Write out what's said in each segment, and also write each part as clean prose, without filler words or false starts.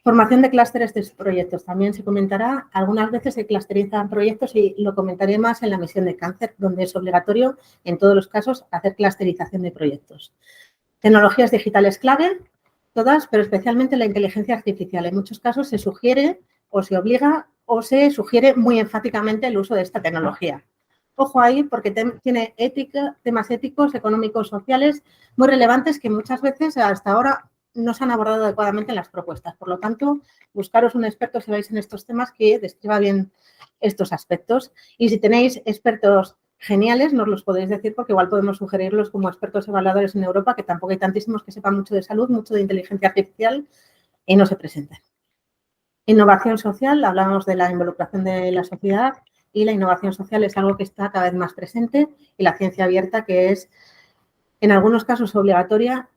Formación de clústeres de proyectos. También se comentará, algunas veces se clusterizan proyectos y lo comentaré más en la misión de cáncer, donde es obligatorio, en todos los casos, hacer clusterización de proyectos. Tecnologías digitales clave, todas, pero especialmente la inteligencia artificial. En muchos casos se sugiere o se obliga o se sugiere muy enfáticamente el uso de esta tecnología. Ojo ahí porque tiene temas éticos, económicos, sociales muy relevantes que muchas veces hasta ahora no se han abordado adecuadamente en las propuestas. Por lo tanto, buscaros un experto si vais en estos temas que describa bien estos aspectos. Y si tenéis expertos geniales, nos los podéis decir porque igual podemos sugerirlos como expertos evaluadores en Europa, que tampoco hay tantísimos que sepan mucho de salud, mucho de inteligencia artificial y no se presenten. Innovación social, hablamos de la involucración de la sociedad y la innovación social es algo que está cada vez más presente y la ciencia abierta que es en algunos casos obligatoria.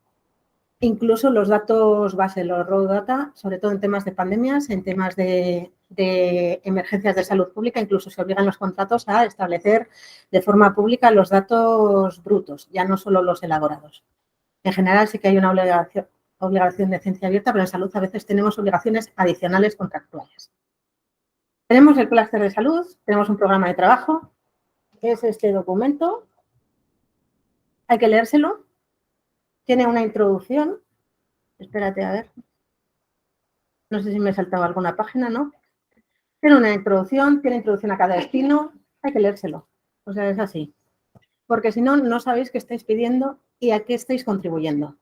Incluso los datos base, los raw data, sobre todo en temas de pandemias, en temas de emergencias de salud pública, incluso se obligan los contratos a establecer de forma pública los datos brutos, ya no solo los elaborados. En general sí que hay una obligación de ciencia abierta, pero en salud a veces tenemos obligaciones adicionales contractuales. Tenemos el clúster de salud, tenemos un programa de trabajo, que es este documento. Hay que leérselo. Tiene una introducción. Espérate, a ver. No sé si me he saltado alguna página, ¿no? Tiene una introducción, tiene introducción a cada destino. Hay que leérselo. O sea, es así. Porque si no, no sabéis qué estáis pidiendo y a qué estáis contribuyendo.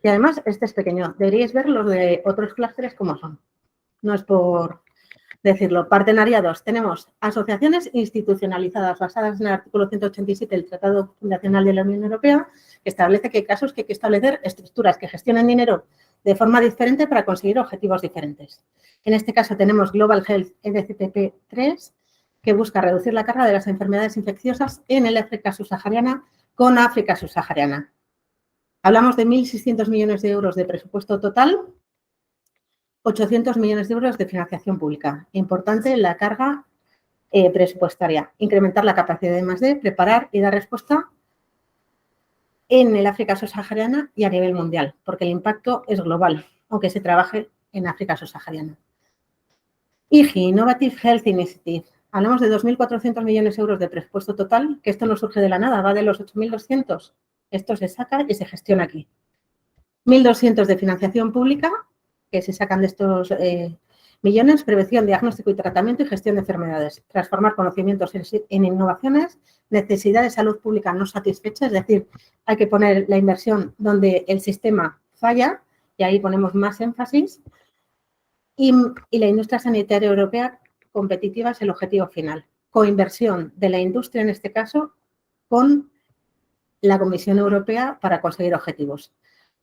Y además, este es pequeño. Deberíais ver los de otros clústeres como son. No es por decirlo. Partenariados. Tenemos asociaciones institucionalizadas basadas en el artículo 187 del Tratado Fundacional de la Unión Europea, que establece que hay casos que hay que establecer estructuras que gestionen dinero de forma diferente para conseguir objetivos diferentes. En este caso tenemos Global Health EDCTP 3, que busca reducir la carga de las enfermedades infecciosas en el África subsahariana con África subsahariana. Hablamos de 1.600 millones de euros de presupuesto total, 800 millones de euros de financiación pública. Importante la carga presupuestaria. Incrementar la capacidad de I+D, preparar y dar respuesta en el África subsahariana y a nivel mundial, porque el impacto es global, aunque se trabaje en África subsahariana. IGI, Innovative Health Initiative. Hablamos de 2.400 millones de euros de presupuesto total, que esto no surge de la nada, va de los 8.200. Esto se saca y se gestiona aquí. 1.200 de financiación pública, que se sacan de estos millones, prevención, diagnóstico y tratamiento y gestión de enfermedades. Transformar conocimientos en innovaciones, necesidad de salud pública no satisfecha, es decir, hay que poner la inversión donde el sistema falla y ahí ponemos más énfasis. Y la industria sanitaria europea competitiva es el objetivo final. Coinversión de la industria, en este caso, con la Comisión Europea para conseguir objetivos.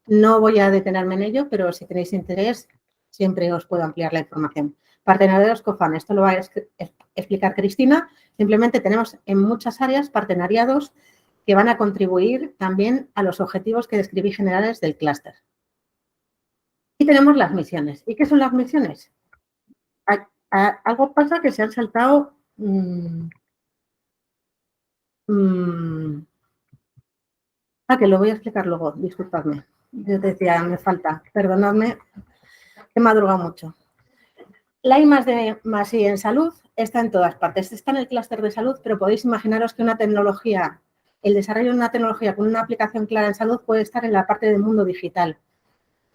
No voy a detenerme en ello, pero si tenéis interés, siempre os puedo ampliar la información. Partenariados COFAN, esto lo va a explicar Cristina. Simplemente tenemos en muchas áreas partenariados que van a contribuir también a los objetivos que describí generales del clúster. Y tenemos las misiones. ¿Y qué son las misiones? Algo pasa que se han saltado... que lo voy a explicar luego, disculpadme. Yo te decía, me falta, perdonadme, he madrugado mucho. La I+D+I en salud está en todas partes. Está en el clúster de salud, pero podéis imaginaros que una tecnología, el desarrollo de una tecnología con una aplicación clara en salud puede estar en la parte del mundo digital.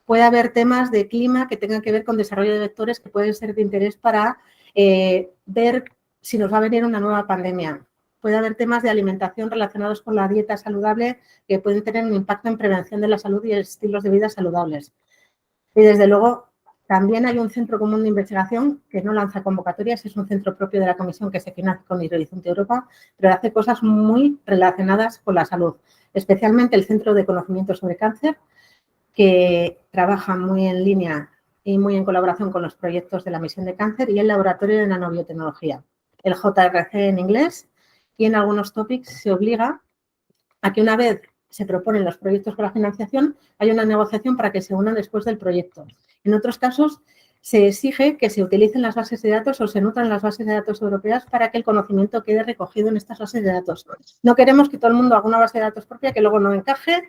Puede haber temas de clima que tengan que ver con desarrollo de vectores que pueden ser de interés para ver si nos va a venir una nueva pandemia. Puede haber temas de alimentación relacionados con la dieta saludable que pueden tener un impacto en prevención de la salud y estilos de vida saludables. Y desde luego también hay un centro común de investigación que no lanza convocatorias, es un centro propio de la Comisión que se financia con Horizonte Europa, pero hace cosas muy relacionadas con la salud, especialmente el Centro de Conocimiento sobre Cáncer, que trabaja muy en línea y muy en colaboración con los proyectos de la misión de cáncer y el Laboratorio de Nanobiotecnología, el JRC en inglés, y en algunos topics se obliga a que una vez se proponen los proyectos con la financiación, hay una negociación para que se unan después del proyecto. En otros casos, se exige que se utilicen las bases de datos o se nutran las bases de datos europeas para que el conocimiento quede recogido en estas bases de datos. No queremos que todo el mundo haga una base de datos propia que luego no encaje,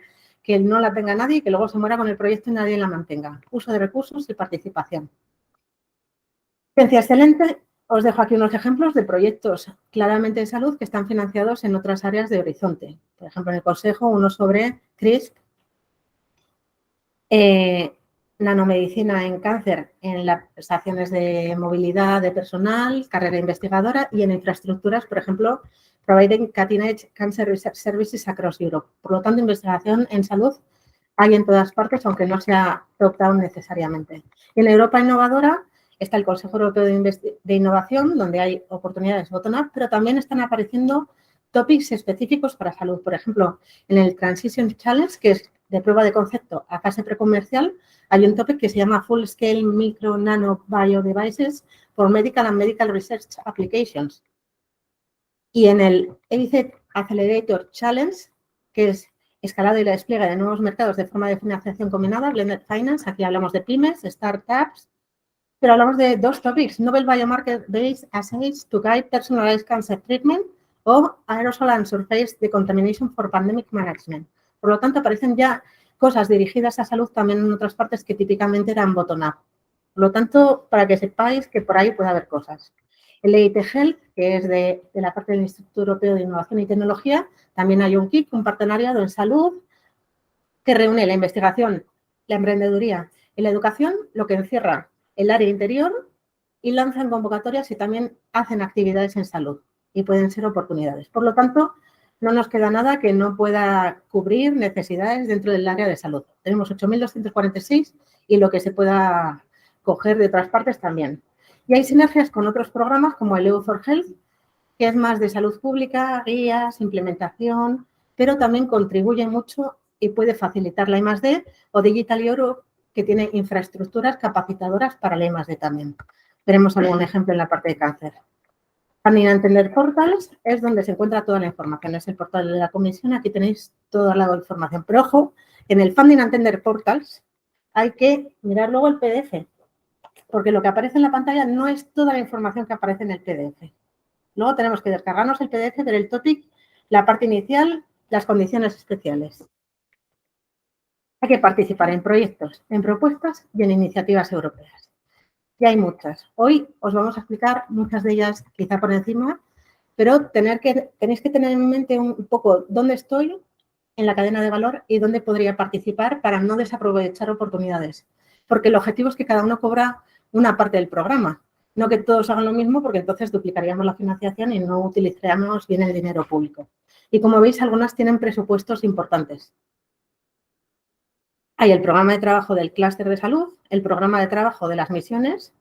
que no la tenga nadie y que luego se muera con el proyecto y nadie la mantenga. Uso de recursos y participación. Ciencia excelente. Os dejo aquí unos ejemplos de proyectos claramente de salud que están financiados en otras áreas de Horizonte. Por ejemplo, en el Consejo, uno sobre CRISP, nanomedicina en cáncer en las estaciones de movilidad de personal, carrera investigadora y en infraestructuras, por ejemplo, Providing Cutting Edge Cancer Research Services Across Europe. Por lo tanto, investigación en salud hay en todas partes, aunque no sea top-down necesariamente. En Europa Innovadora está el Consejo Europeo de Innovación, donde hay oportunidades bottom-up, pero también están apareciendo topics específicos para salud. Por ejemplo, en el Transition Challenge, que es de prueba de concepto a fase precomercial, hay un topic que se llama Full Scale Micro Nano Biodevices for Medical and Medical Research Applications. Y en el EIC Accelerator Challenge, que es escalado y la despliegue de nuevos mercados de forma de financiación combinada, Blended Finance, aquí hablamos de pymes, startups, pero hablamos de dos topics, Novel Biomarker-Based Assays to Guide Personalized Cancer Treatment o Aerosol and Surface Decontamination for Pandemic Management. Por lo tanto, aparecen ya cosas dirigidas a salud también en otras partes que típicamente eran bottom-up. Por lo tanto, para que sepáis que por ahí puede haber cosas. El EIT Health, que es de la parte del Instituto Europeo de Innovación y Tecnología, también hay un KIC, un partenariado en salud, que reúne la investigación, la emprendeduría y la educación, lo que encierra el área interior y lanzan convocatorias y también hacen actividades en salud y pueden ser oportunidades. Por lo tanto, no nos queda nada que no pueda cubrir necesidades dentro del área de salud. Tenemos 8.246 y lo que se pueda coger de otras partes también. Y hay sinergias con otros programas como el EU for Health, que es más de salud pública, guías, implementación, pero también contribuye mucho y puede facilitar la I+D, o Digital Europe, que tiene infraestructuras capacitadoras para la I+D también. Veremos algún ejemplo en la parte de cáncer. Funding and Tender Portals es donde se encuentra toda la información. Es el portal de la comisión. Aquí tenéis toda la información. Pero ojo, en el Funding and Tender Portals hay que mirar luego el PDF, porque lo que aparece en la pantalla no es toda la información que aparece en el PDF. Luego tenemos que descargarnos el PDF, ver el topic, la parte inicial, las condiciones especiales. Hay que participar en proyectos, en propuestas y en iniciativas europeas. Y hay muchas. Hoy os vamos a explicar muchas de ellas quizá por encima, pero tenéis que tener en mente un poco dónde estoy en la cadena de valor y dónde podría participar para no desaprovechar oportunidades. Porque el objetivo es que cada uno cobra una parte del programa, no que todos hagan lo mismo, porque entonces duplicaríamos la financiación y no utilizaríamos bien el dinero público. Y como veis, algunas tienen presupuestos importantes. Hay el programa de trabajo del clúster de salud, el programa de trabajo de las misiones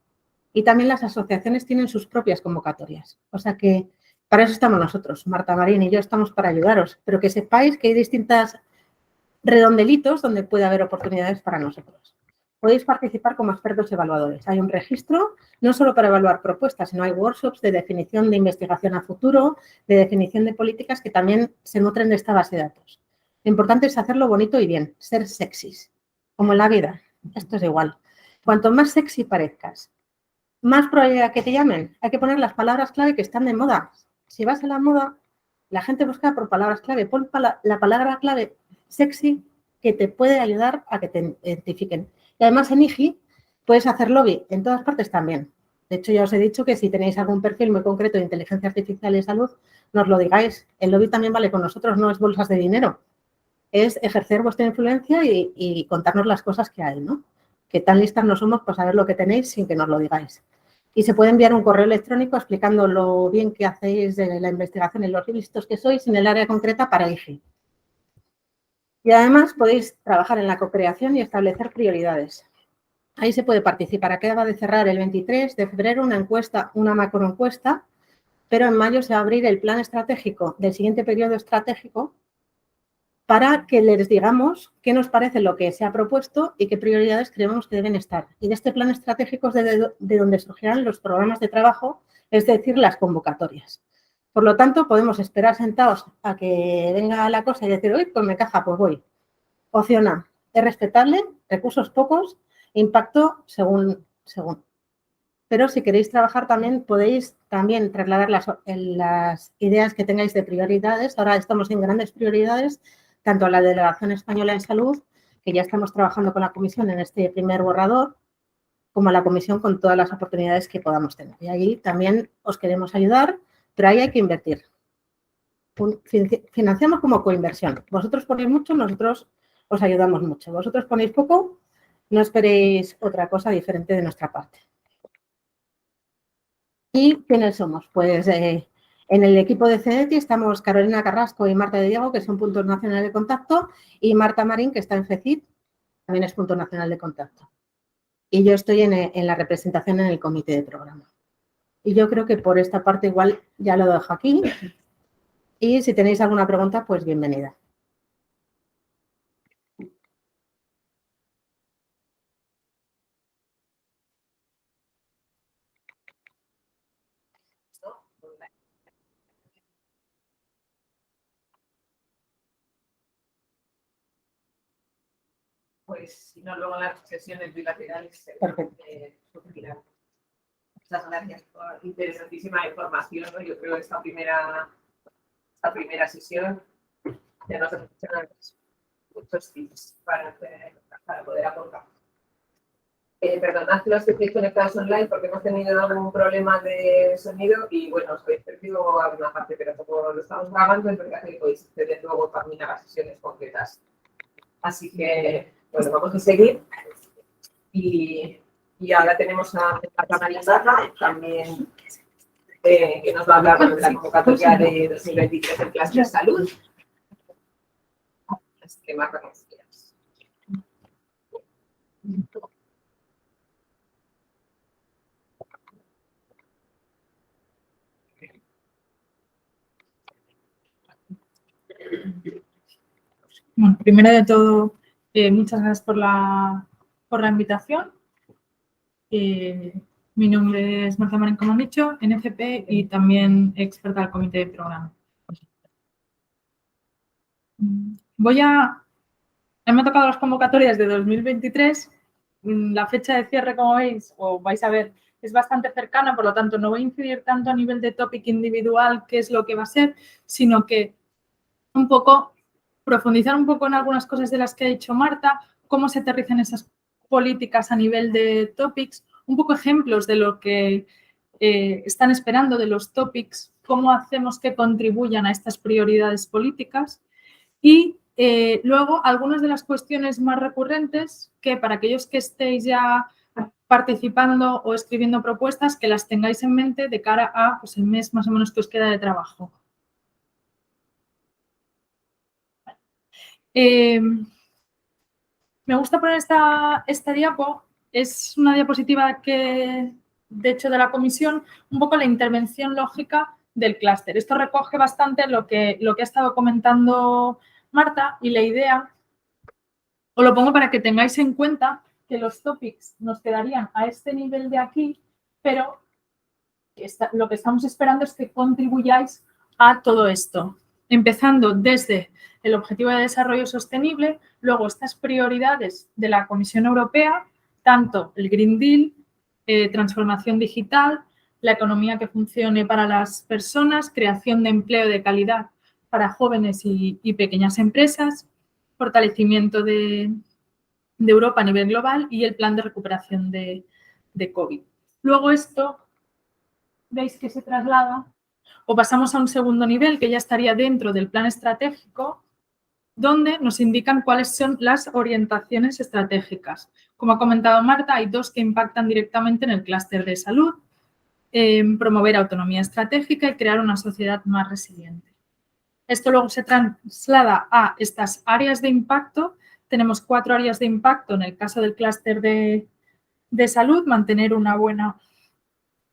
y también las asociaciones tienen sus propias convocatorias. O sea que para eso estamos nosotros, Marta Marín y yo estamos para ayudaros, pero que sepáis que hay distintas redondelitos donde puede haber oportunidades para nosotros. Podéis participar como expertos evaluadores. Hay un registro, no solo para evaluar propuestas, sino hay workshops de definición de investigación a futuro, de definición de políticas que también se nutren de esta base de datos. Lo importante es hacerlo bonito y bien, ser sexys, como en la vida. Esto es igual. Cuanto más sexy parezcas, más probabilidad que te llamen. Hay que poner las palabras clave que están de moda. Si vas a la moda, la gente busca por palabras clave. Pon la palabra clave sexy que te puede ayudar a que te identifiquen. Y además en IGI puedes hacer lobby en todas partes también. De hecho, ya os he dicho que si tenéis algún perfil muy concreto de inteligencia artificial y salud, nos lo digáis. El lobby también vale con nosotros, no es bolsas de dinero. Es ejercer vuestra influencia y contarnos las cosas que hay, ¿no? Que tan listas no somos por saber lo que tenéis sin que nos lo digáis. Y se puede enviar un correo electrónico explicando lo bien que hacéis de la investigación y los listos que sois en el área concreta para IGI. Y además podéis trabajar en la co-creación y establecer prioridades. Ahí se puede participar. Acaba de cerrar el 23 de febrero una encuesta, una macroencuesta, pero en mayo se va a abrir el plan estratégico del siguiente periodo estratégico para que les digamos qué nos parece lo que se ha propuesto y qué prioridades creemos que deben estar. Y de este plan estratégico es de donde surgirán los programas de trabajo, es decir, las convocatorias. Por lo tanto, podemos esperar sentados a que venga la cosa y decir, uy, pues me caja, pues voy. Opción A, es respetable, recursos pocos, impacto según. Pero si queréis trabajar también, podéis también trasladar las ideas que tengáis de prioridades. Ahora estamos en grandes prioridades tanto a la Delegación Española en Salud, que ya estamos trabajando con la Comisión en este primer borrador, como a la Comisión con todas las oportunidades que podamos tener. Y ahí también os queremos ayudar, pero ahí hay que invertir. Financiamos como coinversión. Vosotros ponéis mucho, nosotros os ayudamos mucho. Vosotros ponéis poco, no esperéis otra cosa diferente de nuestra parte. ¿Y quiénes somos? Pues en el equipo de CENETI estamos Carolina Carrasco y Marta de Diego, que son puntos nacionales de contacto, y Marta Marín, que está en FECIT, también es punto nacional de contacto. Y yo estoy en la representación en el comité de programa. Y yo creo que por esta parte igual ya lo dejo aquí. Y si tenéis alguna pregunta, pues bienvenida. Pues si no, luego en las sesiones bilaterales se surgirán. Muchas gracias por interesantísima información, ¿no? Yo creo que esta primera sesión ya nos proporciona muchos tips para poder aportar. Perdonad que los que estéis conectados online porque hemos tenido algún problema de sonido y bueno, os habéis perdido alguna parte, pero como lo estamos grabando es verdad que podéis acceder luego también a las sesiones concretas. Así que, bueno, vamos a seguir. Y ahora tenemos a Marta también, que nos va a hablar de la convocatoria de 2023 del Clúster de Salud. Así que, Marta, como quieras. Bueno, primero de todo, muchas gracias por la invitación. Mi nombre es Marta Marín, como han dicho, NFP y también experta del comité de programa. Me ha tocado las convocatorias de 2023. La fecha de cierre, como veis, o vais a ver, es bastante cercana, por lo tanto, no voy a incidir tanto a nivel de topic individual, qué es lo que va a ser, sino que profundizar un poco en algunas cosas de las que ha dicho Marta, cómo se aterrizan esas políticas a nivel de topics, un poco ejemplos de lo que están esperando de los topics, cómo hacemos que contribuyan a estas prioridades políticas y luego algunas de las cuestiones más recurrentes que para aquellos que estéis ya participando o escribiendo propuestas, que las tengáis en mente de cara a pues, el mes más o menos que os queda de trabajo. Me gusta poner esta diapo, es una diapositiva que, de hecho, de la comisión, un poco la intervención lógica del clúster. Esto recoge bastante lo que ha estado comentando Marta y la idea, os lo pongo para que tengáis en cuenta que los topics nos quedarían a este nivel de aquí, pero lo que estamos esperando es que contribuyáis a todo esto, empezando desde el Objetivo de Desarrollo Sostenible, luego estas prioridades de la Comisión Europea, tanto el Green Deal, transformación digital, la economía que funcione para las personas, creación de empleo de calidad para jóvenes y pequeñas empresas, fortalecimiento de Europa a nivel global y el plan de recuperación de COVID. Luego esto, veis que se traslada o pasamos a un segundo nivel que ya estaría dentro del plan estratégico, donde nos indican cuáles son las orientaciones estratégicas. Como ha comentado Marta, hay dos que impactan directamente en el clúster de salud, promover autonomía estratégica y crear una sociedad más resiliente. Esto luego se traslada a estas áreas de impacto. Tenemos 4 áreas de impacto en el caso del clúster de salud, mantener una buena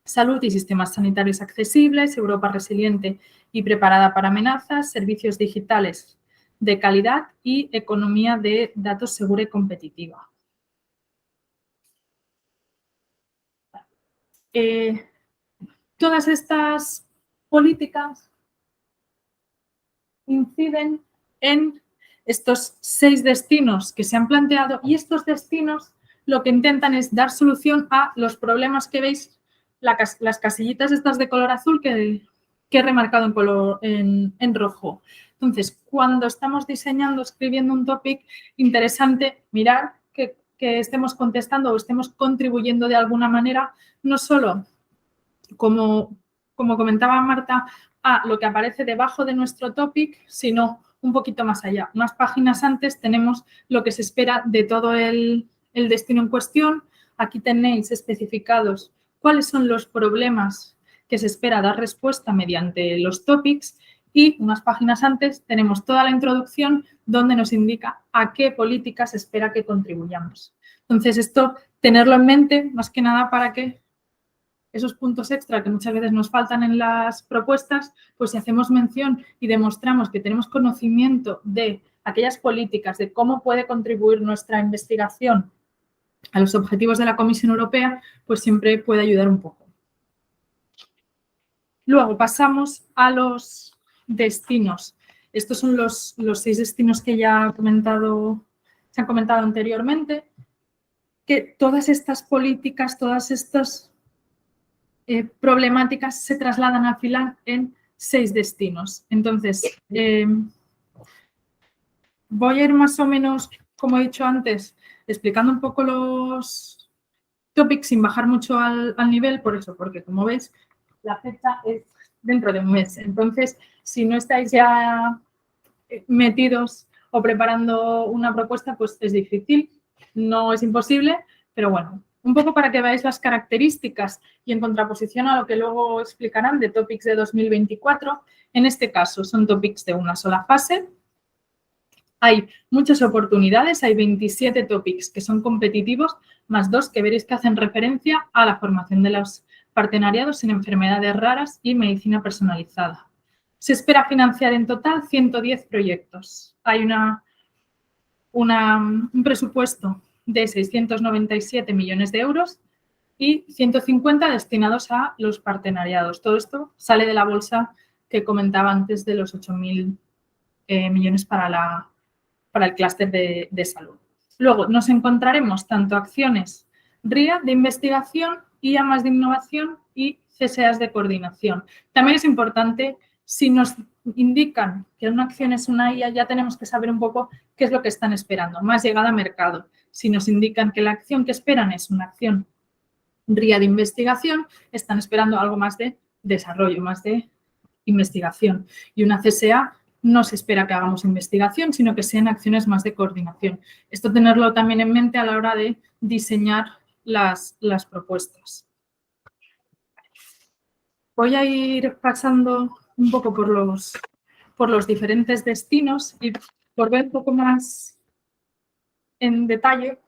salud y sistemas sanitarios accesibles, Europa resiliente y preparada para amenazas, servicios digitales de calidad y economía de datos segura y competitiva. Todas estas políticas inciden en estos 6 destinos que se han planteado y estos destinos lo que intentan es dar solución a los problemas que veis, las casillitas estas de color azul que he remarcado en rojo. Entonces, cuando estamos diseñando, escribiendo un topic, interesante mirar que estemos contestando o estemos contribuyendo de alguna manera, no solo, como comentaba Marta, a lo que aparece debajo de nuestro topic, sino un poquito más allá. Unas páginas antes tenemos lo que se espera de todo el destino en cuestión. Aquí tenéis especificados cuáles son los problemas que se espera dar respuesta mediante los topics y unas páginas antes tenemos toda la introducción donde nos indica a qué políticas se espera que contribuyamos. Entonces, esto tenerlo en mente más que nada para que esos puntos extra que muchas veces nos faltan en las propuestas, pues si hacemos mención y demostramos que tenemos conocimiento de aquellas políticas, de cómo puede contribuir nuestra investigación a los objetivos de la Comisión Europea, pues siempre puede ayudar un poco. Luego pasamos a los destinos. Estos son los 6 destinos que ya se han comentado anteriormente, que todas estas políticas, todas estas problemáticas se trasladan al final en 6 destinos. Entonces, voy a ir más o menos, como he dicho antes, explicando un poco los topics sin bajar mucho al nivel, por eso, porque como veis, la fecha es dentro de un mes. Entonces, si no estáis ya metidos o preparando una propuesta, pues es difícil. No es imposible, pero bueno, un poco para que veáis las características y en contraposición a lo que luego explicarán de topics de 2024. En este caso, son topics de una sola fase. Hay muchas oportunidades, hay 27 topics que son competitivos, más 2 que veréis que hacen referencia a la formación de los partenariados en enfermedades raras y medicina personalizada. Se espera financiar en total 110 proyectos. Hay un presupuesto de 697 millones de euros y 150 destinados a los partenariados. Todo esto sale de la bolsa que comentaba antes de los 8.000 millones para el clúster de salud. Luego nos encontraremos tanto acciones RIA de investigación, IA+ de innovación y CSAs de coordinación. También es importante, si nos indican que una acción es una IA, ya tenemos que saber un poco qué es lo que están esperando, más llegada a mercado. Si nos indican que la acción que esperan es una acción RIA de investigación, están esperando algo más de desarrollo, más de investigación. Y una CSA no se espera que hagamos investigación, sino que sean acciones más de coordinación. Esto tenerlo también en mente a la hora de diseñar las propuestas. Voy a ir pasando un poco por los diferentes destinos y por ver un poco más en detalle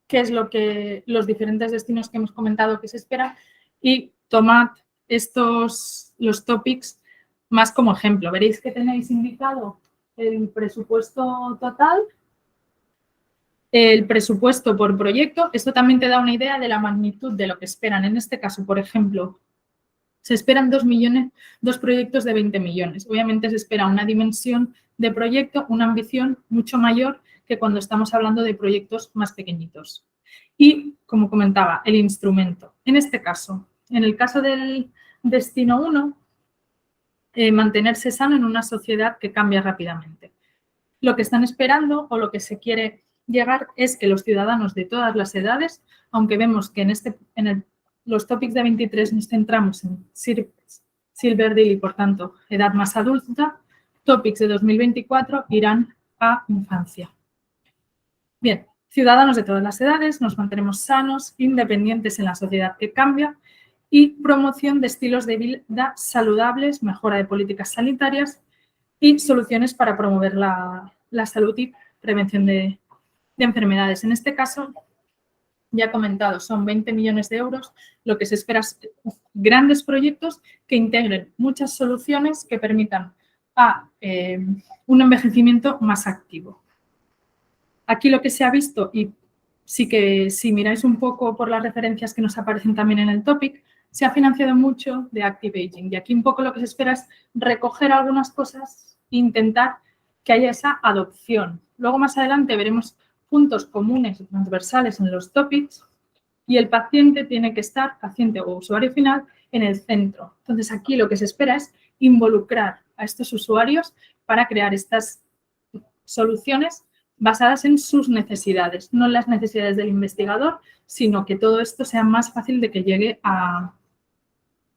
qué es lo que los diferentes destinos que hemos comentado que se esperan y tomad los topics más como ejemplo. Veréis que tenéis indicado el presupuesto total, el presupuesto por proyecto. Esto también te da una idea de la magnitud de lo que esperan. En este caso, por ejemplo, se esperan 2 proyectos de 20 millones. Obviamente se espera una dimensión de proyecto, una ambición mucho mayor que cuando estamos hablando de proyectos más pequeñitos. Y, como comentaba, el instrumento. En este caso, en el caso del destino 1, mantenerse sano en una sociedad que cambia rápidamente. Lo que están esperando o lo que se quiere llegar es que los ciudadanos de todas las edades, aunque vemos que los topics de 23 nos centramos en Silverdale y, por tanto, edad más adulta, topics de 2024 irán a infancia. Bien, ciudadanos de todas las edades, nos mantenemos sanos, independientes en la sociedad que cambia y promoción de estilos de vida saludables, mejora de políticas sanitarias y soluciones para promover la salud y prevención de enfermedades. En este caso, ya he comentado, son 20 millones de euros. Lo que se espera es grandes proyectos que integren muchas soluciones que permitan a un envejecimiento más activo. Aquí lo que se ha visto, y sí que si miráis un poco por las referencias que nos aparecen también en el topic, se ha financiado mucho de Active Aging. Y aquí un poco lo que se espera es recoger algunas cosas e intentar que haya esa adopción. Luego más adelante veremos puntos comunes y transversales en los topics y el paciente tiene que estar, paciente o usuario final, en el centro. Entonces, aquí lo que se espera es involucrar a estos usuarios para crear estas soluciones basadas en sus necesidades, no en las necesidades del investigador, sino que todo esto sea más fácil de que llegue a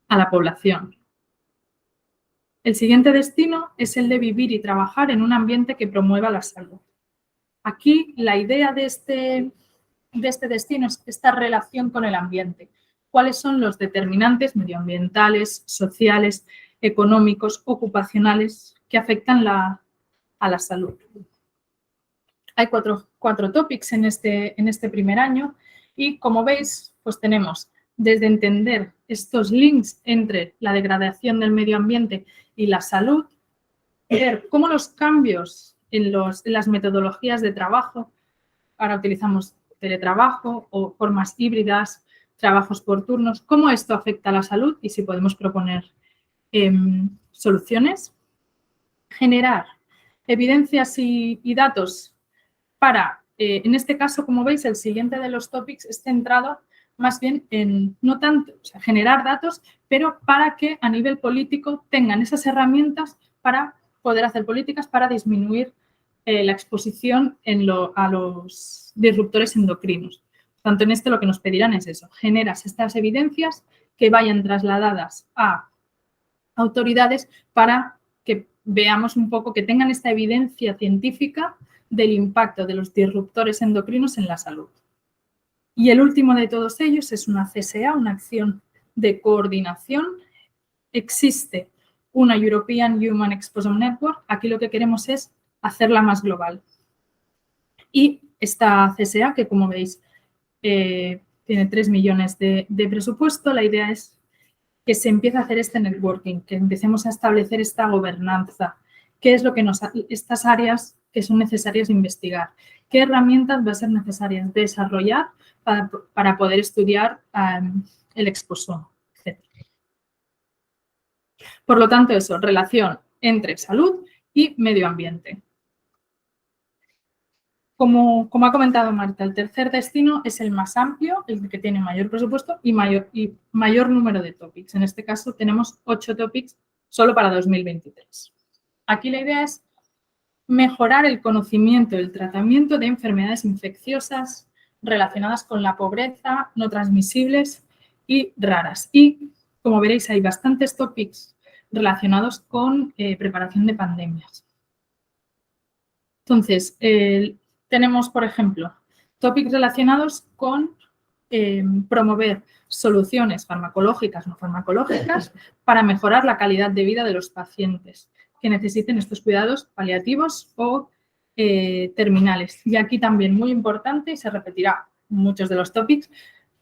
la población. El siguiente destino es el de vivir y trabajar en un ambiente que promueva la salud. Aquí la idea de este destino es esta relación con el ambiente. ¿Cuáles son los determinantes medioambientales, sociales, económicos, ocupacionales que afectan a la salud? Hay cuatro topics en este primer año y, como veis, pues tenemos desde entender estos links entre la degradación del medio ambiente y la salud, ver cómo los cambios en las metodologías de trabajo, ahora utilizamos teletrabajo o formas híbridas, trabajos por turnos, cómo esto afecta a la salud y si podemos proponer soluciones. Generar evidencias y datos para, en este caso, como veis, el siguiente de los topics es centrado más bien en, no tanto, o sea, generar datos, pero para que a nivel político tengan esas herramientas para poder hacer políticas para disminuir la exposición a los disruptores endocrinos. Tanto en lo que nos pedirán es eso, generas estas evidencias que vayan trasladadas a autoridades para que veamos un poco, que tengan esta evidencia científica del impacto de los disruptores endocrinos en la salud. Y el último de todos ellos es una CSA, una acción de coordinación. Existe una European Human Exposome Network. Aquí lo que queremos es hacerla más global. Y esta CSA, que como veis tiene 3 millones de presupuesto, la idea es que se empiece a hacer este networking, que empecemos a establecer esta gobernanza. ¿Qué es lo que estas áreas que son necesarias investigar? ¿Qué herramientas va a ser necesarias desarrollar para poder estudiar el exposoma, etcétera? Por lo tanto, eso, relación entre salud y medio ambiente. Como ha comentado Marta, el tercer destino es el más amplio, el que tiene mayor presupuesto y mayor número de topics. En este caso tenemos 8 topics solo para 2023. Aquí la idea es mejorar el conocimiento del tratamiento de enfermedades infecciosas relacionadas con la pobreza, no transmisibles y raras. Y, como veréis, hay bastantes topics relacionados con preparación de pandemias. Entonces, tenemos, por ejemplo, topics relacionados con promover soluciones farmacológicas, no farmacológicas, para mejorar la calidad de vida de los pacientes que necesiten estos cuidados paliativos o terminales. Y aquí también muy importante, y se repetirá en muchos de los topics,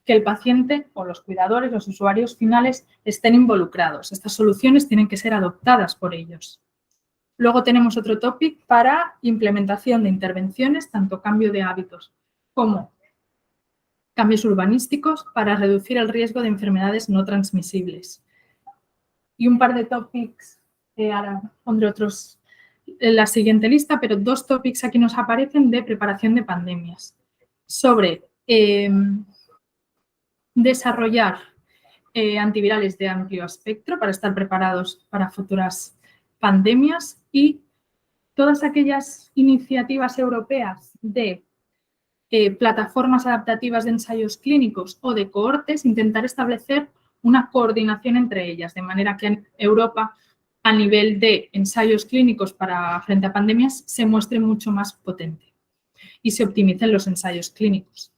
que el paciente o los cuidadores, los usuarios finales estén involucrados. Estas soluciones tienen que ser adoptadas por ellos. Luego tenemos otro topic para implementación de intervenciones, tanto cambio de hábitos como cambios urbanísticos para reducir el riesgo de enfermedades no transmisibles. Y un par de topics, ahora pondré otros en la siguiente lista, pero 2 topics aquí nos aparecen de preparación de pandemias. Sobre desarrollar antivirales de amplio espectro para estar preparados para futuras pandemias y todas aquellas iniciativas europeas de plataformas adaptativas de ensayos clínicos o de cohortes, intentar establecer una coordinación entre ellas, de manera que en Europa, a nivel de ensayos clínicos frente a pandemias, se muestre mucho más potente y se optimicen los ensayos clínicos.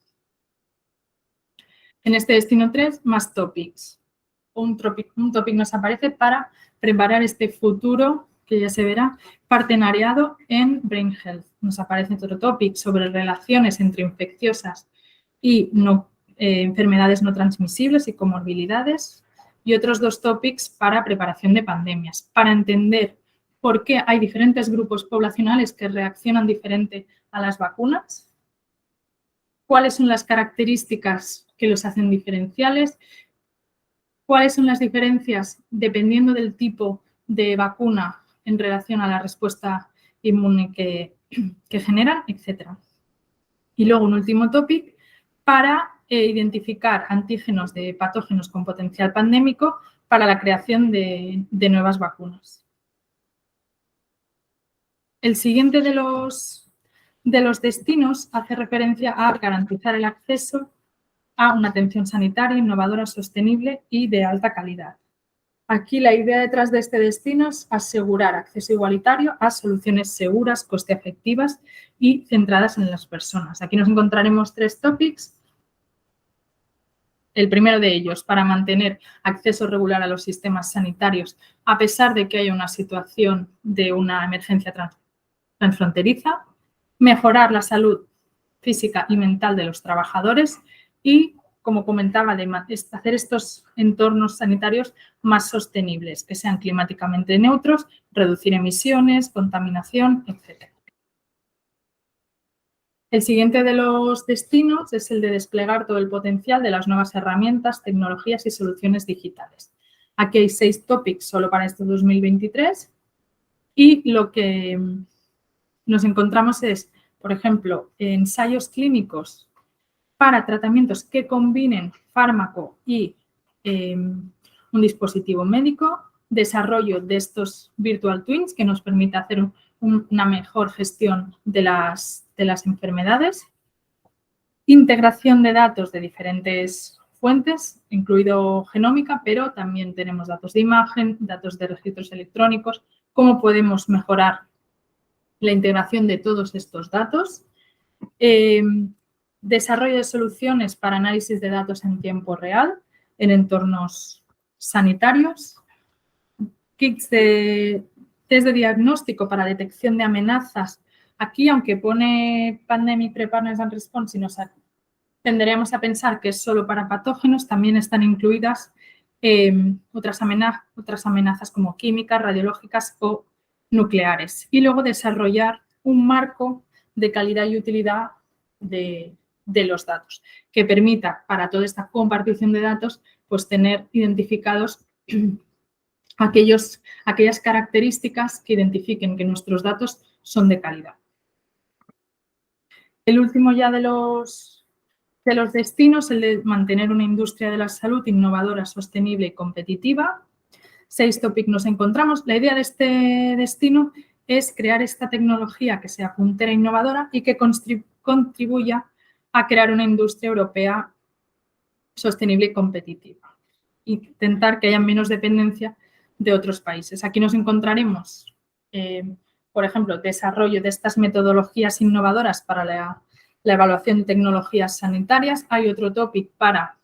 En este destino 3, más topics. Un topic nos aparece para preparar este futuro, que ya se verá, partenariado en Brain Health. Nos aparece otro topic sobre relaciones entre infecciosas y enfermedades no transmisibles y comorbilidades. Y otros 2 topics para preparación de pandemias, para entender por qué hay diferentes grupos poblacionales que reaccionan diferente a las vacunas, cuáles son las características que los hacen diferenciales, cuáles son las diferencias dependiendo del tipo de vacuna en relación a la respuesta inmune que generan, etc. Y luego un último topic para identificar antígenos de patógenos con potencial pandémico para la creación de nuevas vacunas. El siguiente de los destinos hace referencia a garantizar el acceso a una atención sanitaria innovadora, sostenible y de alta calidad. Aquí la idea detrás de este destino es asegurar acceso igualitario a soluciones seguras, coste efectivas y centradas en las personas. Aquí nos encontraremos 3 topics. El primero de ellos, para mantener acceso regular a los sistemas sanitarios, a pesar de que haya una situación de una emergencia transfronteriza, mejorar la salud física y mental de los trabajadores y, como comentaba, hacer estos entornos sanitarios más sostenibles, que sean climáticamente neutros, reducir emisiones, contaminación, etc. El siguiente de los destinos es el de desplegar todo el potencial de las nuevas herramientas, tecnologías y soluciones digitales. Aquí hay 6 topics solo para este 2023 y lo que nos encontramos es, por ejemplo, ensayos clínicos para tratamientos que combinen fármaco y un dispositivo médico, desarrollo de estos virtual twins que nos permite hacer una mejor gestión de las enfermedades, integración de datos de diferentes fuentes, incluido genómica, pero también tenemos datos de imagen, datos de registros electrónicos, cómo podemos mejorar la integración de todos estos datos, desarrollo de soluciones para análisis de datos en tiempo real en entornos sanitarios, kits de test de diagnóstico para detección de amenazas. Aquí, aunque pone Pandemic Preparedness and Response, y nos tenderíamos a pensar que es solo para patógenos, también están incluidas otras amenazas como químicas, radiológicas o nucleares. Y luego desarrollar un marco de calidad y utilidad de los datos, que permita para toda esta compartición de datos pues tener identificados aquellas características que identifiquen que nuestros datos son de calidad. El último ya de los destinos, el de mantener una industria de la salud innovadora, sostenible y competitiva. 6 topics nos encontramos. La idea de este destino es crear esta tecnología que sea puntera e innovadora y que contribuya a crear una industria europea sostenible y competitiva. Intentar que haya menos dependencia de otros países. Aquí nos encontraremos, por ejemplo, desarrollo de estas metodologías innovadoras para la evaluación de tecnologías sanitarias. Hay otro topic para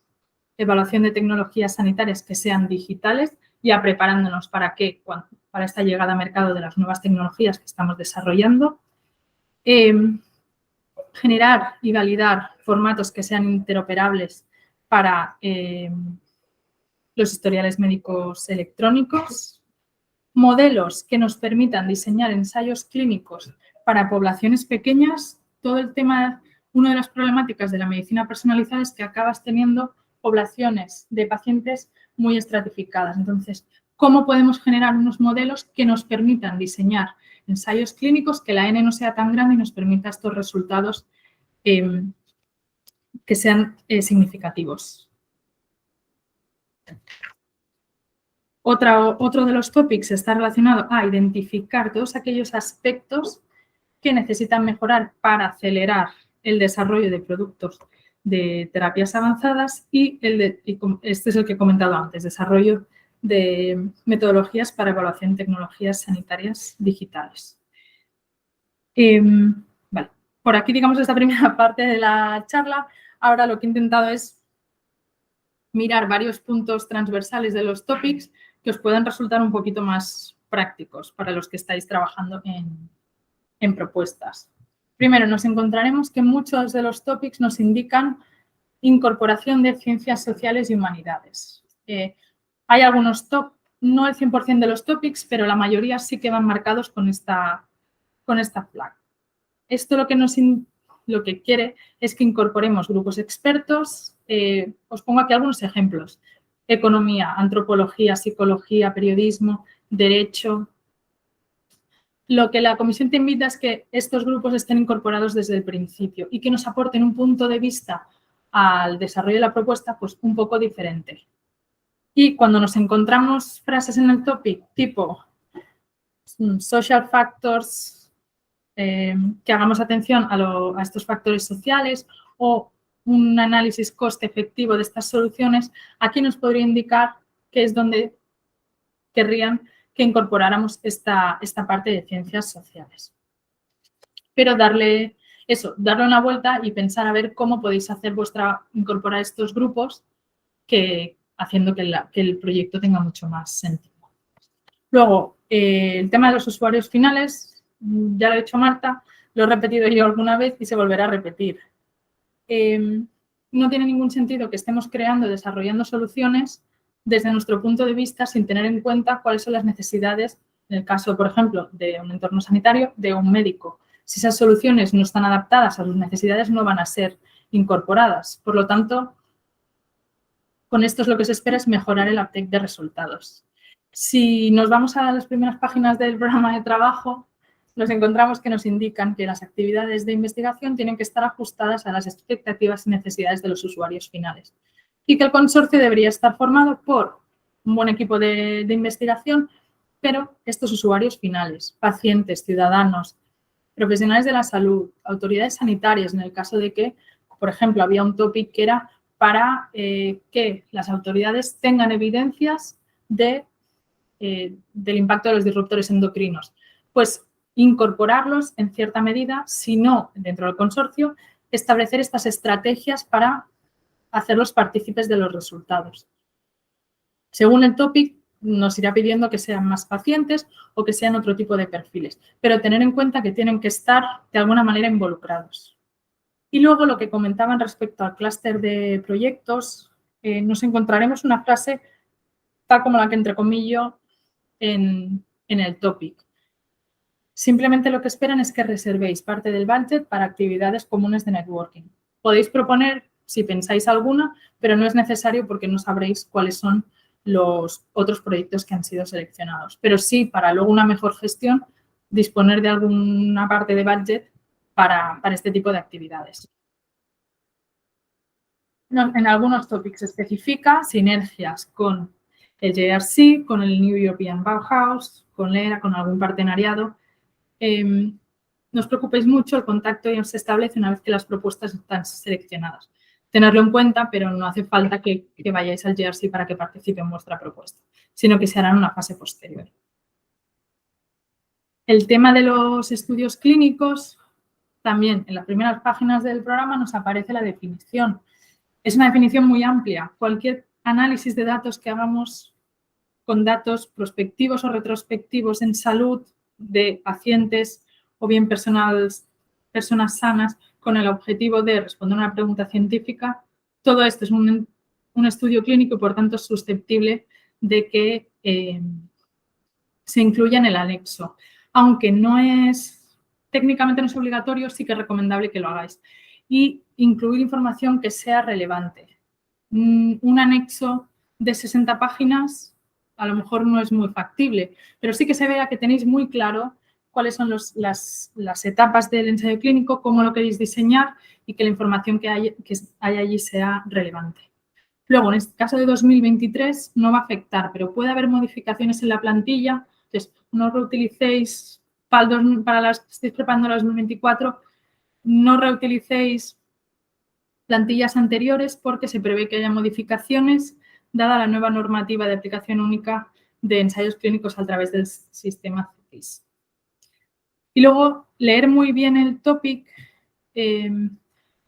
evaluación de tecnologías sanitarias que sean digitales, ya preparándonos para esta llegada a mercado de las nuevas tecnologías que estamos desarrollando. Generar y validar formatos que sean interoperables para los historiales médicos electrónicos, modelos que nos permitan diseñar ensayos clínicos para poblaciones pequeñas. Todo el tema, una de las problemáticas de la medicina personalizada es que acabas teniendo poblaciones de pacientes muy estratificadas. Entonces, ¿cómo podemos generar unos modelos que nos permitan diseñar ensayos clínicos, que la N no sea tan grande y nos permita estos resultados que sean significativos? Otro de los topics está relacionado a identificar todos aquellos aspectos que necesitan mejorar para acelerar el desarrollo de productos de terapias avanzadas y este es el que he comentado antes, desarrollo de metodologías para evaluación de tecnologías sanitarias digitales. Vale. Por aquí, digamos, esta primera parte de la charla. Ahora lo que he intentado es mirar varios puntos transversales de los topics que os puedan resultar un poquito más prácticos para los que estáis trabajando en propuestas. Primero, nos encontraremos que muchos de los topics nos indican incorporación de ciencias sociales y humanidades. Hay algunos no el 100% de los topics, pero la mayoría sí que van marcados con esta flag. Esto lo que quiere es que incorporemos grupos expertos. Os pongo aquí algunos ejemplos. Economía, antropología, psicología, periodismo, derecho. Lo que la comisión te invita es que estos grupos estén incorporados desde el principio y que nos aporten un punto de vista al desarrollo de la propuesta pues un poco diferente. Y cuando nos encontramos frases en el topic tipo social factors, que hagamos atención a estos factores sociales o un análisis coste-efectivo de estas soluciones, aquí nos podría indicar que es donde querrían que incorporáramos esta parte de ciencias sociales. Pero darle una vuelta y pensar a ver cómo podéis incorporar estos grupos haciendo que el proyecto tenga mucho más sentido. Luego, el tema de los usuarios finales, ya lo ha dicho Marta, lo he repetido yo alguna vez y se volverá a repetir. No tiene ningún sentido que estemos desarrollando soluciones desde nuestro punto de vista sin tener en cuenta cuáles son las necesidades, en el caso, por ejemplo, de un entorno sanitario, de un médico. Si esas soluciones no están adaptadas a sus necesidades, no van a ser incorporadas. Por lo tanto, con esto lo que se espera es mejorar el uptake de resultados. Si nos vamos a las primeras páginas del programa de trabajo, nos encontramos que nos indican que las actividades de investigación tienen que estar ajustadas a las expectativas y necesidades de los usuarios finales y que el consorcio debería estar formado por un buen equipo de investigación, pero estos usuarios finales, pacientes, ciudadanos, profesionales de la salud, autoridades sanitarias, en el caso de que, por ejemplo, había un topic que era para que las autoridades tengan evidencias del impacto de los disruptores endocrinos. Pues incorporarlos en cierta medida, si no dentro del consorcio, establecer estas estrategias para hacerlos partícipes de los resultados. Según el topic, nos irá pidiendo que sean más pacientes o que sean otro tipo de perfiles, pero tener en cuenta que tienen que estar de alguna manera involucrados. Y luego lo que comentaban respecto al clúster de proyectos, nos encontraremos una frase tal como la que entrecomillo en el topic. Simplemente lo que esperan es que reservéis parte del budget para actividades comunes de networking. Podéis proponer, si pensáis alguna, pero no es necesario porque no sabréis cuáles son los otros proyectos que han sido seleccionados. Pero sí, para luego una mejor gestión, disponer de alguna parte de budget para este tipo de actividades. En algunos topics se especifica sinergias con el JRC, con el New European Bauhaus, con LERA, con algún partenariado. No os preocupéis mucho, el contacto ya se establece una vez que las propuestas están seleccionadas. Tenerlo en cuenta, pero no hace falta que vayáis al JRC para que participe en vuestra propuesta, sino que se hará en una fase posterior. El tema de los estudios clínicos, también en las primeras páginas del programa nos aparece la definición. Es una definición muy amplia. Cualquier análisis de datos que hagamos con datos prospectivos o retrospectivos en salud de pacientes o bien personas sanas con el objetivo de responder a una pregunta científica, todo esto es un estudio clínico y, por tanto, es susceptible de que se incluya en el anexo. Aunque técnicamente no es obligatorio, sí que es recomendable que lo hagáis. Y incluir información que sea relevante. Un anexo de 60 páginas a lo mejor no es muy factible, pero sí que se vea que tenéis muy claro cuáles son las etapas del ensayo clínico, cómo lo queréis diseñar y que la información que hay allí sea relevante. Luego, en este caso de 2023 no va a afectar, pero puede haber modificaciones en la plantilla. Entonces, no reutilicéis para las que estéis preparando la 2024, no reutilicéis plantillas anteriores porque se prevé que haya modificaciones dada la nueva normativa de aplicación única de ensayos clínicos a través del sistema CETIS. Y luego, leer muy bien el topic,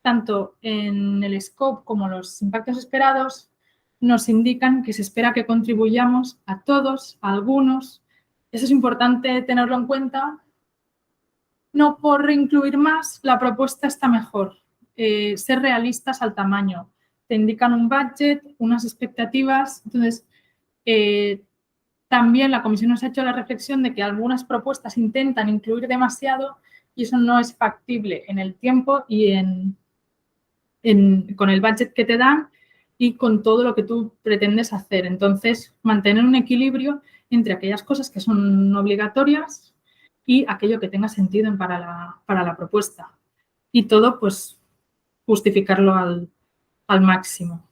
tanto en el scope como los impactos esperados, nos indican que se espera que contribuyamos a todos, a algunos. Eso es importante tenerlo en cuenta. No por incluir más, la propuesta está mejor. Ser realistas al tamaño. Te indican un budget, unas expectativas. Entonces, también la comisión nos ha hecho la reflexión de que algunas propuestas intentan incluir demasiado y eso no es factible en el tiempo y con el budget que te dan y con todo lo que tú pretendes hacer. Entonces, mantener un equilibrio entre aquellas cosas que son obligatorias y aquello que tenga sentido para la propuesta. Y todo, pues, justificarlo al máximo.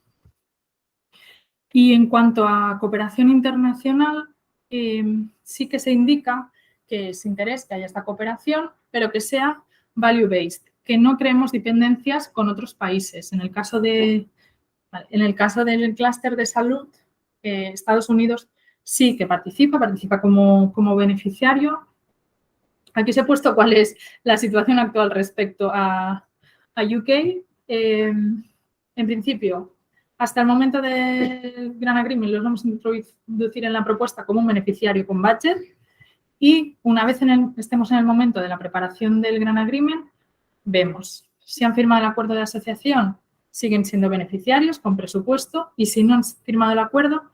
Y en cuanto a cooperación internacional, sí que se indica que es interés, que haya esta cooperación, pero que sea value-based, que no creemos dependencias con otros países. En el caso del clúster de salud, Estados Unidos sí que participa como beneficiario. Aquí os he puesto cuál es la situación actual respecto a UK. En principio, hasta el momento del Gran Agreement los vamos a introducir en la propuesta como un beneficiario con budget y una vez estemos en el momento de la preparación del Gran Agreement, vemos si han firmado el acuerdo de asociación, siguen siendo beneficiarios con presupuesto y si no han firmado el acuerdo,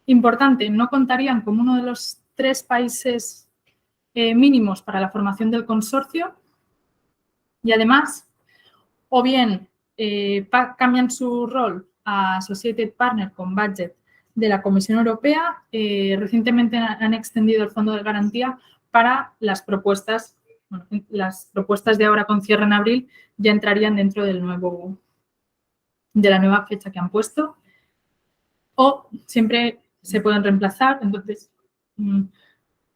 importante, no contarían como uno de los 3 países mínimos para la formación del consorcio y además o bien cambian su rol a Associated Partner con budget de la Comisión Europea. Recientemente han extendido el fondo de garantía para las propuestas. Bueno, las propuestas de ahora con cierre en abril ya entrarían dentro de la nueva fecha que han puesto. O siempre se pueden reemplazar, entonces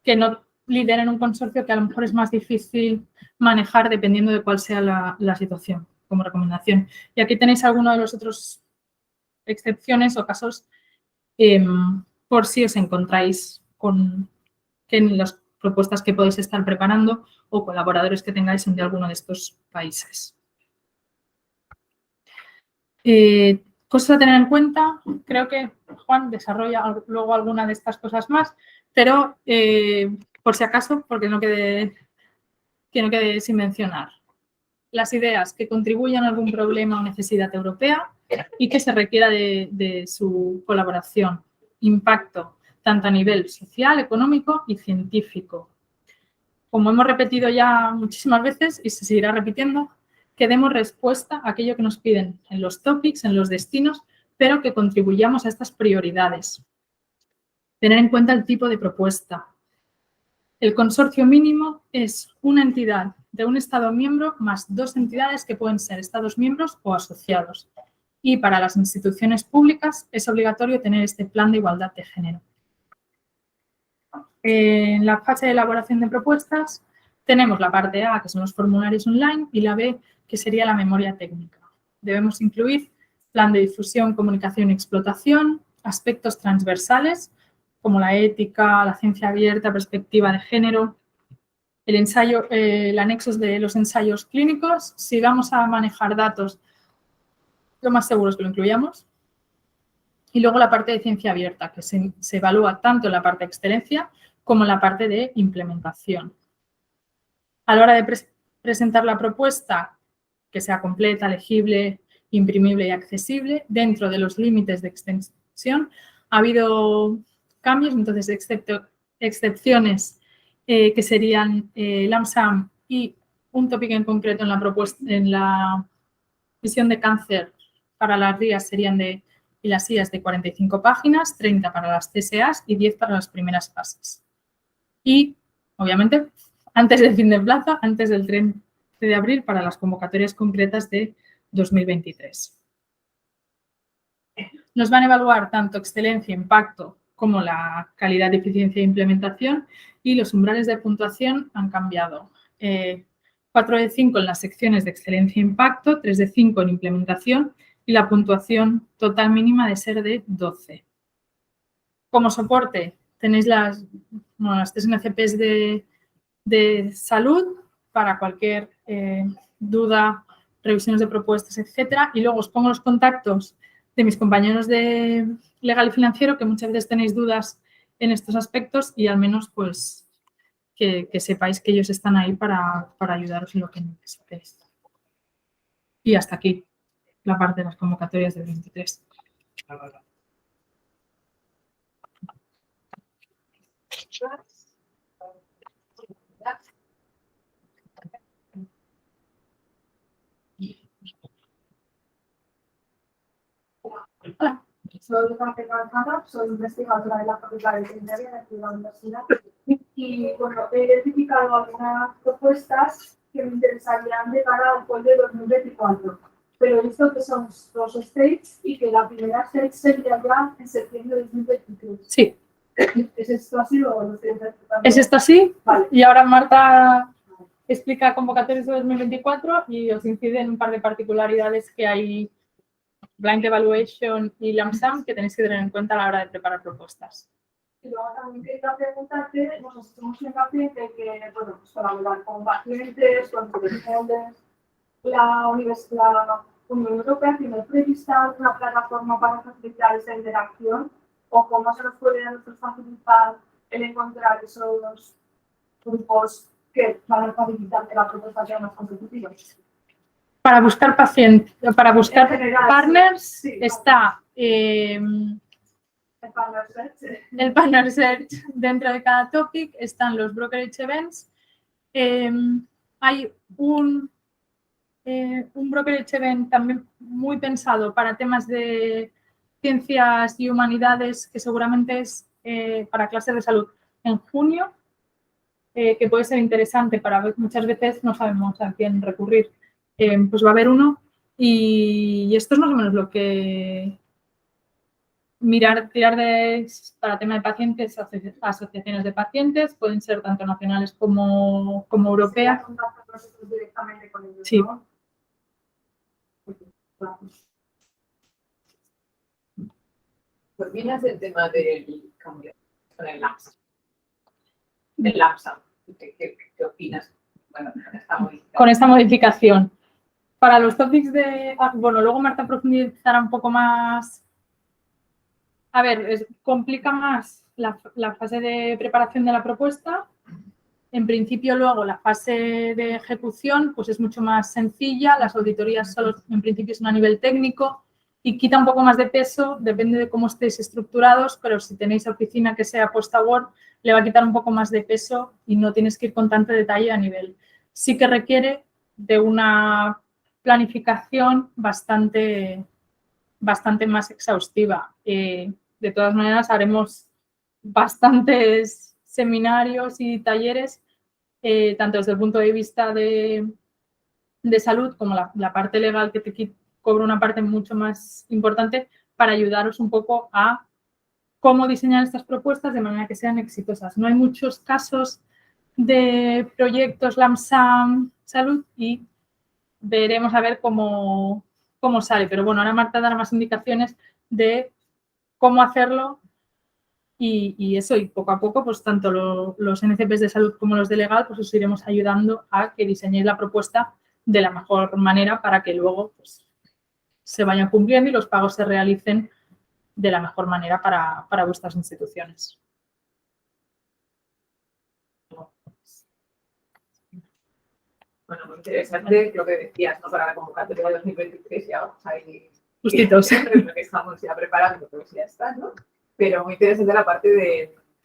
que no lideren un consorcio que a lo mejor es más difícil manejar dependiendo de cuál sea la situación, como recomendación. Y aquí tenéis algunos de los otros excepciones o casos por si os encontráis con que en las propuestas que podéis estar preparando o colaboradores que tengáis de alguno de estos países. Cosas a tener en cuenta, creo que Juan desarrolla luego alguna de estas cosas más, pero por si acaso, porque no quede sin mencionar. Las ideas que contribuyan a algún problema o necesidad europea y que se requiera de su colaboración, impacto, tanto a nivel social, económico y científico. Como hemos repetido ya muchísimas veces y se seguirá repitiendo, que demos respuesta a aquello que nos piden en los topics, en los destinos, pero que contribuyamos a estas prioridades. Tener en cuenta el tipo de propuesta. El consorcio mínimo es una entidad de un Estado miembro más 2 entidades que pueden ser Estados miembros o asociados. Y para las instituciones públicas es obligatorio tener este plan de igualdad de género. En la fase de elaboración de propuestas tenemos la parte A, que son los formularios online, y la B, que sería la memoria técnica. Debemos incluir plan de difusión, comunicación y explotación, aspectos transversales, como la ética, la ciencia abierta, perspectiva de género, el anexo de los ensayos clínicos. Si vamos a manejar datos, lo más seguro es que lo incluyamos. Y luego la parte de ciencia abierta, que se evalúa tanto en la parte de excelencia como en la parte de implementación. A la hora de presentar la propuesta, que sea completa, legible, imprimible y accesible, dentro de los límites de extensión, ha habido cambios, entonces, excepciones que serían LAMSAM y un tópico en concreto en la visión de cáncer para las RIAs y las IAs de 45 páginas, 30 para las CSAs y 10 para las primeras fases. Y, obviamente, antes del fin de plazo, antes del 30 de abril, para las convocatorias concretas de 2023. Nos van a evaluar tanto excelencia, impacto, como la calidad, eficiencia e implementación, y los umbrales de puntuación han cambiado. 4 de 5 en las secciones de excelencia e impacto, 3 de 5 en implementación y la puntuación total mínima de ser de 12. Como soporte tenéis las 3 NCPs de salud para cualquier duda, revisiones de propuestas, etcétera. Y luego os pongo los contactos de mis compañeros de legal y financiero, que muchas veces tenéis dudas en estos aspectos y al menos pues que sepáis que ellos están ahí para ayudaros en lo que necesitéis. Y hasta aquí la parte de las convocatorias del 23. Hola. Soy Jorge Calzada, soy investigadora de la Facultad de Ingeniería de la Universidad y bueno, he identificado algunas propuestas que me interesarían de cara al FOI de 2024, pero he visto que son 2 stages y que la primera stage sería ya en septiembre de 2023. Sí. ¿Es esto así o lo estoy interpretando? ¿Es esto así? Vale. Y ahora Marta explica convocatorias de 2024 y os incide en un par de particularidades que hay, Blind Evaluation y LAMSAM, que tenéis que tener en cuenta a la hora de preparar propuestas. Y luego también quería preguntarte, nos hacemos hincapié de que, bueno, pues colaborar con pacientes, con profesionales, la Unión Europea tiene prevista una plataforma para facilitar esa interacción, o cómo se nos puede a nosotros facilitar el encontrar esos grupos que van a facilitar que la propuesta sea más competitiva. Para buscar pacientes, para buscar En general, partners, sí. está El Partner Search. el Partner Search dentro de cada topic, están los Brokerage Events. Hay un Brokerage Event también muy pensado para temas de ciencias y humanidades, que seguramente es para clases de salud en junio, que puede ser interesante para ver, muchas veces no sabemos a quién recurrir. Pues va a haber uno y esto es más o menos lo que tirar para tema de pacientes, asociaciones de pacientes, pueden ser tanto nacionales como europeas. Contactar nosotros directamente con ellos, Sí. ¿no? ¿Qué opinas del tema del cambio con el LAMSA? Del LAMSA. ¿Qué opinas? Bueno, Con esta modificación. Para los topics bueno, luego Marta profundizará un poco más. A ver, complica más la fase de preparación de la propuesta. En principio, luego, la fase de ejecución pues es mucho más sencilla. Las auditorías solo, en principio, son a nivel técnico y quita un poco más de peso, depende de cómo estéis estructurados, pero si tenéis oficina que sea post-award, le va a quitar un poco más de peso y no tienes que ir con tanto detalle a nivel. Sí que requiere de una planificación bastante más exhaustiva. De todas maneras, haremos bastantes seminarios y talleres, tanto desde el punto de vista de salud como la parte legal, que te cobra una parte mucho más importante, para ayudaros un poco a cómo diseñar estas propuestas de manera que sean exitosas. No hay muchos casos de proyectos LAMSAM salud y veremos a ver cómo sale. Pero bueno, ahora Marta dará más indicaciones de cómo hacerlo y eso, y poco a poco, pues tanto los NCPs de salud como los de legal, pues os iremos ayudando a que diseñéis la propuesta de la mejor manera para que luego pues, se vayan cumpliendo y los pagos se realicen de la mejor manera para vuestras instituciones. Bueno, muy interesante lo que decías, ¿no? Para la convocatoria de 2023 ya vamos a ir Justitos. lo que estamos ya preparando, pues ya está, ¿no? Pero muy interesante la parte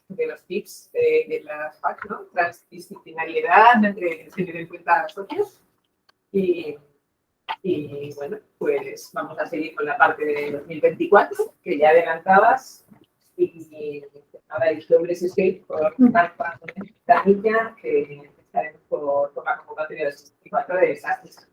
de los tips de las FAC, ¿no? Transdisciplinariedad, tener en cuenta a los socios. Y bueno, pues vamos a seguir con la parte de 2024, que ya adelantabas. Y ahora el sobre Skype por Marta Tanilla, que estaremos por la convocatoria de 2024 de desastres.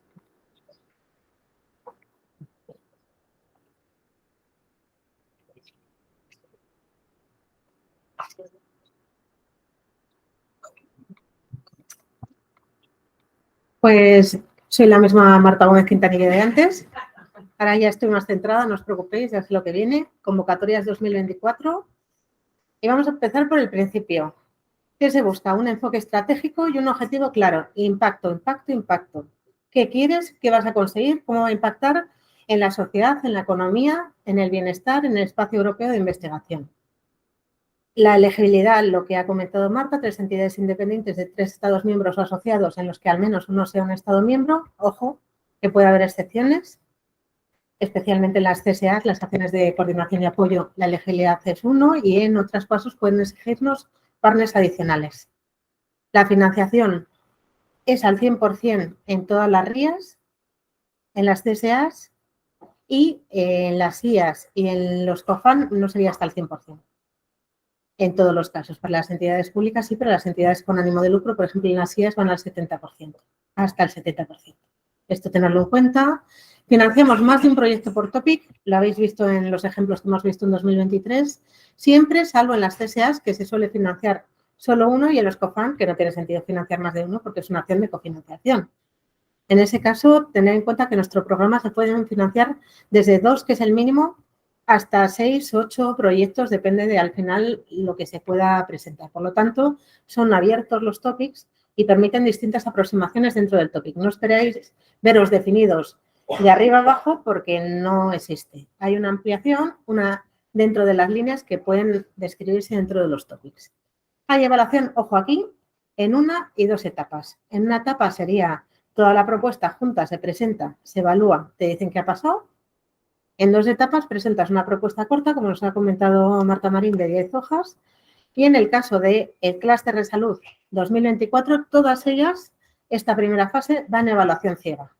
Pues soy la misma Marta Gómez Quintanilla de antes. Ahora ya estoy más centrada, no os preocupéis, ya sé lo que viene. Convocatorias 2024. Y vamos a empezar por el principio. ¿Qué se busca? Un enfoque estratégico y un objetivo claro. Impacto, impacto, impacto. ¿Qué quieres? ¿Qué vas a conseguir? ¿Cómo va a impactar en la sociedad, en la economía, en el bienestar, en el espacio europeo de investigación? La elegibilidad, lo que ha comentado Marta, 3 entidades independientes de 3 Estados miembros o asociados en los que al menos uno sea un Estado miembro. Ojo, que puede haber excepciones, especialmente en las CSA, las acciones de coordinación y apoyo. La elegibilidad es 1 y en otros casos pueden exigirnos partners adicionales. La financiación es al 100% en todas las RIAs, en las CSAs y en las IAs y en los COFAN no sería hasta el 100%. En todos los casos, para las entidades públicas sí, pero las entidades con ánimo de lucro, por ejemplo, en las IAS van al 70%, hasta el 70%. Esto tenerlo en cuenta. Financiamos más de un proyecto por topic, lo habéis visto en los ejemplos que hemos visto en 2023, siempre salvo en las CSAs, que se suele financiar solo uno, y en los COFAN, que no tiene sentido financiar más de uno porque es una acción de cofinanciación. En ese caso, tener en cuenta que nuestro programa se pueden financiar desde 2, que es el mínimo, hasta 6, 8 proyectos, depende de al final lo que se pueda presentar. Por lo tanto, son abiertos los topics y permiten distintas aproximaciones dentro del topic. No esperéis veros definidos de arriba abajo porque no existe. Hay una ampliación dentro de las líneas que pueden describirse dentro de los topics. Hay evaluación, ojo aquí, en 1 y 2 etapas. En una etapa sería toda la propuesta junta, se presenta, se evalúa, te dicen qué ha pasado. En 2 etapas presentas una propuesta corta, como nos ha comentado Marta Marín, de 10 hojas. Y en el caso del clúster de salud 2024, todas ellas, esta primera fase, va en evaluación ciega,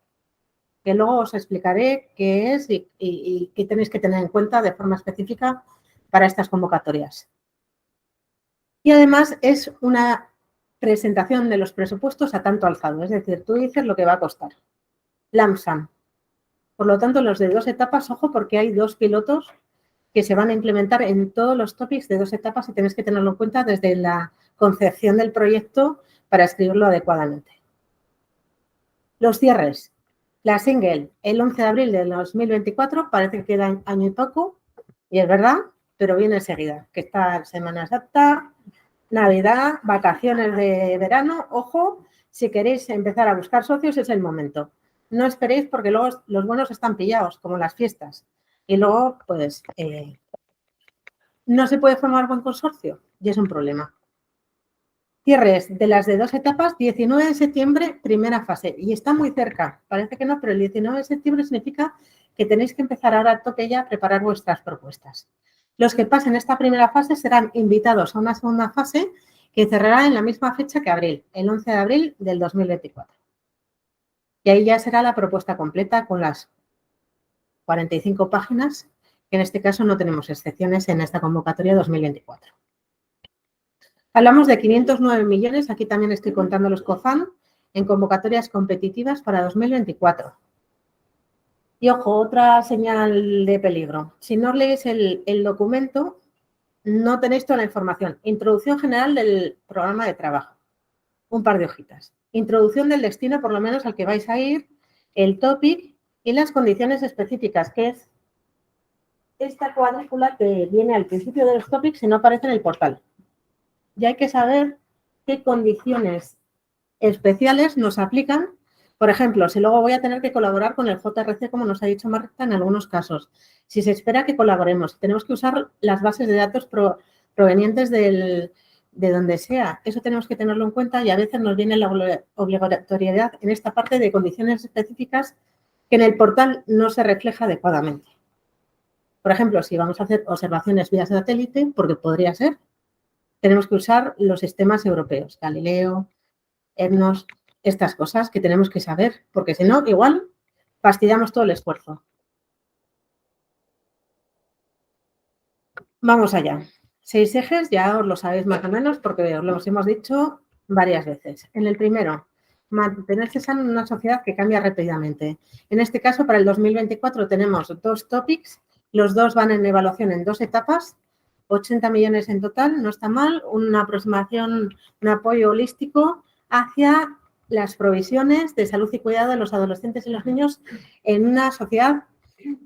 que luego os explicaré qué es y qué tenéis que tener en cuenta de forma específica para estas convocatorias. Y además es una presentación de los presupuestos a tanto alzado, es decir, tú dices lo que va a costar. LAMSAM. Por lo tanto, los de 2 etapas, ojo, porque hay 2 pilotos que se van a implementar en todos los topics de 2 etapas y tenéis que tenerlo en cuenta desde la concepción del proyecto para escribirlo adecuadamente. Los cierres. La single, el 11 de abril de 2024, parece que queda año y poco, y es verdad, pero viene enseguida, que está Semana Santa, Navidad, vacaciones de verano. Ojo, si queréis empezar a buscar socios es el momento. No esperéis porque luego los buenos están pillados, como las fiestas. Y luego, pues, no se puede formar buen consorcio y es un problema. Cierres de las de 2 etapas, 19 de septiembre, primera fase. Y está muy cerca, parece que no, pero el 19 de septiembre significa que tenéis que empezar ahora a tope ya a preparar vuestras propuestas. Los que pasen esta primera fase serán invitados a una segunda fase que cerrará en la misma fecha que abril, el 11 de abril del 2024. Y ahí ya será la propuesta completa con las 45 páginas, que en este caso no tenemos excepciones en esta convocatoria 2024. Hablamos de 509 millones, aquí también estoy contando los COFAN, en convocatorias competitivas para 2024. Y ojo, otra señal de peligro. Si no leéis el documento, no tenéis toda la información. Introducción general del programa de trabajo. Un par de hojitas. Introducción del destino, por lo menos al que vais a ir, el topic y las condiciones específicas, que es esta cuadrícula que viene al principio de los topics y no aparece en el portal. Y hay que saber qué condiciones especiales nos aplican. Por ejemplo, si luego voy a tener que colaborar con el JRC, como nos ha dicho Marta, en algunos casos. Si se espera que colaboremos, tenemos que usar las bases de datos provenientes de donde sea. Eso tenemos que tenerlo en cuenta y a veces nos viene la obligatoriedad en esta parte de condiciones específicas que en el portal no se refleja adecuadamente. Por ejemplo, si vamos a hacer observaciones vía satélite, porque podría ser, tenemos que usar los sistemas europeos, Galileo, EGNOS, estas cosas que tenemos que saber, porque si no, igual fastidiamos todo el esfuerzo. Vamos allá. 6 ejes, ya os lo sabéis más o menos, porque os lo hemos dicho varias veces. En el primero, mantenerse sano en una sociedad que cambia rápidamente. En este caso, para el 2024 tenemos 2 topics, los 2 van en evaluación en 2 etapas, 80 millones en total, no está mal, una aproximación, un apoyo holístico hacia las provisiones de salud y cuidado de los adolescentes y los niños en una sociedad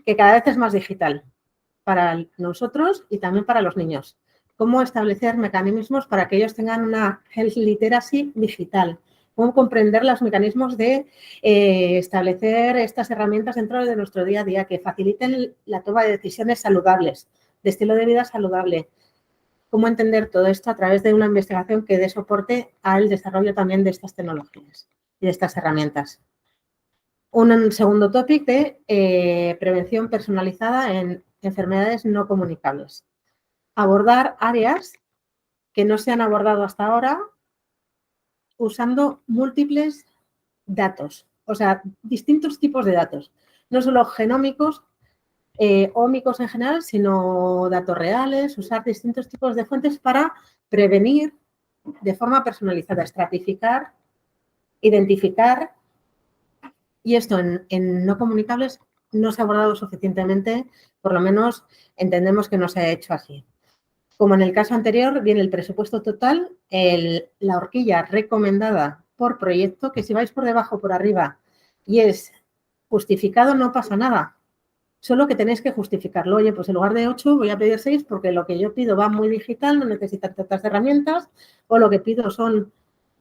que cada vez es más digital para nosotros y también para los niños. Cómo establecer mecanismos para que ellos tengan una health literacy digital. Cómo comprender los mecanismos de establecer estas herramientas dentro de nuestro día a día que faciliten la toma de decisiones saludables, de estilo de vida saludable. Cómo entender todo esto a través de una investigación que dé soporte al desarrollo también de estas tecnologías y de estas herramientas. Un segundo topic de prevención personalizada en enfermedades no comunicables. Abordar áreas que no se han abordado hasta ahora usando múltiples datos, o sea, distintos tipos de datos, no solo genómicos, ómicos en general, sino datos reales, usar distintos tipos de fuentes para prevenir de forma personalizada, estratificar, identificar Y esto en no comunicables no se ha abordado suficientemente, por lo menos entendemos que no se ha hecho así. Como en el caso anterior, viene el presupuesto total, la horquilla recomendada por proyecto, que si vais por debajo o por arriba y es justificado, no pasa nada. Solo que tenéis que justificarlo. Oye, pues en lugar de 8 voy a pedir 6 porque lo que yo pido va muy digital, no necesita tantas herramientas, o lo que pido son,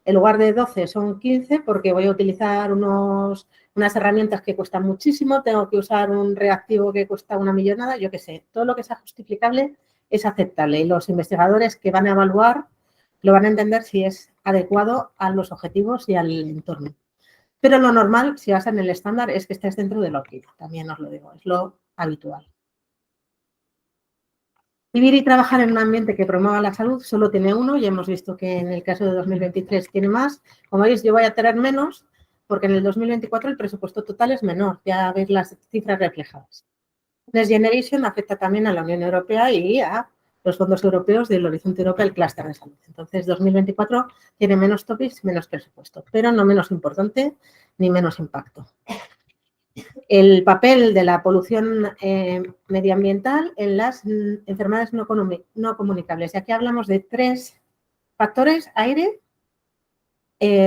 en lugar de 12, son 15 porque voy a utilizar unas herramientas que cuestan muchísimo, tengo que usar un reactivo que cuesta una millonada, yo qué sé. Todo lo que sea justificable es aceptable y los investigadores que van a evaluar lo van a entender si es adecuado a los objetivos y al entorno. Pero lo normal, si vas en el estándar, es que estés dentro de la horquilla, también os lo digo, es lo habitual. Vivir y trabajar en un ambiente que promueva la salud solo tiene uno, y hemos visto que en el caso de 2023 tiene más. Como veis, yo voy a tener menos porque en el 2024 el presupuesto total es menor, ya veis las cifras reflejadas. Next Generation afecta también a la Unión Europea y a los fondos europeos del Horizonte Europa, el clúster de salud. Entonces, 2024 tiene menos topics, menos presupuesto, pero no menos importante ni menos impacto. El papel de la polución medioambiental en las enfermedades no comunicables. Y aquí hablamos de 3 factores: aire,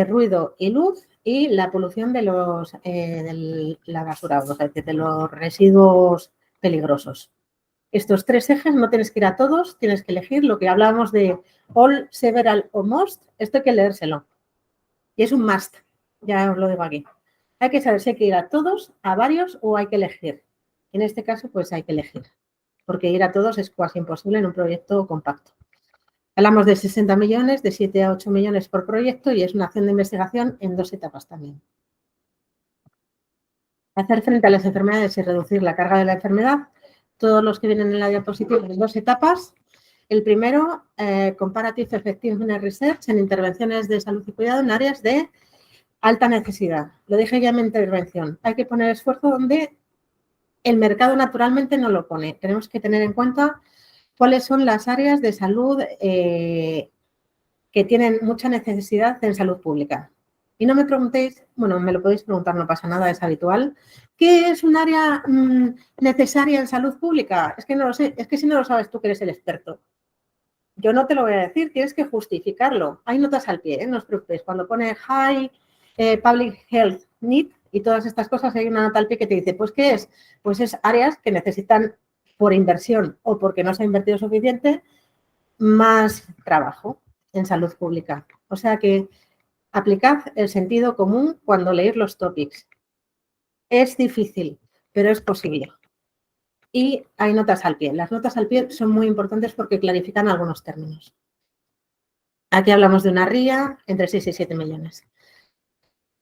ruido y luz, y la polución de la basura, o sea, de los residuos peligrosos. Estos 3 ejes no tienes que ir a todos, tienes que elegir lo que hablábamos de all, several o most. Esto hay que leérselo. Y es un must, ya os lo digo aquí. Hay que saber si hay que ir a todos, a varios o hay que elegir. En este caso, pues hay que elegir, porque ir a todos es casi imposible en un proyecto compacto. Hablamos de 60 millones, de 7 a 8 millones por proyecto, y es una acción de investigación en 2 etapas también. Hacer frente a las enfermedades y reducir la carga de la enfermedad. Todos los que vienen en la diapositiva en 2 etapas. El primero, Comparative Effectiveness Research en intervenciones de salud y cuidado en áreas de alta necesidad. Lo dije ya en mi intervención. Hay que poner esfuerzo donde el mercado naturalmente no lo pone. Tenemos que tener en cuenta cuáles son las áreas de salud que tienen mucha necesidad en salud pública. Y no me preguntéis, bueno, me lo podéis preguntar, no pasa nada, es habitual. ¿Qué es un área necesaria en salud pública? Es que no lo sé, es que si no lo sabes tú que eres el experto. Yo no te lo voy a decir, tienes que justificarlo. Hay notas al pie, no os preocupéis. Cuando pone High Public Health Need y todas estas cosas, hay una nota al pie que te dice, pues ¿qué es? Pues es áreas que necesitan, por inversión o porque no se ha invertido suficiente, más trabajo en salud pública. O sea que aplicad el sentido común cuando leéis los topics. Es difícil, pero es posible. Y hay notas al pie. Las notas al pie son muy importantes porque clarifican algunos términos. Aquí hablamos de una RIA entre 6 y 7 millones.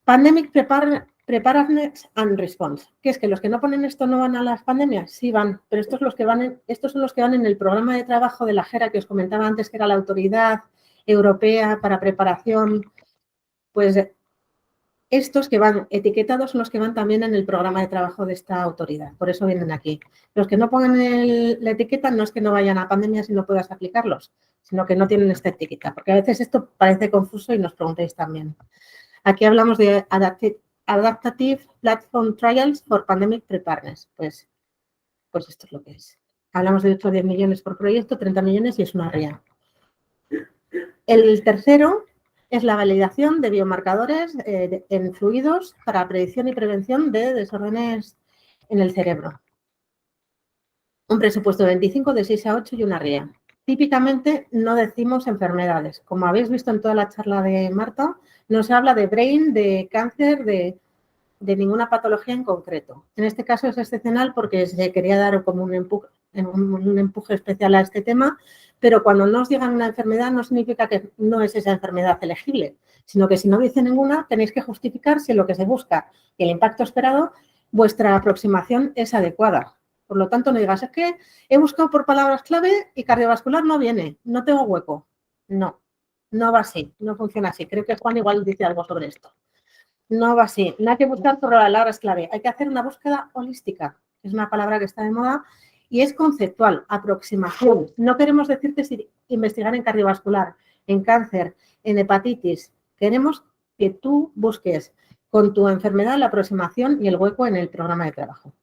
Pandemic Preparedness and Response. ¿Qué es? ¿Que los que no ponen esto no van a las pandemias? Sí van, pero estos son los que van en el programa de trabajo de la JERA que os comentaba antes, que era la Autoridad Europea para Preparación. Pues estos que van etiquetados son los que van también en el programa de trabajo de esta autoridad. Por eso vienen aquí. Los que no pongan la etiqueta no es que no vayan a pandemias y no puedas aplicarlos, sino que no tienen esta etiqueta. Porque a veces esto parece confuso y nos preguntáis también. Aquí hablamos de Adaptative Platform Trials for Pandemic Preparedness. Pues esto es lo que es. Hablamos de 8 o 10 millones por proyecto, 30 millones y es una RIA. El tercero es la validación de biomarcadores en fluidos para predicción y prevención de desórdenes en el cerebro. Un presupuesto de 25, de 6 a 8 y una RIA. Típicamente no decimos enfermedades. Como habéis visto en toda la charla de Marta, no se habla de brain, de cáncer, de ninguna patología en concreto. En este caso es excepcional porque se quería dar como un empuje especial a este tema, pero cuando no os digan una enfermedad no significa que no es esa enfermedad elegible, sino que si no dice ninguna tenéis que justificar si lo que se busca y el impacto esperado, vuestra aproximación es adecuada. Por lo tanto, no digas, es que he buscado por palabras clave y cardiovascular no viene, no tengo hueco. No, no va así, no funciona así. Creo que Juan igual dice algo sobre esto. No va así, no hay que buscar por palabras clave, hay que hacer una búsqueda holística, es una palabra que está de moda y es conceptual, aproximación. No queremos decirte si investigar en cardiovascular, en cáncer, en hepatitis. Queremos que tú busques con tu enfermedad, la aproximación y el hueco en el programa de trabajo.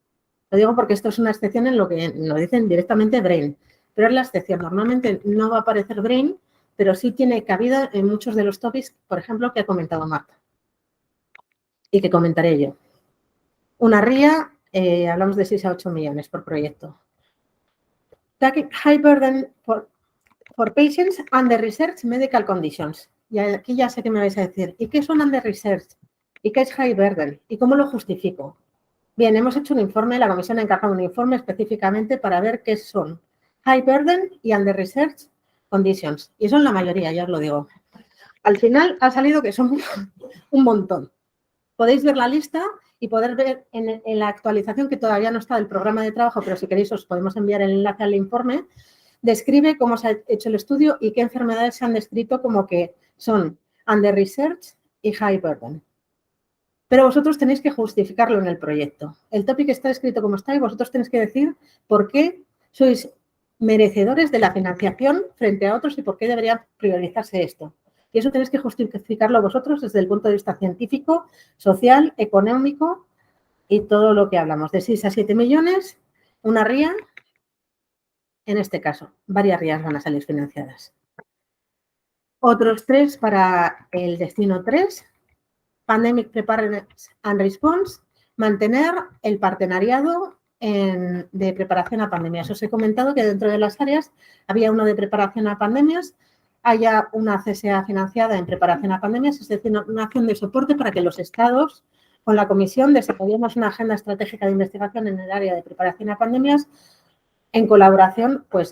Lo digo porque esto es una excepción en lo que nos dicen directamente BRAIN, pero es la excepción. Normalmente no va a aparecer BRAIN, pero sí tiene cabida en muchos de los topics, por ejemplo, que ha comentado Marta y que comentaré yo. Una RIA, hablamos de 6 a 8 millones por proyecto. High burden for patients under research medical conditions. Y aquí ya sé que me vais a decir, ¿y qué son under research? ¿Y qué es high burden? ¿Y cómo lo justifico? Bien, hemos hecho un informe, la comisión ha encargado un informe específicamente para ver qué son high burden y under research conditions. Y son la mayoría, ya os lo digo. Al final ha salido que son un montón. Podéis ver la lista y poder ver en la actualización, que todavía no está del programa de trabajo, pero si queréis os podemos enviar el enlace al informe, describe cómo se ha hecho el estudio y qué enfermedades se han descrito como que son under research y high burden. Pero vosotros tenéis que justificarlo en el proyecto. El topic está escrito como está y vosotros tenéis que decir por qué sois merecedores de la financiación frente a otros y por qué debería priorizarse esto. Y eso tenéis que justificarlo vosotros desde el punto de vista científico, social, económico y todo lo que hablamos. De 6 a 7 millones, una RIA, en este caso, varias RIAs van a salir financiadas. Otros 3 para el destino 3, Pandemic Preparedness and Response, mantener el partenariado de preparación a pandemias. Os he comentado que dentro de las áreas había uno de preparación a pandemias, haya una CSA financiada en preparación a pandemias, es decir, una acción de soporte para que los estados, con la comisión, desarrollemos una agenda estratégica de investigación en el área de preparación a pandemias en colaboración pues,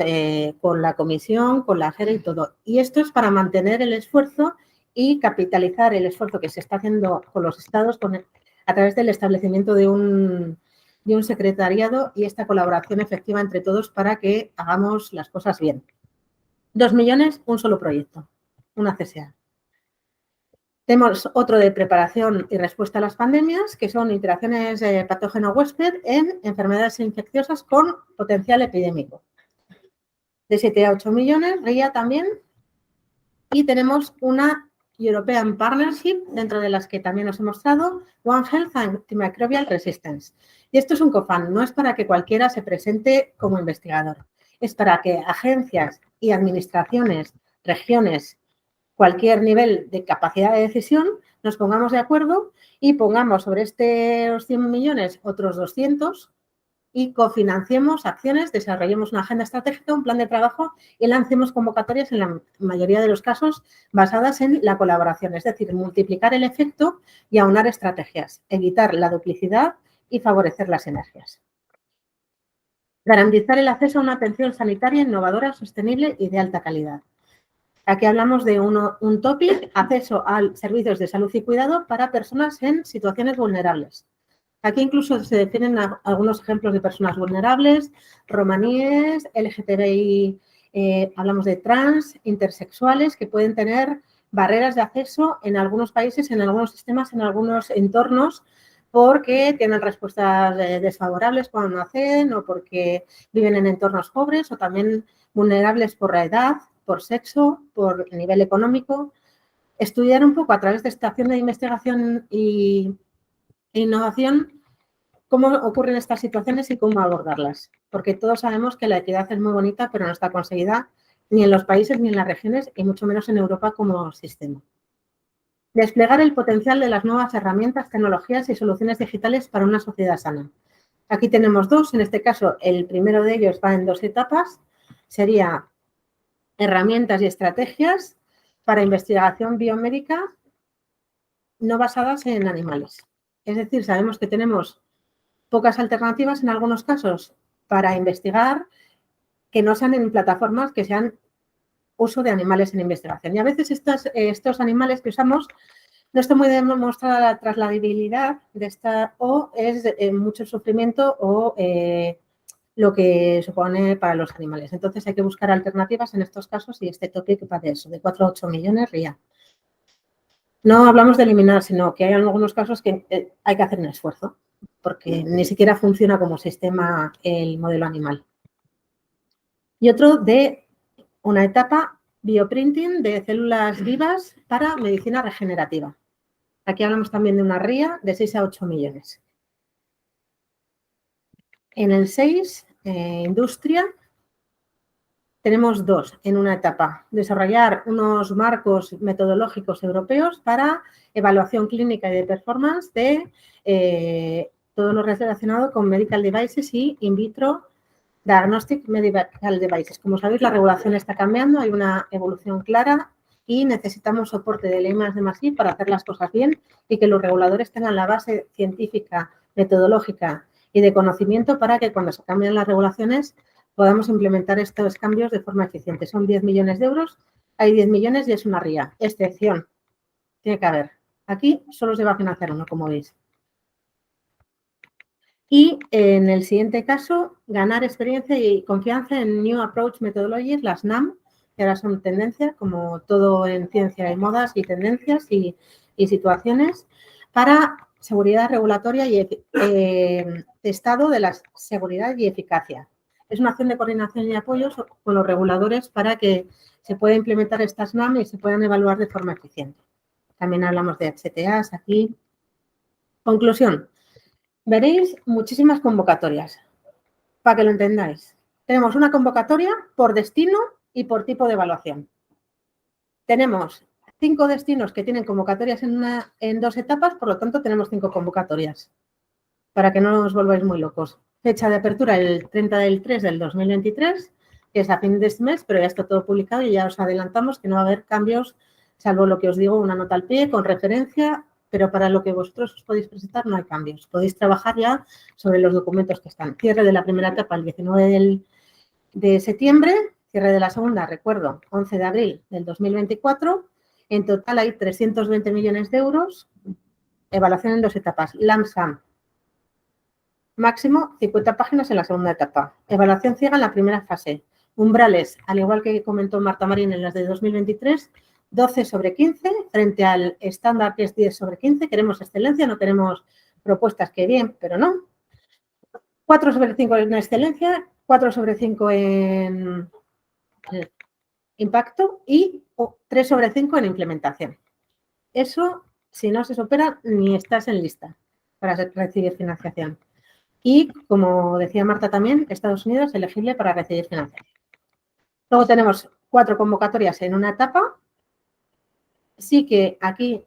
con la comisión, con la FERE y todo. Y esto es para mantener el esfuerzo y capitalizar el esfuerzo que se está haciendo con los estados a través del establecimiento de un secretariado y esta colaboración efectiva entre todos para que hagamos las cosas bien. 2 millones, un solo proyecto, una CSA. Tenemos otro de preparación y respuesta a las pandemias, que son interacciones patógeno-huésped en enfermedades infecciosas con potencial epidémico. De 7 a 8 millones, RIA también. Y tenemos una European Partnership, dentro de las que también os he mostrado, One Health Antimicrobial Resistance. Y esto es un COFAN, no es para que cualquiera se presente como investigador. Es para que agencias y administraciones, regiones, cualquier nivel de capacidad de decisión, nos pongamos de acuerdo y pongamos sobre estos 100 millones otros 200 y cofinanciemos acciones, desarrollemos una agenda estratégica, un plan de trabajo y lancemos convocatorias en la mayoría de los casos basadas en la colaboración, es decir, multiplicar el efecto y aunar estrategias, evitar la duplicidad y favorecer las sinergias. Garantizar el acceso a una atención sanitaria innovadora, sostenible y de alta calidad. Aquí hablamos de un topic, acceso a servicios de salud y cuidado para personas en situaciones vulnerables. Aquí incluso se definen algunos ejemplos de personas vulnerables, romaníes, LGTBI, hablamos de trans, intersexuales, que pueden tener barreras de acceso en algunos países, en algunos sistemas, en algunos entornos, porque tienen respuestas desfavorables cuando nacen o porque viven en entornos pobres o también vulnerables por la edad, por sexo, por nivel económico. Estudiar un poco a través de esta acción de investigación e innovación cómo ocurren estas situaciones y cómo abordarlas. Porque todos sabemos que la equidad es muy bonita, pero no está conseguida ni en los países ni en las regiones y mucho menos en Europa como sistema. Desplegar el potencial de las nuevas herramientas, tecnologías y soluciones digitales para una sociedad sana. Aquí tenemos 2, en este caso el primero de ellos va en 2 etapas, sería herramientas y estrategias para investigación biomédica no basadas en animales. Es decir, sabemos que tenemos pocas alternativas en algunos casos para investigar que no sean en plataformas que sean uso de animales en investigación. Y a veces estos animales que usamos no está muy demostrada la trasladabilidad de esta o es mucho sufrimiento o lo que supone para los animales. Entonces hay que buscar alternativas en estos casos y este topic va de eso, de 4 a 8 millones RIA. No hablamos de eliminar, sino que hay algunos casos que hay que hacer un esfuerzo porque ni siquiera funciona como sistema el modelo animal. Y otro de una etapa bioprinting de células vivas para medicina regenerativa. Aquí hablamos también de una RIA de 6 a 8 millones. En el 6, industria, tenemos 2 en una etapa. Desarrollar unos marcos metodológicos europeos para evaluación clínica y de performance de todo lo relacionado con medical devices y in vitro diagnostic medical devices. Como sabéis, la regulación está cambiando, hay una evolución clara y necesitamos soporte de I+D+I para hacer las cosas bien y que los reguladores tengan la base científica, metodológica y de conocimiento para que cuando se cambien las regulaciones podamos implementar estos cambios de forma eficiente. Son 10 millones de euros, hay 10 millones y es una RIA. Excepción, tiene que haber. Aquí solo se va a financiar uno, como veis. Y en el siguiente caso, ganar experiencia y confianza en New Approach Methodologies, las NAM, que ahora son tendencia, como todo en ciencia y modas y tendencias y situaciones, para seguridad regulatoria y testado de la seguridad y eficacia. Es una acción de coordinación y apoyo con los reguladores para que se pueda implementar estas NAM y se puedan evaluar de forma eficiente. También hablamos de HTAs aquí. Conclusión. Veréis muchísimas convocatorias, para que lo entendáis. Tenemos una convocatoria por destino y por tipo de evaluación. Tenemos 5 destinos que tienen convocatorias en 2 etapas, por lo tanto tenemos 5 convocatorias, para que no os volváis muy locos. Fecha de apertura el 30 del 3 del 2023, que es a fin de este mes, pero ya está todo publicado y ya os adelantamos que no va a haber cambios, salvo lo que os digo, una nota al pie con referencia, pero para lo que vosotros os podéis presentar no hay cambios. Podéis trabajar ya sobre los documentos que están. Cierre de la primera etapa el 19 de septiembre, cierre de la segunda, recuerdo, 11 de abril del 2024. En total hay 320 millones de euros, evaluación en 2 etapas, LAMSAM. Máximo 50 páginas en la segunda etapa. Evaluación ciega en la primera fase. Umbrales, al igual que comentó Marta Marín en las de 2023, 12 sobre 15, frente al estándar que es 10 sobre 15. Queremos excelencia, no queremos propuestas que bien, pero no. 4 sobre 5 en excelencia, 4 sobre 5 en impacto y 3 sobre 5 en implementación. Eso, si no se supera, ni estás en lista para recibir financiación. Y, como decía Marta también, Estados Unidos elegible para recibir financiación. Luego tenemos 4 convocatorias en una etapa. Sí que aquí,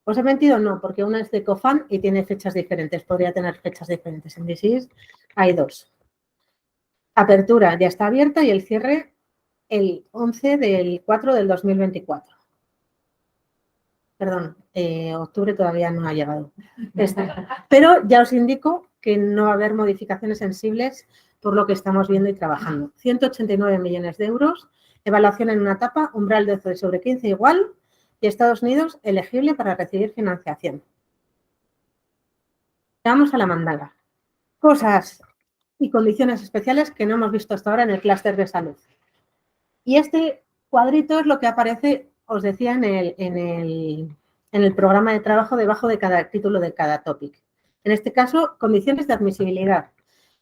¿os he mentido? No, porque una es de COFAN y tiene fechas diferentes. Podría tener fechas diferentes. En DSIS hay 2. Apertura ya está abierta y el cierre el 11 del 4 del 2024. Perdón, octubre todavía no ha llegado. Pero ya os indico que no va a haber modificaciones sensibles por lo que estamos viendo y trabajando. 189 millones de euros, evaluación en una etapa, umbral de 12 sobre 15 igual y Estados Unidos elegible para recibir financiación. Vamos a la mandala. Cosas y condiciones especiales que no hemos visto hasta ahora en el clúster de salud. Y este cuadrito es lo que aparece, os decía, en el programa de trabajo debajo de cada título de cada topic. En este caso, condiciones de admisibilidad.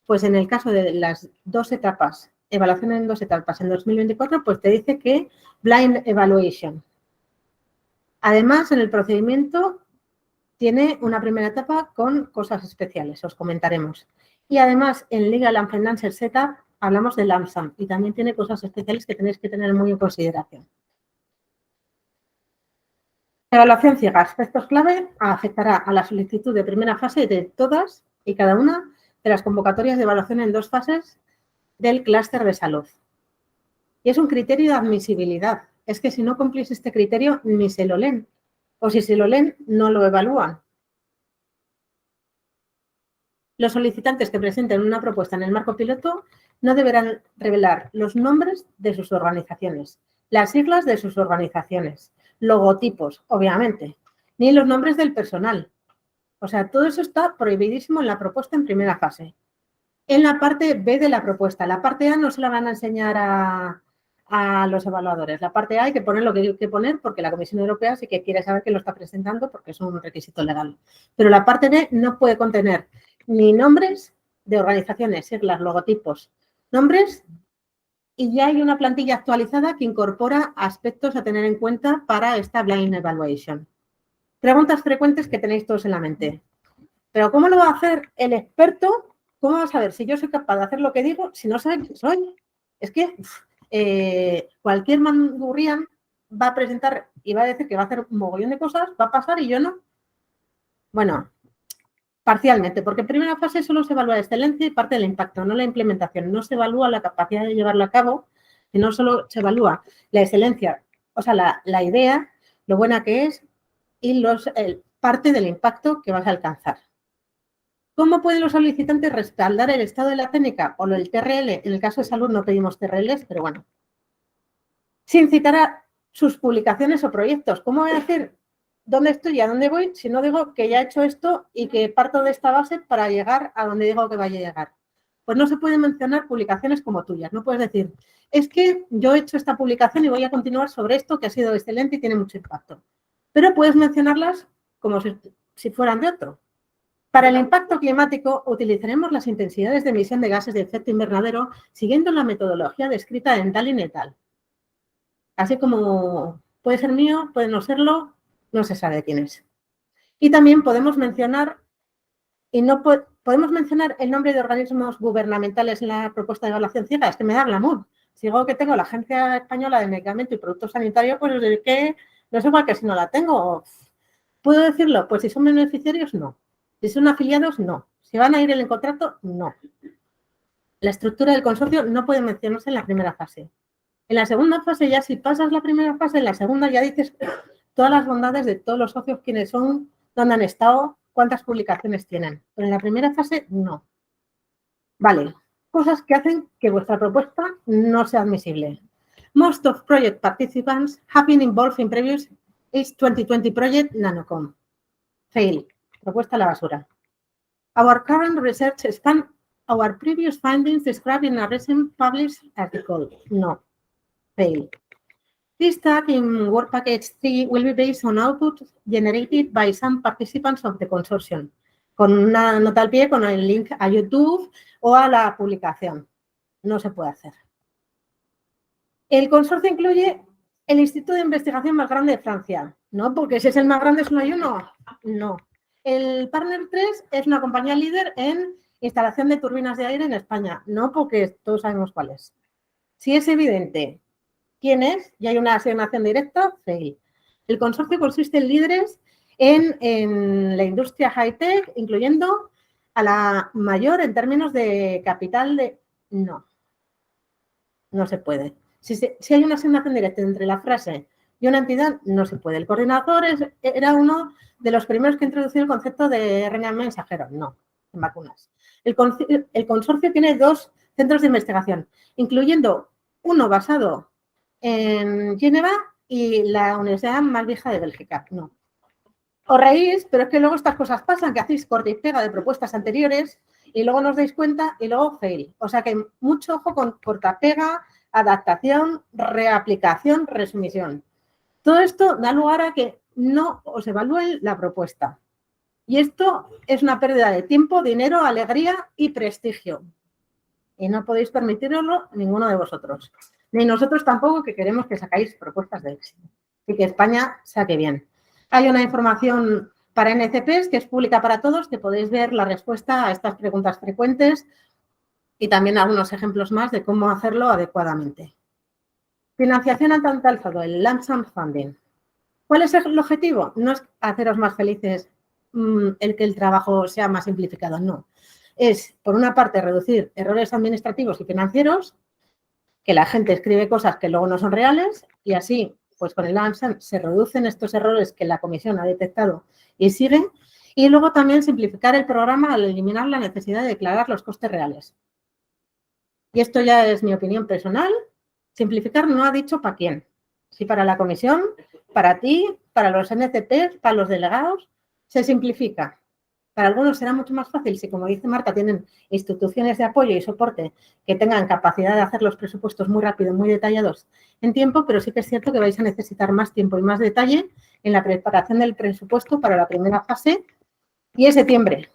Pues en el caso de las 2 etapas, evaluación en 2 etapas en 2024, pues te dice que blind evaluation. Además, en el procedimiento tiene una primera etapa con cosas especiales, os comentaremos. Y además, en Legal and Financial Setup hablamos de LAMSAM y también tiene cosas especiales que tenéis que tener muy en consideración. Evaluación ciega, aspectos clave, afectará a la solicitud de primera fase de todas y cada una de las convocatorias de evaluación en 2 fases del clúster de salud. Y es un criterio de admisibilidad. Es que si no cumplís este criterio, ni se lo leen. O si se lo leen, no lo evalúan. Los solicitantes que presenten una propuesta en el marco piloto no deberán revelar los nombres de sus organizaciones, las siglas de sus organizaciones, logotipos, obviamente, ni los nombres del personal. O sea, todo eso está prohibidísimo en la propuesta en primera fase. En la parte B de la propuesta, la parte A no se la van a enseñar a los evaluadores. La parte A hay que poner lo que hay que poner porque la Comisión Europea sí que quiere saber que lo está presentando porque es un requisito legal. Pero la parte B no puede contener ni nombres de organizaciones, siglas, logotipos, nombres, y ya hay una plantilla actualizada que incorpora aspectos a tener en cuenta para esta blind evaluation. Preguntas frecuentes que tenéis todos en la mente. Pero ¿cómo lo va a hacer el experto? ¿Cómo va a saber si yo soy capaz de hacer lo que digo si no sabe quién soy? Es que cualquier mangurrián va a presentar y va a decir que va a hacer un mogollón de cosas, va a pasar y yo no. Bueno, parcialmente, porque en primera fase solo se evalúa la excelencia y parte del impacto, no la implementación. No se evalúa la capacidad de llevarlo a cabo, sino solo se evalúa la excelencia, o sea, la idea, lo buena que es y parte del impacto que vas a alcanzar. ¿Cómo pueden los solicitantes respaldar el estado de la técnica o el TRL? En el caso de salud no pedimos TRLs, pero bueno. Sin citar a sus publicaciones o proyectos. ¿Cómo voy a decir dónde estoy y a dónde voy si no digo que ya he hecho esto y que parto de esta base para llegar a donde digo que vaya a llegar? Pues no se pueden mencionar publicaciones como tuyas. No puedes decir, es que yo he hecho esta publicación y voy a continuar sobre esto que ha sido excelente y tiene mucho impacto. Pero puedes mencionarlas como si fueran de otro. Para el impacto climático utilizaremos las intensidades de emisión de gases de efecto invernadero siguiendo la metodología descrita en Tallinn et al. Así como puede ser mío, puede no serlo, no se sabe quién es. Y también podemos mencionar, podemos mencionar el nombre de organismos gubernamentales en la propuesta de evaluación ciega, es que me da glamour. Si digo que tengo la Agencia Española de Medicamentos y Productos Sanitarios, pues es que no es igual que si no la tengo. ¿Puedo decirlo? Pues si son beneficiarios, no. Si son afiliados, no. Si van a ir en el contrato, no. La estructura del consorcio no puede mencionarse en la primera fase. En la segunda fase, ya si pasas la primera fase, en la segunda ya dices todas las bondades de todos los socios, quiénes son, dónde han estado, cuántas publicaciones tienen. Pero en la primera fase, no. Vale, cosas que hacen que vuestra propuesta no sea admisible. Most of project participants have been involved in previous ACE 2020 project NanoCom. Fail. Propuesta a la basura. Our current research span our previous findings described in a recent published article. No. Fail. This tag in Work Package 3 will be based on output generated by some participants of the consortium. Con una nota al pie, con el link a YouTube o a la publicación. No se puede hacer. El consorcio incluye el instituto de investigación más grande de Francia. No, porque si es el más grande solo hay uno. No. El Partner 3 es una compañía líder en instalación de turbinas de aire en España. No, porque todos sabemos cuál es. Si es evidente quién es y hay una asignación directa, fail. El consorcio consiste en líderes en la industria high-tech, incluyendo a la mayor en términos de capital de... No. No se puede. Si hay una asignación directa entre la frase y una entidad, no se puede. El coordinador era uno de los primeros que introdujo el concepto de RNA mensajero. No, en vacunas. El consorcio tiene 2 centros de investigación, incluyendo uno basado en Ginebra y la universidad más vieja de Bélgica. No. Os reís, pero es que luego estas cosas pasan, que hacéis corte y pega de propuestas anteriores y luego no os dais cuenta y luego fail. O sea que mucho ojo con corta-pega, adaptación, reaplicación, resumisión. Todo esto da lugar a que no os evalúen la propuesta. Y esto es una pérdida de tiempo, dinero, alegría y prestigio. Y no podéis permitiroslo ninguno de vosotros. Ni nosotros tampoco, que queremos que sacáis propuestas de éxito. Y que España saque bien. Hay una información para NCPs que es pública para todos, que podéis ver la respuesta a estas preguntas frecuentes y también algunos ejemplos más de cómo hacerlo adecuadamente. Financiación al tanto alzado, el lump sum funding. ¿Cuál es el objetivo? No es haceros más felices el que el trabajo sea más simplificado, no. Es, por una parte, reducir errores administrativos y financieros, que la gente escribe cosas que luego no son reales y así, pues con el lump sum se reducen estos errores que la comisión ha detectado y siguen. Y luego también simplificar el programa al eliminar la necesidad de declarar los costes reales. Y esto ya es mi opinión personal. Simplificar no ha dicho para quién. Si para la comisión, para ti, para los NCPs, para los delegados, se simplifica. Para algunos será mucho más fácil si, como dice Marta, tienen instituciones de apoyo y soporte que tengan capacidad de hacer los presupuestos muy rápido, muy detallados en tiempo, pero sí que es cierto que vais a necesitar más tiempo y más detalle en la preparación del presupuesto para la primera fase y es septiembre.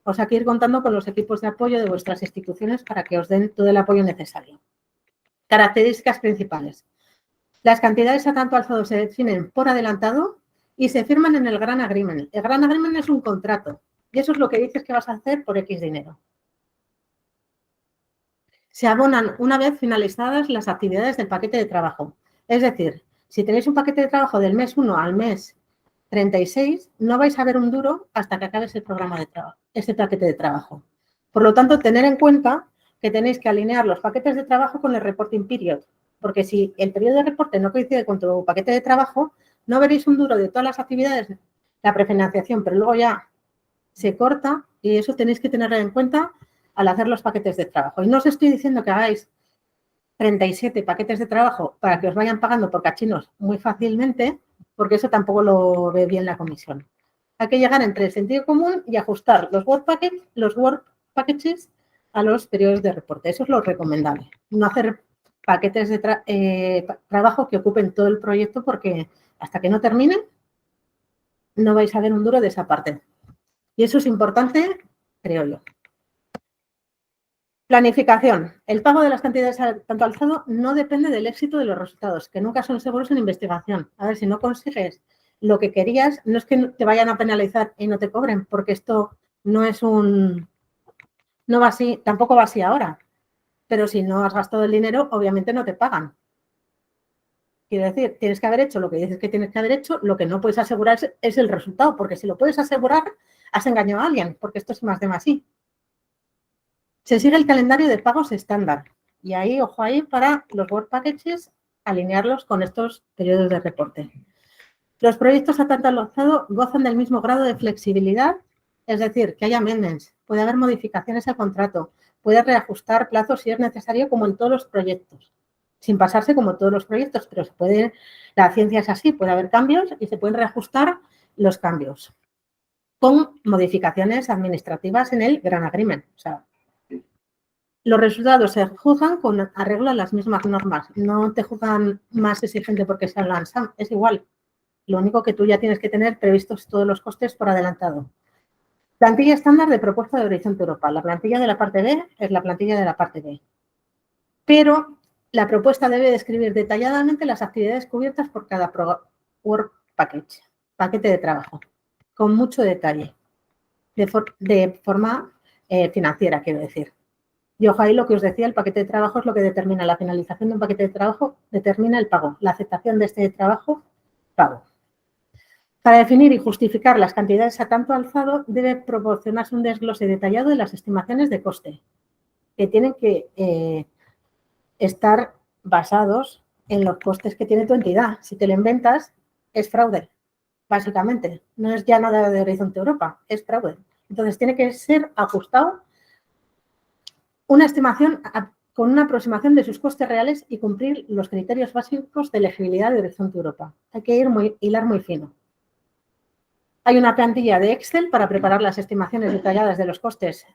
O sea, que ir contando con los equipos de apoyo de vuestras instituciones para que os den todo el apoyo necesario. Características principales. Las cantidades a tanto alzado se definen por adelantado y se firman en el Grant Agreement. El Grant Agreement es un contrato y eso es lo que dices que vas a hacer por X dinero. Se abonan una vez finalizadas las actividades del paquete de trabajo. Es decir, si tenéis un paquete de trabajo del mes 1 al mes 36, no vais a ver un duro hasta que acabe ese programa de trabajo, ese paquete de trabajo. Por lo tanto, tener en cuenta que tenéis que alinear los paquetes de trabajo con el reporting period, porque si el periodo de reporte no coincide con tu paquete de trabajo, no veréis un duro de todas las actividades, la prefinanciación, pero luego ya se corta y eso tenéis que tenerlo en cuenta al hacer los paquetes de trabajo. Y no os estoy diciendo que hagáis 37 paquetes de trabajo para que os vayan pagando por cachinos muy fácilmente, porque eso tampoco lo ve bien la comisión. Hay que llegar entre el sentido común y ajustar los work packages a los periodos de reporte. Eso es lo recomendable. No hacer paquetes de trabajo que ocupen todo el proyecto porque hasta que no terminen no vais a ver un duro de esa parte. Y eso es importante, creo yo. Planificación. El pago de las cantidades a tanto alzado no depende del éxito de los resultados, que nunca son seguros en investigación. A ver, si no consigues lo que querías, no es que te vayan a penalizar y no te cobren, porque esto no es no va así, tampoco va así ahora. Pero si no has gastado el dinero, obviamente no te pagan. Quiero decir, tienes que haber hecho lo que dices que tienes que haber hecho, lo que no puedes asegurar es el resultado, porque si lo puedes asegurar, has engañado a alguien, porque esto es más de más sí. Se sigue el calendario de pagos estándar y ahí, ojo ahí, para los work packages, alinearlos con estos periodos de reporte. Los proyectos a tanto alzado gozan del mismo grado de flexibilidad, es decir, que hay amendments, puede haber modificaciones al contrato, puede reajustar plazos si es necesario, como en todos los proyectos, sin pasarse como todos los proyectos, pero la ciencia es así, puede haber cambios y se pueden reajustar los cambios con modificaciones administrativas en el Grant Agreement. O sea, los resultados se juzgan con arreglo a las mismas normas. No te juzgan más exigente porque sea LANSAM, es igual. Lo único que tú ya tienes que tener previstos todos los costes por adelantado. Plantilla estándar de propuesta de Horizonte Europa. La plantilla de la parte B es la plantilla de la parte B. Pero la propuesta debe describir detalladamente las actividades cubiertas por cada work package, paquete de trabajo, con mucho detalle, de forma financiera, quiero decir. Y ojo ahí lo que os decía, el paquete de trabajo es lo que determina la finalización de un paquete de trabajo, determina el pago, la aceptación de este trabajo, pago. Para definir y justificar las cantidades a tanto alzado, debe proporcionarse un desglose detallado de las estimaciones de coste, que tienen que estar basados en los costes que tiene tu entidad. Si te lo inventas, es fraude, básicamente. No es ya nada de Horizonte Europa, es fraude. Entonces, tiene que ser ajustado una estimación con una aproximación de sus costes reales y cumplir los criterios básicos de elegibilidad de Horizonte Europa. Hay que hilar muy fino. Hay una plantilla de Excel para preparar las estimaciones detalladas de los costes.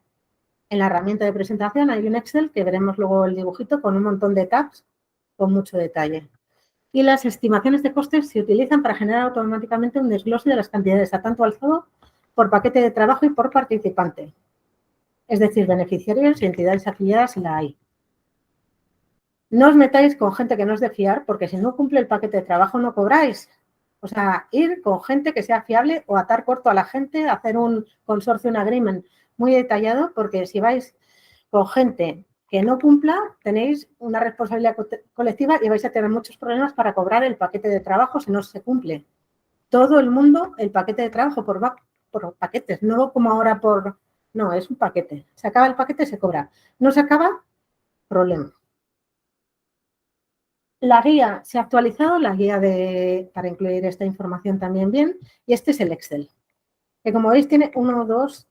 En la herramienta de presentación hay un Excel, que veremos luego el dibujito, con un montón de tabs con mucho detalle. Y las estimaciones de costes se utilizan para generar automáticamente un desglose de las cantidades a tanto alzado por paquete de trabajo y por participante. Es decir, beneficiarios y entidades afiliadas en la AI. No os metáis con gente que no es de fiar, porque si no cumple el paquete de trabajo no cobráis. O sea, ir con gente que sea fiable o atar corto a la gente, hacer un consorcio, un agreement muy detallado, porque si vais con gente que no cumpla, tenéis una responsabilidad colectiva y vais a tener muchos problemas para cobrar el paquete de trabajo si no se cumple. Todo el mundo, el paquete de trabajo por paquetes, no como ahora por... No, es un paquete. Se acaba el paquete, se cobra. No se acaba, problema. La guía se ha actualizado, la guía para incluir esta información también bien, y este es el Excel, que como veis tiene 1, 2,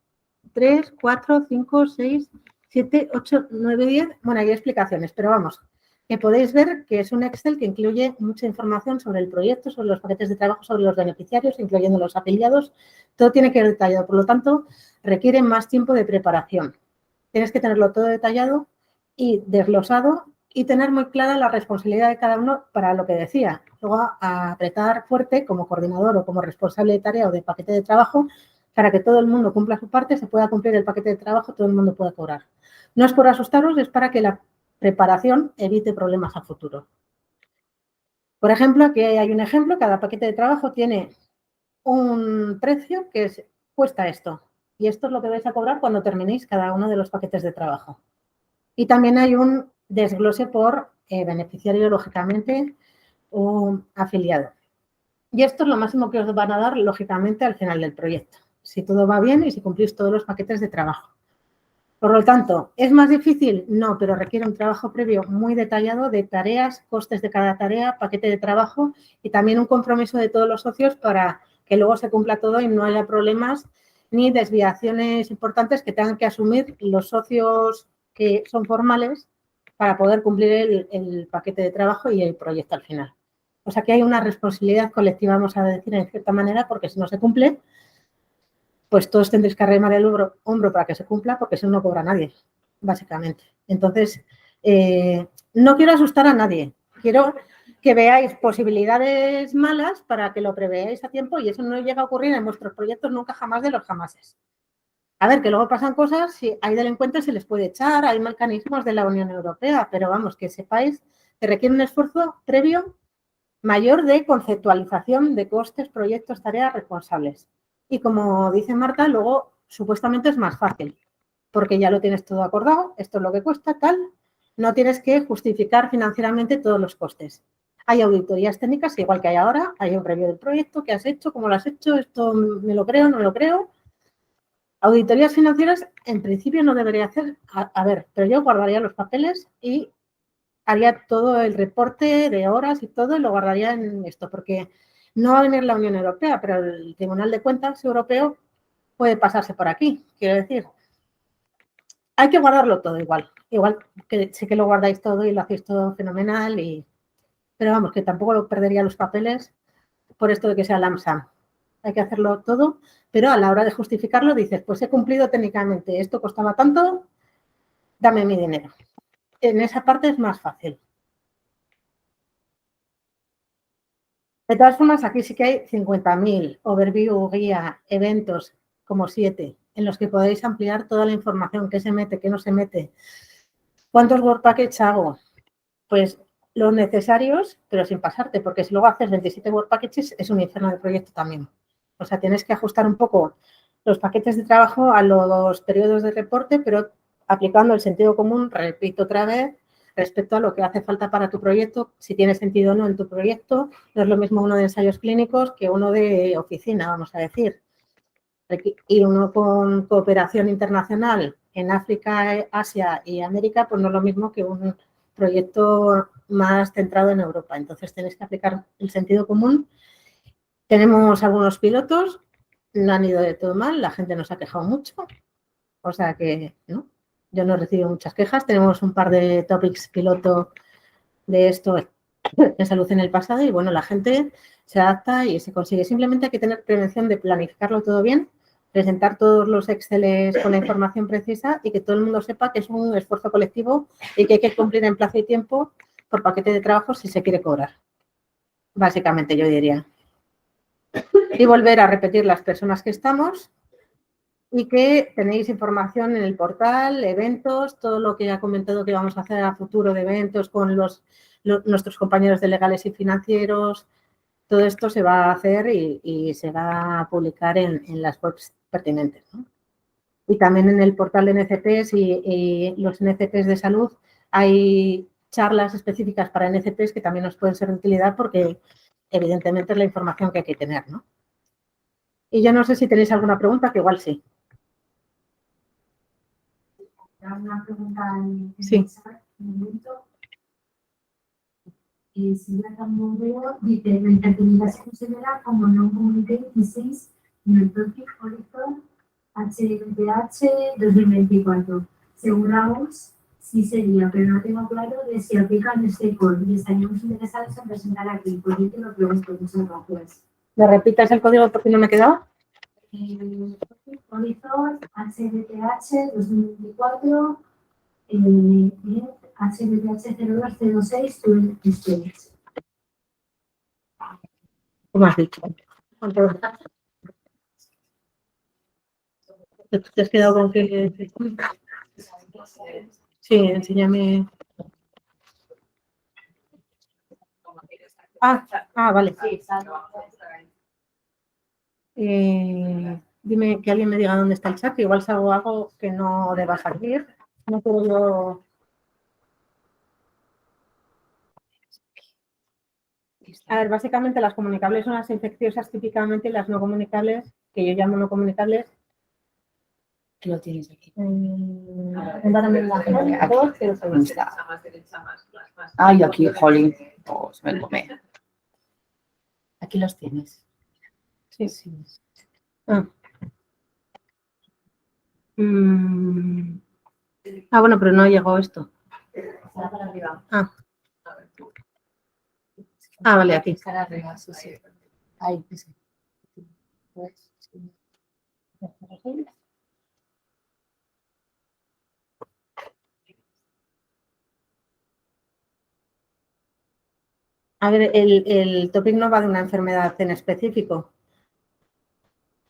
3, 4, 5, 6, 7, 8, 9, 10, bueno, hay explicaciones, pero vamos, que podéis ver que es un Excel que incluye mucha información sobre el proyecto, sobre los paquetes de trabajo, sobre los beneficiarios, incluyendo los afiliados, todo tiene que ir detallado, por lo tanto, requiere más tiempo de preparación. Tienes que tenerlo todo detallado y desglosado y tener muy clara la responsabilidad de cada uno para lo que decía. Luego, a apretar fuerte como coordinador o como responsable de tarea o de paquete de trabajo para que todo el mundo cumpla su parte, se pueda cumplir el paquete de trabajo, todo el mundo pueda cobrar. No es por asustaros, es para que la preparación evite problemas a futuro. Por ejemplo, aquí hay un ejemplo, cada paquete de trabajo tiene un precio que cuesta esto. Y esto es lo que vais a cobrar cuando terminéis cada uno de los paquetes de trabajo. Y también hay un desglose por beneficiario, lógicamente, o afiliado. Y esto es lo máximo que os van a dar, lógicamente, al final del proyecto, si todo va bien y si cumplís todos los paquetes de trabajo. Por lo tanto, ¿es más difícil? No, pero requiere un trabajo previo muy detallado de tareas, costes de cada tarea, paquete de trabajo y también un compromiso de todos los socios para que luego se cumpla todo y no haya problemas ni desviaciones importantes que tengan que asumir los socios que son formales para poder cumplir el paquete de trabajo y el proyecto al final. O sea que hay una responsabilidad colectiva, vamos a decir, en cierta manera, porque si no se cumple, pues todos tendréis que arrimar el hombro para que se cumpla, porque si no, no cobra nadie, básicamente. Entonces, no quiero asustar a nadie, quiero que veáis posibilidades malas para que lo preveáis a tiempo y eso no llega a ocurrir en vuestros proyectos nunca jamás de los jamases. A ver, que luego pasan cosas, si hay delincuentes se les puede echar, hay mecanismos de la Unión Europea, pero vamos, que sepáis que requiere un esfuerzo previo mayor de conceptualización de costes, proyectos, tareas responsables. Y como dice Marta, luego supuestamente es más fácil, porque ya lo tienes todo acordado, esto es lo que cuesta, tal, no tienes que justificar financieramente todos los costes. Hay auditorías técnicas, igual que hay ahora, hay un previo del proyecto, qué has hecho, cómo lo has hecho, esto me lo creo, no me lo creo. Auditorías financieras, en principio no debería hacer, a ver, pero yo guardaría los papeles y haría todo el reporte de horas y todo y lo guardaría en esto, porque no va a venir la Unión Europea, pero el Tribunal de Cuentas Europeo puede pasarse por aquí. Quiero decir, hay que guardarlo todo igual. Igual que sé que lo guardáis todo y lo hacéis todo fenomenal, pero vamos, que tampoco lo perdería los papeles por esto de que sea LAMSAM. Hay que hacerlo todo, pero a la hora de justificarlo dices, pues he cumplido técnicamente, esto costaba tanto, dame mi dinero. En esa parte es más fácil. De todas formas, aquí sí que hay 50.000 overview, guía, eventos, como 7, en los que podéis ampliar toda la información, qué se mete, qué no se mete. ¿Cuántos Work Package hago? Pues los necesarios, pero sin pasarte, porque si luego haces 27 Work Packages es un infierno de proyecto también. O sea, tienes que ajustar un poco los paquetes de trabajo a los periodos de reporte, pero aplicando el sentido común, repito otra vez, respecto a lo que hace falta para tu proyecto, si tiene sentido o no en tu proyecto. No es lo mismo uno de ensayos clínicos que uno de oficina, vamos a decir. Y uno con cooperación internacional en África, Asia y América, pues no es lo mismo que un proyecto más centrado en Europa. Entonces tenéis que aplicar el sentido común. Tenemos algunos pilotos, no han ido de todo mal, la gente nos ha quejado mucho, o sea que no, yo no he recibido muchas quejas. Tenemos un par de topics piloto de esto en salud en el pasado y bueno, la gente se adapta y se consigue. Simplemente hay que tener prevención de planificarlo todo bien, presentar todos los Exceles con la información precisa y que todo el mundo sepa que es un esfuerzo colectivo y que hay que cumplir en plazo y tiempo por paquete de trabajo si se quiere cobrar. Básicamente yo diría. Y volver a repetir las personas que estamos y que tenéis información en el portal, eventos, todo lo que ya he comentado que vamos a hacer a futuro de eventos con nuestros compañeros de legales y financieros. Todo esto se va a hacer y se va a publicar en las webs pertinentes, ¿no? Y también en el portal de NCPs y los NCPs de salud hay charlas específicas para NCPs que también nos pueden ser de utilidad porque evidentemente es la información que hay que tener, ¿no? Y yo no sé si tenéis alguna pregunta, que igual sí. Una pregunta en Sí. el chat, un momento. Silvia Tambordeo dice, la intercomunidad se considera como non-communicate disease en el Topic Horizon HBTH 2024. Según Ramos, sí sería, pero no tengo claro de si aplican este código y estaríamos interesados en presentar aquí. Por ello te lo pregunto. Muchas gracias. ¿Me repitas el código porque no me he quedado? Horizon HBTH 2024 HBTH 0206 Students. ¿Cómo has dicho? ¿Te has quedado con que...? Sí, enséñame. Ah, vale. Dime que alguien me diga dónde está el chat, que igual salgo algo que no deba salir. No puedo yo... A ver, básicamente las comunicables son las infecciosas típicamente y las no comunicables, que yo llamo no comunicables. ¿Qué lo tienes aquí? Ay, aquí, jolín. Oh, se me come. Aquí los tienes. Sí, sí. Ah. Bueno, pero no llegó esto. Vale, aquí. Estará arriba, sí, sí. Ahí, sí. Pues, sí. A ver, el topic no va de una enfermedad en específico.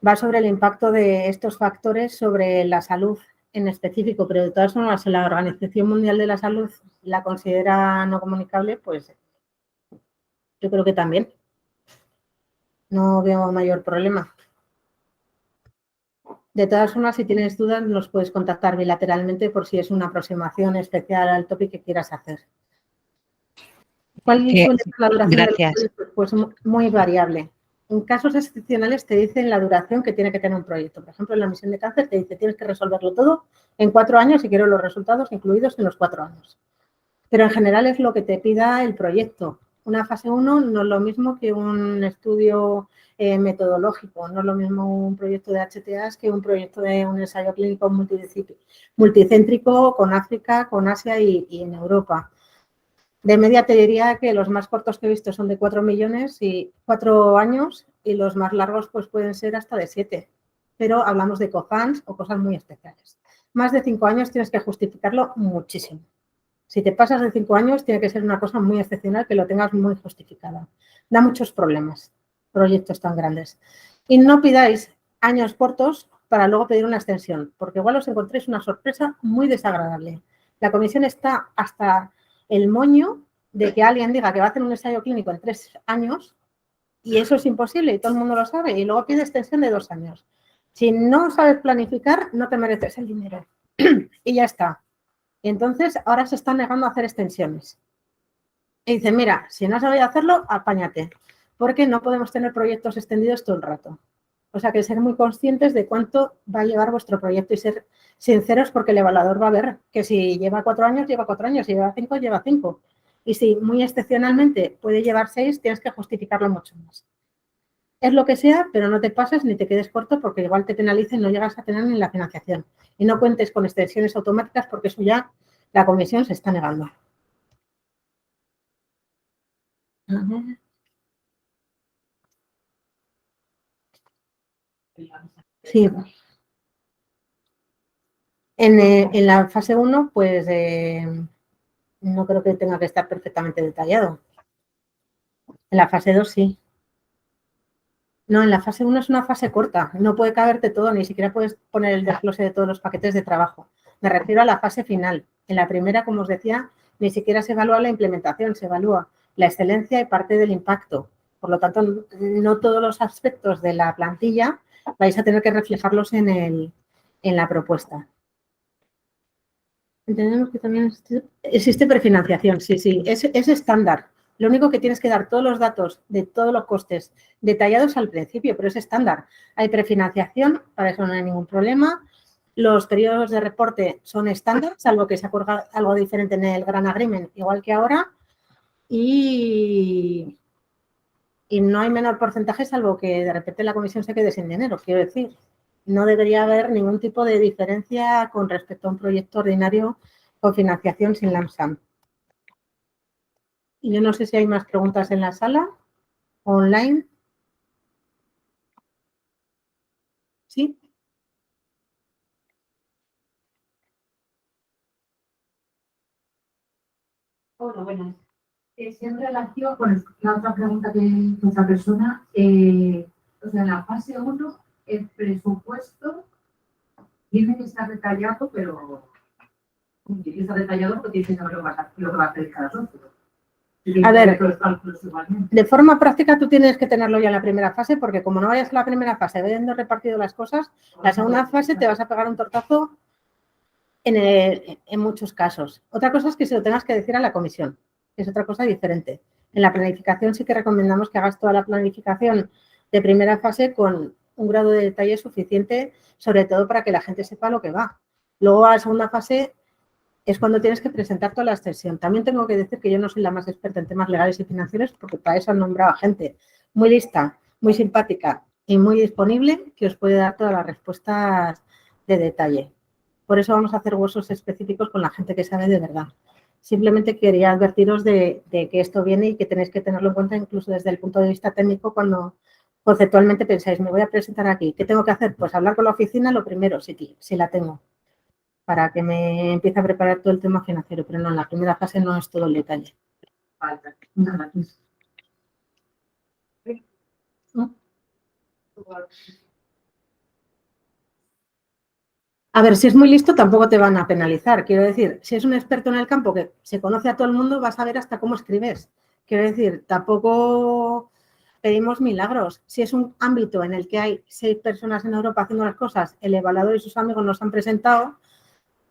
Va sobre el impacto de estos factores sobre la salud en específico, pero de todas formas, la Organización Mundial de la Salud la considera no comunicable, pues yo creo que también. No veo mayor problema. De todas formas, si tienes dudas, nos puedes contactar bilateralmente por si es una aproximación especial al topic que quieras hacer. ¿Cuál suele ser la duración de los proyectos? Pues muy variable. En casos excepcionales te dicen la duración que tiene que tener un proyecto. Por ejemplo, en la misión de cáncer te dice tienes que resolverlo todo en 4 años y quiero los resultados incluidos en los 4 años. Pero en general es lo que te pida el proyecto. Una fase 1 no es lo mismo que un estudio metodológico, no es lo mismo un proyecto de HTAs que un proyecto de un ensayo clínico multicéntrico con África, con Asia y en Europa. De media te diría que los más cortos que he visto son de 4 años y los más largos pues pueden ser hasta de 7. Pero hablamos de cofans o cosas muy especiales. Más de 5 años tienes que justificarlo muchísimo. Si te pasas de 5 años tiene que ser una cosa muy excepcional que lo tengas muy justificada. Da muchos problemas, proyectos tan grandes. Y no pidáis años cortos para luego pedir una extensión, porque igual os encontréis una sorpresa muy desagradable. La comisión está hasta el moño de que alguien diga que va a hacer un ensayo clínico en 3 años y eso es imposible y todo el mundo lo sabe y luego pide extensión de 2 años. Si no sabes planificar, no te mereces el dinero y ya está. Y entonces ahora se están negando a hacer extensiones. Y dicen, mira, si no sabéis hacerlo, apáñate, porque no podemos tener proyectos extendidos todo el rato. O sea, que ser muy conscientes de cuánto va a llevar vuestro proyecto y ser sinceros porque el evaluador va a ver que si lleva 4 años, lleva 4 años, si lleva 5, lleva 5. Y si muy excepcionalmente puede llevar 6, tienes que justificarlo mucho más. Es lo que sea, pero no te pases ni te quedes corto porque igual te penalicen y no llegas a tener ni la financiación. Y no cuentes con extensiones automáticas porque eso ya la comisión se está negando. A ver. Sí. En la fase 1, pues no creo que tenga que estar perfectamente detallado. En la fase 2 sí. No, en la fase 1 es una fase corta, no puede caberte todo, ni siquiera puedes poner el desglose de todos los paquetes de trabajo. Me refiero a la fase final. En la primera, como os decía, ni siquiera se evalúa la implementación, se evalúa la excelencia y parte del impacto. Por lo tanto, no todos los aspectos de la plantilla vais a tener que reflejarlos en la propuesta. Entendemos que también existe prefinanciación, sí, es estándar. Lo único que tienes que dar todos los datos de todos los costes detallados al principio, pero es estándar. Hay prefinanciación, para eso no hay ningún problema. Los periodos de reporte son estándar, salvo que se acuerda algo diferente en el Gran Agreement, igual que ahora. Y no hay menor porcentaje, salvo que de repente la comisión se quede sin dinero, quiero decir. No debería haber ningún tipo de diferencia con respecto a un proyecto ordinario con financiación sin LAMSAM. Y yo no sé si hay más preguntas en la sala, online. ¿Sí? Hola, buenas. En relación con la otra pregunta que hizo otra persona, o sea, en la fase 1, el presupuesto tiene que estar detallado, pero tiene que estar detallado porque tiene que saber lo que va a hacer cada socio. A ver, de forma práctica tú tienes que tenerlo ya en la primera fase, porque como no vayas a la primera fase habiendo repartido las cosas, la segunda fase te vas a pegar un tortazo en muchos casos. Otra cosa es que se lo tengas que decir a la comisión, que es otra cosa diferente. En la planificación sí que recomendamos que hagas toda la planificación de primera fase con un grado de detalle suficiente, sobre todo para que la gente sepa lo que va. Luego a la segunda fase es cuando tienes que presentar toda la extensión. También tengo que decir que yo no soy la más experta en temas legales y financieros porque para eso han nombrado a gente muy lista, muy simpática y muy disponible que os puede dar todas las respuestas de detalle. Por eso vamos a hacer huesos específicos con la gente que sabe de verdad. Simplemente quería advertiros de que esto viene y que tenéis que tenerlo en cuenta incluso desde el punto de vista técnico cuando conceptualmente pensáis, me voy a presentar aquí. ¿Qué tengo que hacer? Pues hablar con la oficina lo primero, si la tengo, para que me empiece a preparar todo el tema financiero, pero no, en la primera fase no es todo el detalle. Falta. A ver, si es muy listo tampoco te van a penalizar. Quiero decir, si es un experto en el campo que se conoce a todo el mundo, vas a ver hasta cómo escribes. Quiero decir, tampoco pedimos milagros. Si es un ámbito en el que hay 6 personas en Europa haciendo las cosas, el evaluador y sus amigos nos han presentado,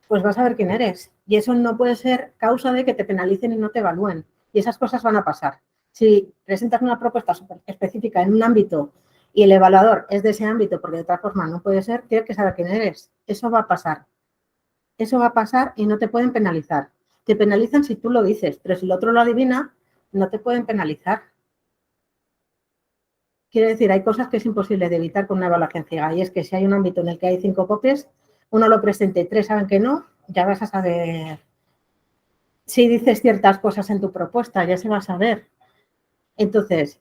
pues vas a ver quién eres. Y eso no puede ser causa de que te penalicen y no te evalúen. Y esas cosas van a pasar. Si presentas una propuesta súper específica en un ámbito y el evaluador es de ese ámbito, porque de otra forma no puede ser, tienes que saber quién eres. Eso va a pasar. Eso va a pasar y no te pueden penalizar. Te penalizan si tú lo dices, pero si el otro lo adivina, no te pueden penalizar. Quiero decir, hay cosas que es imposible de evitar con una evaluación ciega. Y es que si hay un ámbito en el que hay 5 popes, uno lo presenta y 3 saben que no, ya vas a saber. Si dices ciertas cosas en tu propuesta, ya se va a saber. Entonces,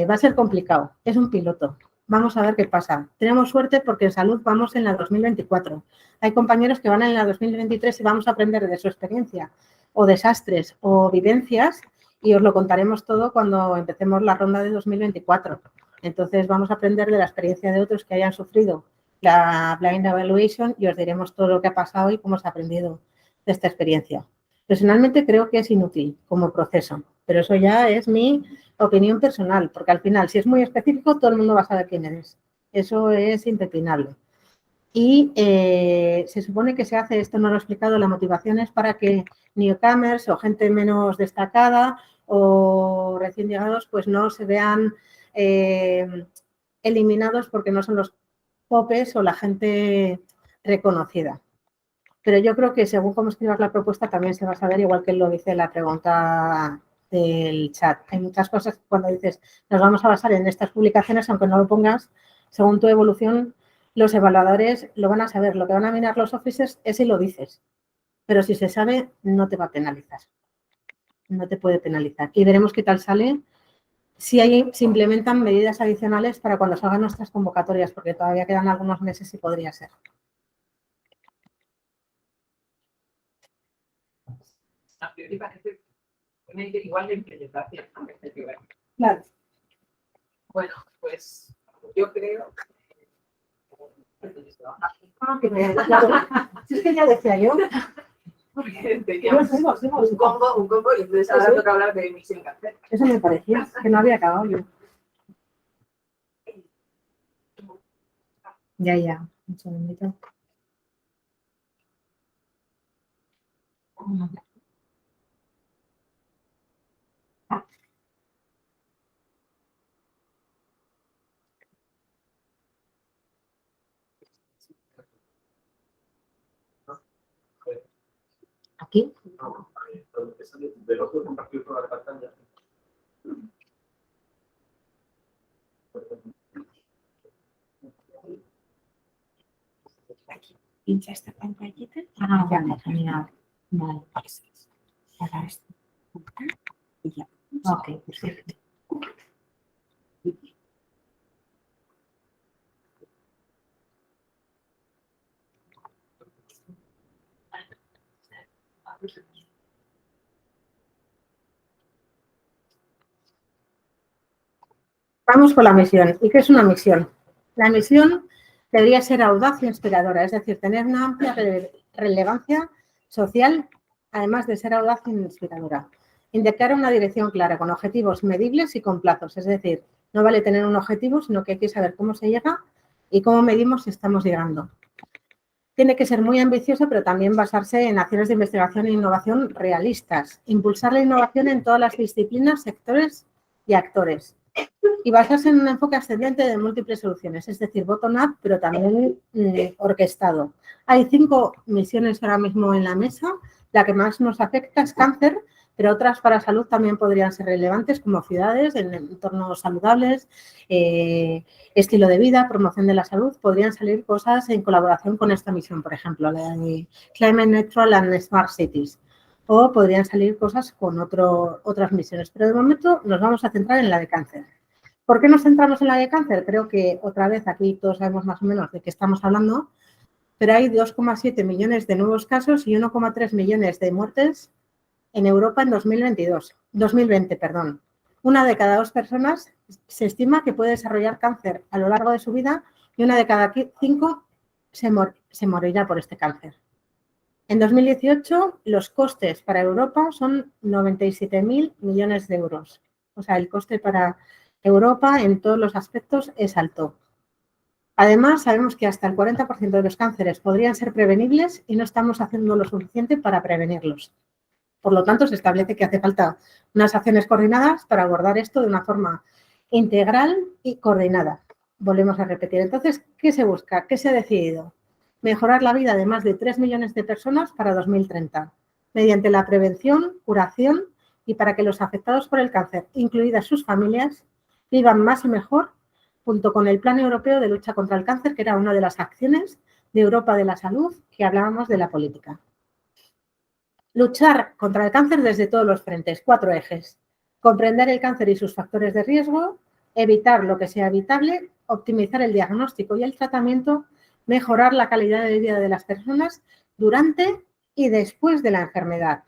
va a ser complicado. Es un piloto. Vamos a ver qué pasa. Tenemos suerte porque en salud vamos en la 2024. Hay compañeros que van en la 2023 y vamos a aprender de su experiencia o desastres o vivencias y os lo contaremos todo cuando empecemos la ronda de 2024. Entonces, vamos a aprender de la experiencia de otros que hayan sufrido la Blind Evaluation y os diremos todo lo que ha pasado y cómo se ha aprendido de esta experiencia. Personalmente creo que es inútil como proceso, pero eso ya es mi opinión personal, porque al final, si es muy específico, todo el mundo va a saber quién eres. Eso es impepinable. Y se supone que se hace, esto no lo he explicado, la motivación es para que newcomers o gente menos destacada o recién llegados pues no se vean eliminados porque no son los popes o la gente reconocida. Pero yo creo que según cómo escribas la propuesta también se va a saber, igual que lo dice la pregunta del chat. Hay muchas cosas cuando dices, nos vamos a basar en estas publicaciones, aunque no lo pongas, según tu evolución, los evaluadores lo van a saber. Lo que van a mirar los officers es si lo dices. Pero si se sabe, no te va a penalizar. No te puede penalizar. Y veremos qué tal sale. Si se implementan medidas adicionales para cuando salgan nuestras convocatorias, porque todavía quedan algunos meses y podría ser. A priori parece igual de implementación. Claro. Bueno, pues yo creo Si es que ya decía yo. porque teníamos un combo y entonces ahora toca hablar de misión cárcel. Eso me parecía, que no había acabado yo. Ya. Un segundito. ¿Aquí? Del otro compartir toda la pantalla. Pincha esta pantallita. Ya, genial. Vale. Ahora esto. Y ya. Ok, perfecto. Vamos con la misión. ¿Y qué es una misión? La misión debería ser audaz e inspiradora, es decir, tener una amplia relevancia social, además de ser audaz e inspiradora. Indicar una dirección clara, con objetivos medibles y con plazos. Es decir, no vale tener un objetivo, sino que hay que saber cómo se llega y cómo medimos si estamos llegando. Tiene que ser muy ambicioso, pero también basarse en acciones de investigación e innovación realistas. Impulsar la innovación en todas las disciplinas, sectores y actores. Y basarse en un enfoque ascendente de múltiples soluciones, es decir, bottom-up, pero también orquestado. Hay 5 misiones ahora mismo en la mesa. La que más nos afecta es cáncer, pero otras para salud también podrían ser relevantes, como ciudades, en entornos saludables, estilo de vida, promoción de la salud. Podrían salir cosas en colaboración con esta misión, por ejemplo, la de Climate Neutral and Smart Cities. O podrían salir cosas con otras misiones. Pero de momento nos vamos a centrar en la de cáncer. ¿Por qué nos centramos en la de cáncer? Creo que otra vez aquí todos sabemos más o menos de qué estamos hablando, pero hay 2,7 millones de nuevos casos y 1,3 millones de muertes en Europa en 2020. Una de cada 2 personas se estima que puede desarrollar cáncer a lo largo de su vida y una de cada 5 se morirá por este cáncer. En 2018, los costes para Europa son 97.000 millones de euros. O sea, el coste para Europa en todos los aspectos es alto. Además, sabemos que hasta el 40% de los cánceres podrían ser prevenibles y no estamos haciendo lo suficiente para prevenirlos. Por lo tanto, se establece que hace falta unas acciones coordinadas para abordar esto de una forma integral y coordinada. Volvemos a repetir. Entonces, ¿qué se busca? ¿Qué se ha decidido? Mejorar la vida de más de 3 millones de personas para 2030, mediante la prevención, curación y para que los afectados por el cáncer, incluidas sus familias, vivan más y mejor, junto con el Plan Europeo de Lucha contra el Cáncer, que era una de las acciones de Europa de la Salud que hablábamos de la política. Luchar contra el cáncer desde todos los frentes, 4 ejes. Comprender el cáncer y sus factores de riesgo, evitar lo que sea evitable, optimizar el diagnóstico y el tratamiento, mejorar la calidad de vida de las personas durante y después de la enfermedad,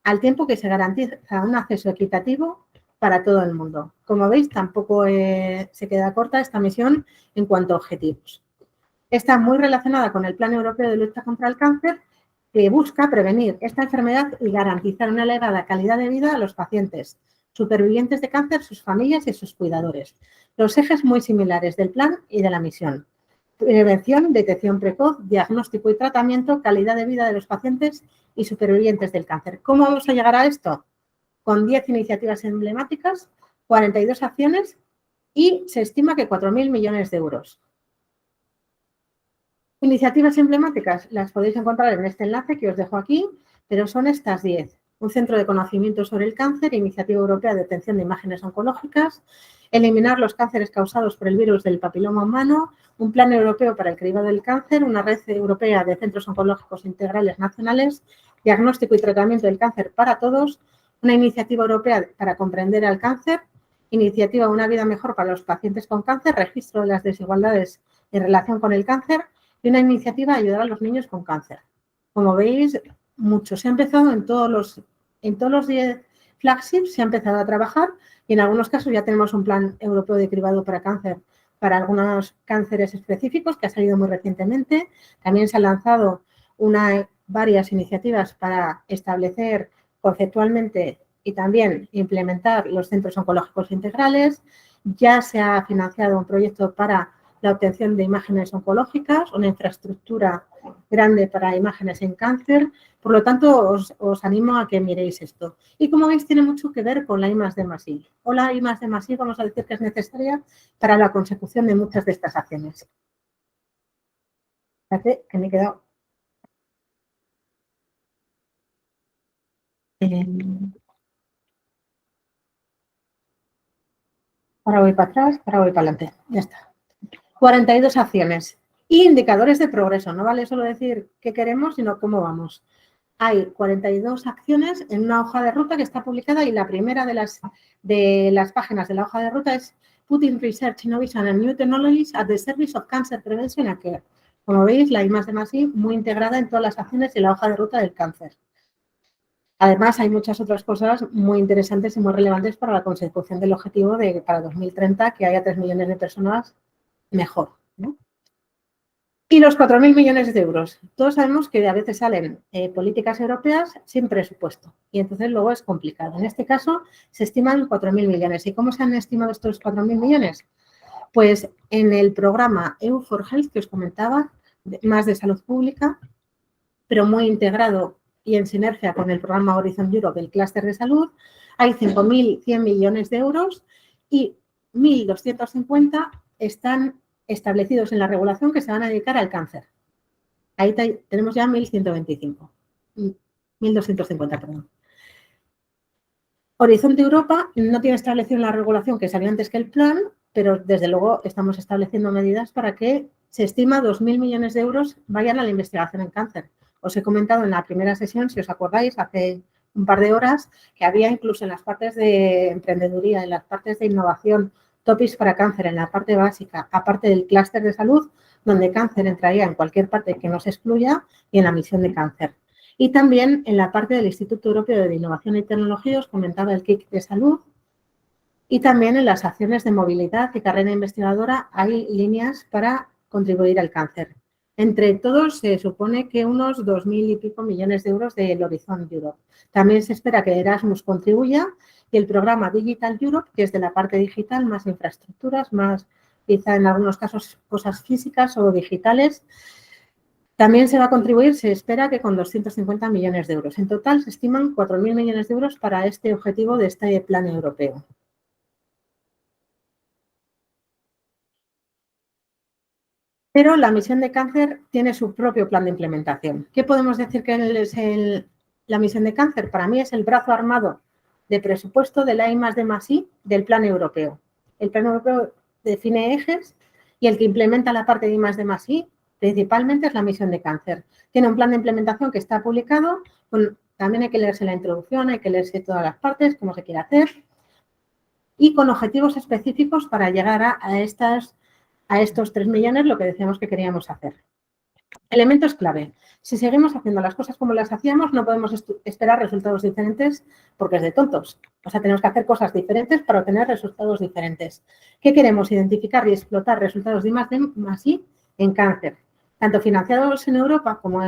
al tiempo que se garantiza un acceso equitativo para todo el mundo. Como veis, tampoco se queda corta esta misión en cuanto a objetivos. Está muy relacionada con el Plan Europeo de Lucha contra el Cáncer, que busca prevenir esta enfermedad y garantizar una elevada calidad de vida a los pacientes, supervivientes de cáncer, sus familias y sus cuidadores. Los ejes muy similares del plan y de la misión. Prevención, detección precoz, diagnóstico y tratamiento, calidad de vida de los pacientes y supervivientes del cáncer. ¿Cómo vamos a llegar a esto? Con 10 iniciativas emblemáticas, 42 acciones y se estima que 4.000 millones de euros. Iniciativas emblemáticas las podéis encontrar en este enlace que os dejo aquí, pero son estas 10. Un centro de conocimiento sobre el cáncer, Iniciativa Europea de Obtención de Imágenes Oncológicas, eliminar los cánceres causados por el virus del papiloma humano, un plan europeo para el cribado del cáncer, una red europea de centros oncológicos integrales nacionales, diagnóstico y tratamiento del cáncer para todos, una iniciativa europea para comprender al cáncer, iniciativa Una vida mejor para los pacientes con cáncer, registro de las desigualdades en relación con el cáncer y una iniciativa Ayudar a los niños con cáncer. Como veis, mucho se ha empezado en todos los 10 flagships, se ha empezado a trabajar y en algunos casos ya tenemos un plan europeo de cribado para cáncer para algunos cánceres específicos que ha salido muy recientemente. También se han lanzado varias iniciativas para establecer conceptualmente y también implementar los centros oncológicos integrales. Ya se ha financiado un proyecto para la obtención de imágenes oncológicas, una infraestructura grande para imágenes en cáncer. Por lo tanto, os animo a que miréis esto. Y como veis, tiene mucho que ver con la I+D+I. O la I+D+I, vamos a decir que es necesaria para la consecución de muchas de estas acciones. Fíjate que me he quedado. Ahora voy para atrás, ahora voy para adelante. Ya está. 42 acciones y indicadores de progreso. No vale solo decir qué queremos, sino cómo vamos. Hay 42 acciones en una hoja de ruta que está publicada y la primera de las páginas de la hoja de ruta es Putting Research, Innovation and New Technologies at the Service of Cancer Prevention and Care. Como veis, la I+D+I muy integrada en todas las acciones de la hoja de ruta del cáncer. Además, hay muchas otras cosas muy interesantes y muy relevantes para la consecución del objetivo de para 2030 que haya 3 millones de personas mejor, ¿no? Y los 4.000 millones de euros. Todos sabemos que a veces salen políticas europeas sin presupuesto y entonces luego es complicado. En este caso se estiman 4.000 millones. ¿Y cómo se han estimado estos 4.000 millones? Pues en el programa EU for Health que os comentaba, más de salud pública, pero muy integrado y en sinergia con el programa Horizon Europe del clúster de salud, hay 5.100 millones de euros y 1.250 están establecidos en la regulación que se van a dedicar al cáncer. Ahí tenemos ya 1.125, 1.250, perdón. Horizonte Europa no tiene establecido en la regulación que salió antes que el plan, pero desde luego estamos estableciendo medidas para que se estima 2.000 millones de euros vayan a la investigación en cáncer. Os he comentado en la primera sesión, si os acordáis, hace un par de horas, que había incluso en las partes de emprendeduría, en las partes de innovación, topics para cáncer, en la parte básica, aparte del clúster de salud, donde cáncer entraría en cualquier parte que no se excluya y en la misión de cáncer. Y también en la parte del Instituto Europeo de Innovación y Tecnología, os comentaba el KIC de salud, y también en las acciones de movilidad y carrera investigadora hay líneas para contribuir al cáncer. Entre todos se supone que unos 2.000 y pico millones de euros del Horizon Europe. También se espera que Erasmus contribuya y el programa Digital Europe, que es de la parte digital, más infraestructuras, más quizá en algunos casos cosas físicas o digitales, también se va a contribuir, se espera que con 250 millones de euros. En total se estiman 4.000 millones de euros para este objetivo de este plan europeo. Pero la misión de cáncer tiene su propio plan de implementación. ¿Qué podemos decir que es la misión de cáncer? Para mí es el brazo armado de presupuesto de la I+D+I del plan europeo. El plan europeo define ejes y el que implementa la parte de I+D+I principalmente es la misión de cáncer. Tiene un plan de implementación que está publicado, también hay que leerse la introducción, hay que leerse todas las partes, cómo se quiere hacer, y con objetivos específicos para llegar a estos 3 millones, lo que decíamos que queríamos hacer. Elementos clave. Si seguimos haciendo las cosas como las hacíamos, no podemos esperar resultados diferentes porque es de tontos. O sea, tenemos que hacer cosas diferentes para obtener resultados diferentes. ¿Qué queremos? Identificar y explotar resultados de I+D+I en cáncer, tanto financiados en Europa como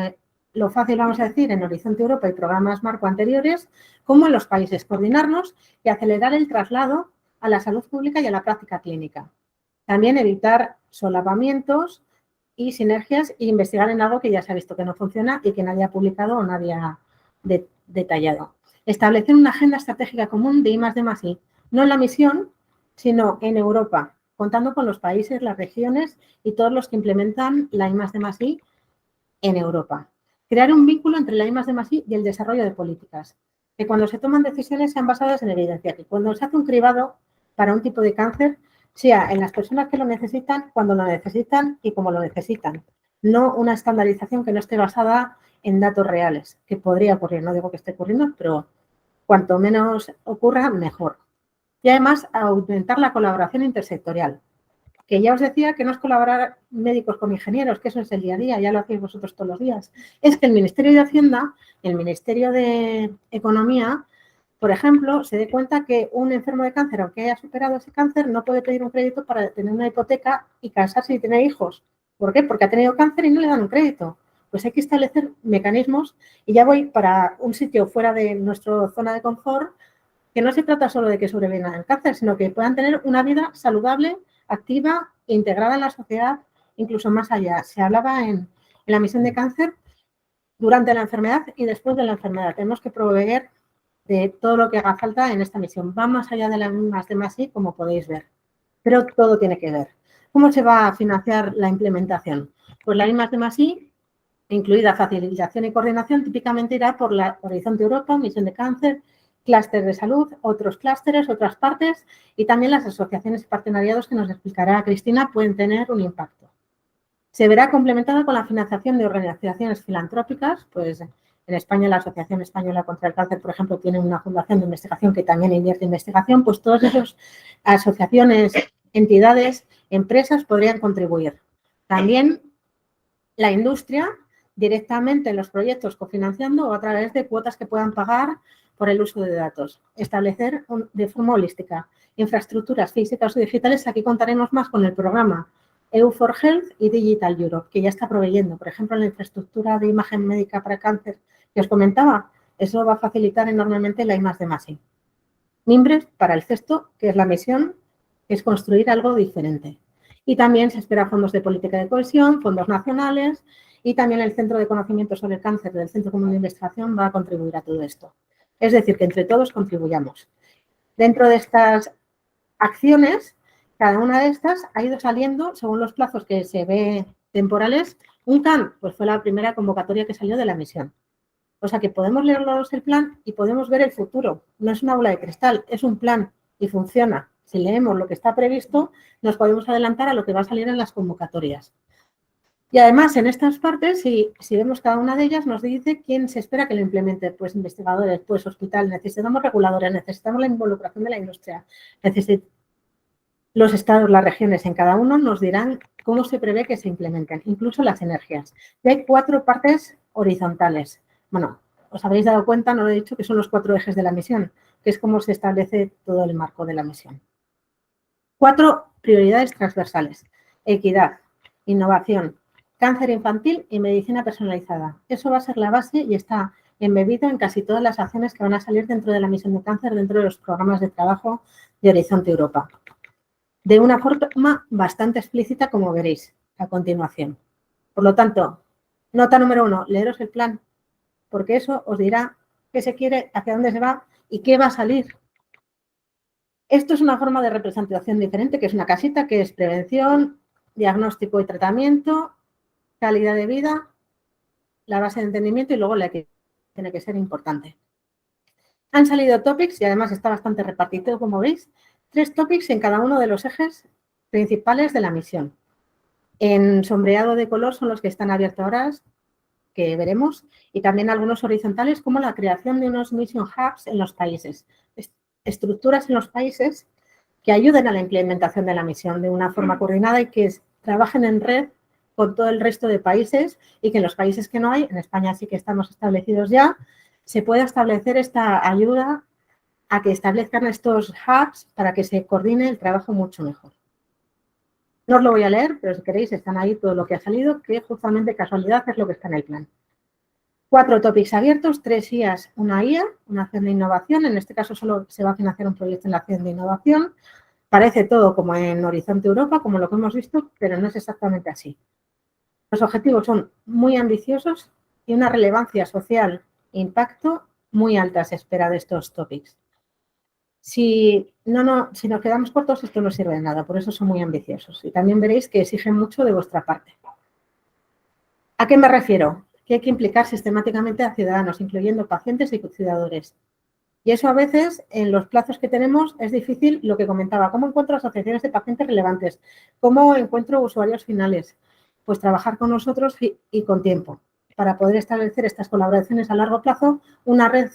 lo fácil, vamos a decir, en Horizonte Europa y programas marco anteriores, como en los países. Coordinarnos y acelerar el traslado a la salud pública y a la práctica clínica. También evitar solapamientos y sinergias e investigar en algo que ya se ha visto que no funciona y que nadie ha publicado o nadie ha detallado. Establecer una agenda estratégica común de I+D+I, no en la misión, sino en Europa, contando con los países, las regiones y todos los que implementan la I+D+I en Europa. Crear un vínculo entre la I+D+I y el desarrollo de políticas, que cuando se toman decisiones sean basadas en evidencia, que cuando se hace un cribado para un tipo de cáncer, sea en las personas que lo necesitan, cuando lo necesitan y cómo lo necesitan. No una estandarización que no esté basada en datos reales, que podría ocurrir, no digo que esté ocurriendo, pero cuanto menos ocurra, mejor. Y además, aumentar la colaboración intersectorial, que ya os decía que no es colaborar médicos con ingenieros, que eso es el día a día, ya lo hacéis vosotros todos los días. Es que el Ministerio de Hacienda, el Ministerio de Economía, por ejemplo, se dé cuenta que un enfermo de cáncer, aunque haya superado ese cáncer, no puede pedir un crédito para tener una hipoteca y casarse y tener hijos. ¿Por qué? Porque ha tenido cáncer y no le dan un crédito. Pues hay que establecer mecanismos y ya voy para un sitio fuera de nuestra zona de confort, que no se trata solo de que sobrevivan al cáncer, sino que puedan tener una vida saludable, activa, integrada en la sociedad, incluso más allá. Se hablaba en la misión de cáncer durante la enfermedad y después de la enfermedad. Tenemos que proveer de todo lo que haga falta en esta misión. Va más allá de la I+D+I, como podéis ver, pero todo tiene que ver. ¿Cómo se va a financiar la implementación? Pues la I+D+I, incluida facilitación y coordinación, típicamente irá por la Horizonte Europa, misión de cáncer, clúster de salud, otros clústeres, otras partes y también las asociaciones y partenariados que nos explicará Cristina pueden tener un impacto. Se verá complementada con la financiación de organizaciones filantrópicas, pues en España la Asociación Española contra el Cáncer, por ejemplo, tiene una fundación de investigación que también invierte en investigación, pues todas esas asociaciones, entidades, empresas podrían contribuir. También la industria directamente en los proyectos cofinanciando o a través de cuotas que puedan pagar por el uso de datos. Establecer de forma holística infraestructuras físicas o digitales. Aquí contaremos más con el programa EU4Health y Digital Europe, que ya está proveyendo. Por ejemplo, la infraestructura de imagen médica para cáncer que os comentaba, eso va a facilitar enormemente la I+D+I. Mimbres para el sexto, que es la misión, es construir algo diferente. Y también se espera fondos de política de cohesión, fondos nacionales y también el Centro de Conocimiento sobre el Cáncer del Centro Común de Investigación va a contribuir a todo esto. Es decir, que entre todos contribuyamos. Dentro de estas acciones, cada una de estas ha ido saliendo, según los plazos que se ve temporales, un CAN, pues fue la primera convocatoria que salió de la misión. O sea que podemos leernos el plan y podemos ver el futuro. No es una bola de cristal, es un plan y funciona. Si leemos lo que está previsto, nos podemos adelantar a lo que va a salir en las convocatorias. Y además, en estas partes, si vemos cada una de ellas, nos dice quién se espera que lo implemente. Pues investigadores, pues hospital, necesitamos reguladores, necesitamos la involucración de la industria, los estados, las regiones, en cada uno nos dirán cómo se prevé que se implementen, incluso las energías. Y hay 4 partes horizontales. Bueno, os habréis dado cuenta, no lo he dicho, que son los 4 ejes de la misión, que es cómo se establece todo el marco de la misión. 4 prioridades transversales: equidad, innovación, cáncer infantil y medicina personalizada. Eso va a ser la base y está embebido en casi todas las acciones que van a salir dentro de la misión de cáncer, dentro de los programas de trabajo de Horizonte Europa. De una forma bastante explícita, como veréis a continuación. Por lo tanto, nota número 1, leeros el plan, porque eso os dirá qué se quiere, hacia dónde se va y qué va a salir. Esto es una forma de representación diferente, que es una casita, que es prevención, diagnóstico y tratamiento, calidad de vida, la base de entendimiento y luego la que tiene que ser importante. Han salido topics y además está bastante repartido, como veis. 3 topics en cada uno de los ejes principales de la misión. En sombreado de color son los que están abiertos ahora, que veremos, y también algunos horizontales, como la creación de unos mission hubs en los países. Estructuras en los países que ayuden a la implementación de la misión de una forma coordinada y que trabajen en red con todo el resto de países y que en los países que no hay, en España sí que estamos establecidos ya, se pueda establecer esta ayuda a que establezcan estos hubs para que se coordine el trabajo mucho mejor. No os lo voy a leer, pero si queréis están ahí todo lo que ha salido, que justamente casualidad es lo que está en el plan. 4 topics abiertos, 3 IAs, una IA, una acción de innovación. En este caso solo se va a financiar un proyecto en la acción de innovación. Parece todo como en Horizonte Europa, como lo que hemos visto, pero no es exactamente así. Los objetivos son muy ambiciosos y una relevancia social e impacto muy alta se espera de estos topics. Si nos quedamos cortos, esto no sirve de nada, por eso son muy ambiciosos. Y también veréis que exigen mucho de vuestra parte. ¿A qué me refiero? Que hay que implicar sistemáticamente a ciudadanos, incluyendo pacientes y cuidadores. Y eso a veces, en los plazos que tenemos, es difícil, lo que comentaba. ¿Cómo encuentro asociaciones de pacientes relevantes? ¿Cómo encuentro usuarios finales? Pues trabajar con nosotros y con tiempo, para poder establecer estas colaboraciones a largo plazo, una red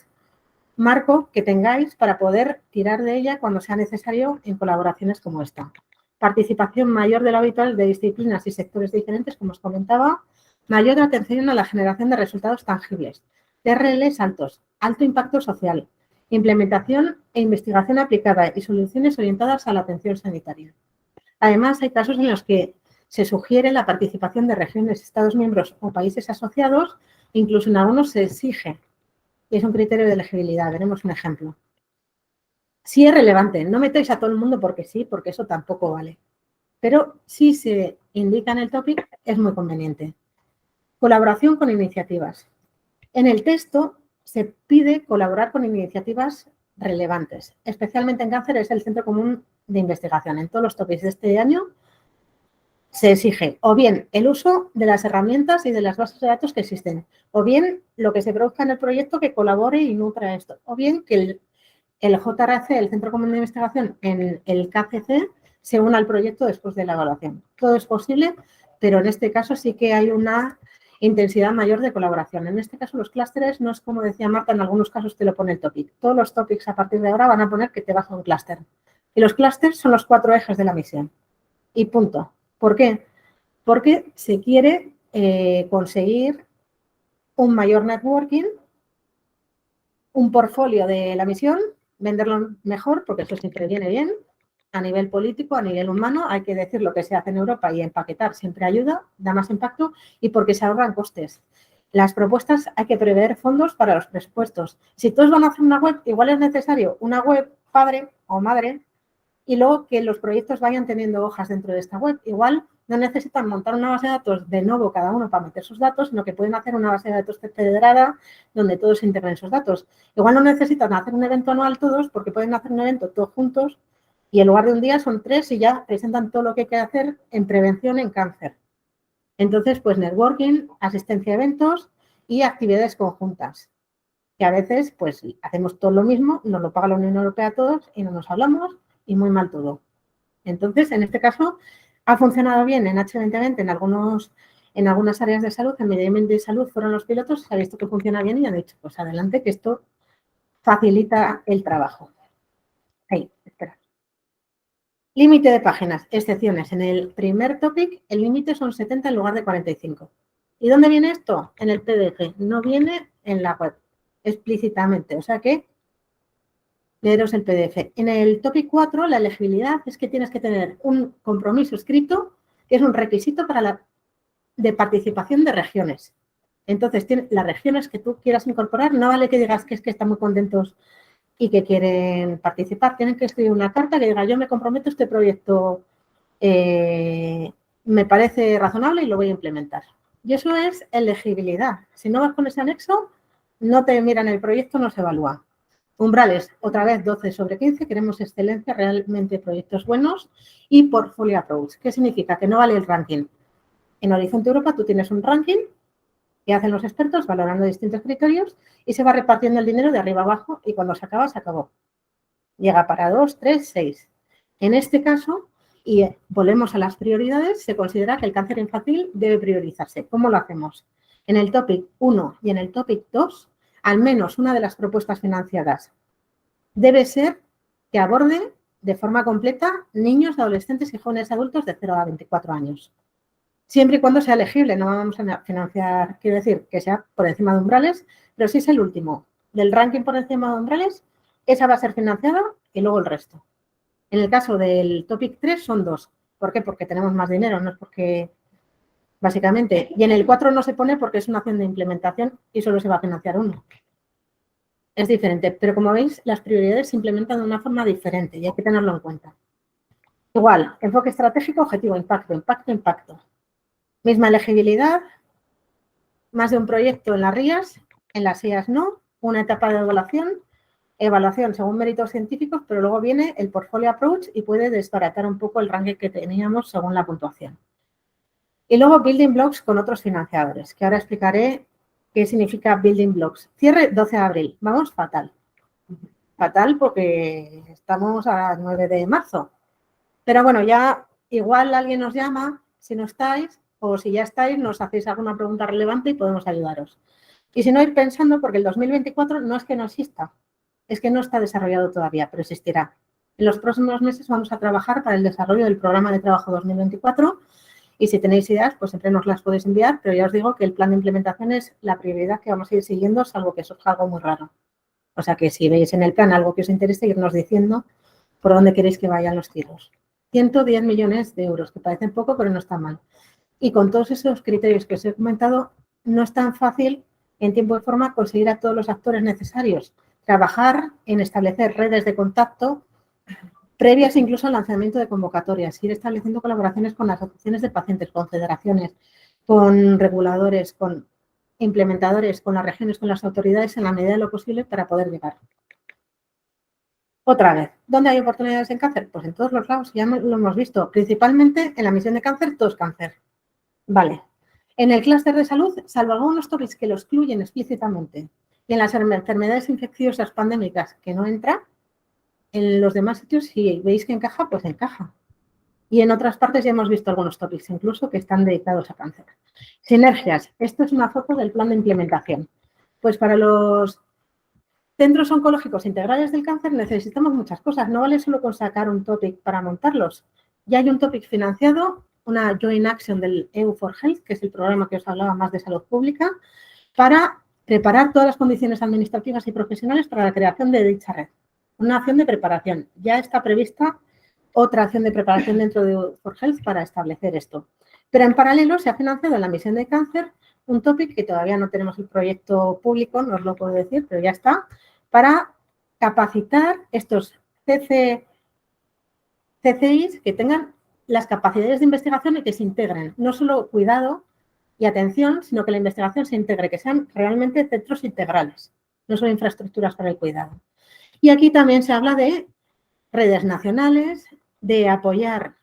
marco que tengáis para poder tirar de ella cuando sea necesario en colaboraciones como esta. Participación mayor de lo habitual de disciplinas y sectores diferentes, como os comentaba, mayor atención a la generación de resultados tangibles, TRLs altos, alto impacto social, implementación e investigación aplicada y soluciones orientadas a la atención sanitaria. Además, hay casos en los que se sugiere la participación de regiones, Estados miembros o países asociados, incluso en algunos se exige. Y es un criterio de elegibilidad. Veremos un ejemplo. Sí es relevante. No metéis a todo el mundo porque sí, porque eso tampoco vale. Pero si se indica en el topic, es muy conveniente. Colaboración con iniciativas. En el texto se pide colaborar con iniciativas relevantes. Especialmente en cáncer es el Centro Común de Investigación. En todos los topics de este año se exige o bien el uso de las herramientas y de las bases de datos que existen, o bien lo que se produzca en el proyecto que colabore y nutra esto, o bien que el JRC, el Centro Común de Investigación, en el KCC, se una al proyecto después de la evaluación. Todo es posible, pero en este caso sí que hay una intensidad mayor de colaboración. En este caso, los clústeres no es como decía Marta, en algunos casos te lo pone el topic. Todos los topics a partir de ahora van a poner que te baja un clúster. Y los clústeres son los 4 ejes de la misión. Y punto. ¿Por qué? Porque se quiere conseguir un mayor networking, un portfolio de la misión, venderlo mejor, porque eso siempre viene bien, a nivel político, a nivel humano, hay que decir lo que se hace en Europa y empaquetar siempre ayuda, da más impacto y porque se ahorran costes. Las propuestas hay que prever fondos para los presupuestos. Si todos van a hacer una web, igual es necesario una web padre o madre y luego que los proyectos vayan teniendo hojas dentro de esta web. Igual no necesitan montar una base de datos de nuevo cada uno para meter sus datos, sino que pueden hacer una base de datos federada donde todos integren sus datos. Igual no necesitan hacer un evento anual todos porque pueden hacer un evento todos juntos y en lugar de un día son 3 y ya presentan todo lo que hay que hacer en prevención en cáncer. Entonces, pues networking, asistencia a eventos y actividades conjuntas, que a veces pues hacemos todo lo mismo, nos lo paga la Unión Europea a todos y no nos hablamos y muy mal todo. Entonces, en este caso, ha funcionado bien en H2020 en algunas áreas de salud, en medio ambiente de salud fueron los pilotos, se ha visto que funciona bien y han dicho, pues adelante, que esto facilita el trabajo. Ahí, espera. Límite de páginas, excepciones. En el primer topic, el límite son 70 en lugar de 45. ¿Y dónde viene esto? En el PDF. No viene en la web explícitamente. O sea que, leeros el PDF. En el topic 4, la elegibilidad es que tienes que tener un compromiso escrito, que es un requisito de participación de regiones. Entonces, las regiones que tú quieras incorporar, no vale que digas que es que están muy contentos y que quieren participar, tienen que escribir una carta que diga, yo me comprometo, este proyecto me parece razonable y lo voy a implementar. Y eso es elegibilidad. Si no vas con ese anexo, no te miran el proyecto, no se evalúa. Umbrales, otra vez 12/15, queremos excelencia, realmente proyectos buenos y portfolio approach. ¿Qué significa? Que no vale el ranking. En Horizonte Europa tú tienes un ranking que hacen los expertos valorando distintos criterios y se va repartiendo el dinero de arriba abajo y cuando se acaba, se acabó. Llega para 2, 3, 6. En este caso, y volvemos a las prioridades, se considera que el cáncer infantil debe priorizarse. ¿Cómo lo hacemos? En el topic 1 y en el topic 2, al menos una de las propuestas financiadas debe ser que aborde de forma completa niños, adolescentes y jóvenes adultos de 0 a 24 años. Siempre y cuando sea elegible, no vamos a financiar, quiero decir, que sea por encima de umbrales, pero si es el último del ranking por encima de umbrales, esa va a ser financiada y luego el resto. En el caso del topic 3 son 2. ¿Por qué? Porque tenemos más dinero, no es porque, básicamente. Y en el 4 no se pone porque es una acción de implementación y solo se va a financiar uno. Es diferente, pero como veis, las prioridades se implementan de una forma diferente y hay que tenerlo en cuenta. Igual, enfoque estratégico, objetivo, impacto, impacto, impacto. Misma elegibilidad, más de un proyecto en las RIAs, en las IAS no, una etapa de evaluación según méritos científicos, pero luego viene el portfolio approach y puede desbaratar un poco el ranking que teníamos según la puntuación. Y luego building blocks con otros financiadores, que ahora explicaré qué significa building blocks. Cierre 12 de abril, vamos fatal. Fatal porque estamos a 9 de marzo. Pero bueno, ya igual alguien nos llama, si no estáis, o si ya estáis, nos hacéis alguna pregunta relevante y podemos ayudaros. Y si no, ir pensando, porque el 2024 no es que no exista, es que no está desarrollado todavía, pero existirá. En los próximos meses vamos a trabajar para el desarrollo del programa de trabajo 2024 y si tenéis ideas, pues siempre nos las podéis enviar, pero ya os digo que el plan de implementación es la prioridad que vamos a ir siguiendo, salvo que surja algo muy raro. O sea que si veis en el plan algo que os interese, irnos diciendo por dónde queréis que vayan los tiros. 110 millones de euros, que parecen poco, pero no está mal. Y con todos esos criterios que os he comentado, no es tan fácil en tiempo y forma conseguir a todos los actores necesarios. Trabajar en establecer redes de contacto previas incluso al lanzamiento de convocatorias, ir estableciendo colaboraciones con las asociaciones de pacientes, con federaciones, con reguladores, con implementadores, con las regiones, con las autoridades en la medida de lo posible para poder llegar. Otra vez, ¿dónde hay oportunidades en cáncer? Pues en todos los lados, ya lo hemos visto, principalmente en la misión de cáncer, todo es cáncer. Vale. En el clúster de salud, salvo algunos topics que lo excluyen explícitamente, y en las enfermedades infecciosas pandémicas que no entra, en los demás sitios, si veis que encaja, pues encaja. Y en otras partes ya hemos visto algunos topics, incluso que están dedicados a cáncer. Sinergias. Esto es una foto del plan de implementación. Pues para los centros oncológicos integrales del cáncer necesitamos muchas cosas. No vale solo con sacar un topic para montarlos. Ya hay un topic financiado, una Joint Action del EU4Health, que es el programa que os hablaba más de salud pública, para preparar todas las condiciones administrativas y profesionales para la creación de dicha red. Una acción de preparación. Ya está prevista otra acción de preparación dentro de EU4Health para establecer esto. Pero en paralelo se ha financiado en la misión de cáncer un topic que todavía no tenemos el proyecto público, no os lo puedo decir, pero ya está, para capacitar estos CCIs que tengan las capacidades de investigación y que se integren, no solo cuidado y atención, sino que la investigación se integre, que sean realmente centros integrales, no solo infraestructuras para el cuidado. Y aquí también se habla de redes nacionales, de apoyar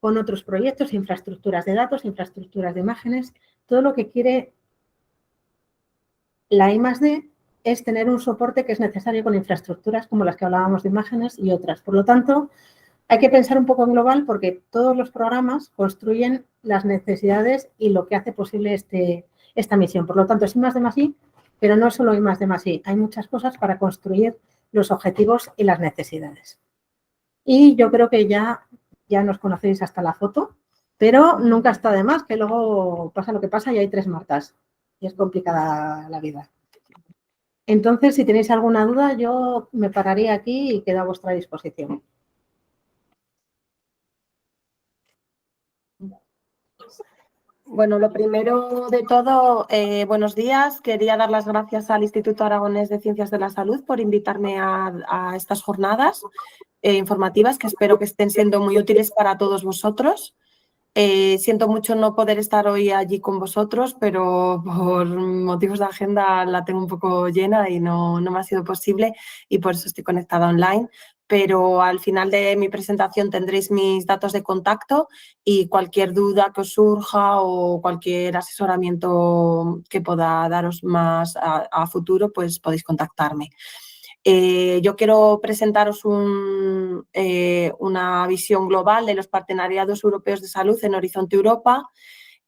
con otros proyectos, infraestructuras de datos, infraestructuras de imágenes. Todo lo que quiere la I+D es tener un soporte que es necesario con infraestructuras como las que hablábamos de imágenes y otras. Por lo tanto, hay que pensar un poco en global porque todos los programas construyen las necesidades y lo que hace posible esta misión. Por lo tanto, es I+D+I, pero no solo I+D+I. Hay muchas cosas para construir los objetivos y las necesidades. Y yo creo que ya nos conocéis hasta la foto, pero nunca está de más que luego pasa lo que pasa y hay 3 Martas. Y es complicada la vida. Entonces, si tenéis alguna duda, yo me pararía aquí y quedo a vuestra disposición. Bueno, lo primero de todo, buenos días. Quería dar las gracias al Instituto Aragonés de Ciencias de la Salud por invitarme a estas jornadas informativas que espero que estén siendo muy útiles para todos vosotros. Siento mucho no poder estar hoy allí con vosotros, pero por motivos de agenda la tengo un poco llena y no me ha sido posible y por eso estoy conectada online. Pero al final de mi presentación tendréis mis datos de contacto y cualquier duda que os surja o cualquier asesoramiento que pueda daros más a futuro, pues podéis contactarme. Yo quiero presentaros una visión global de los partenariados europeos de salud en Horizonte Europa.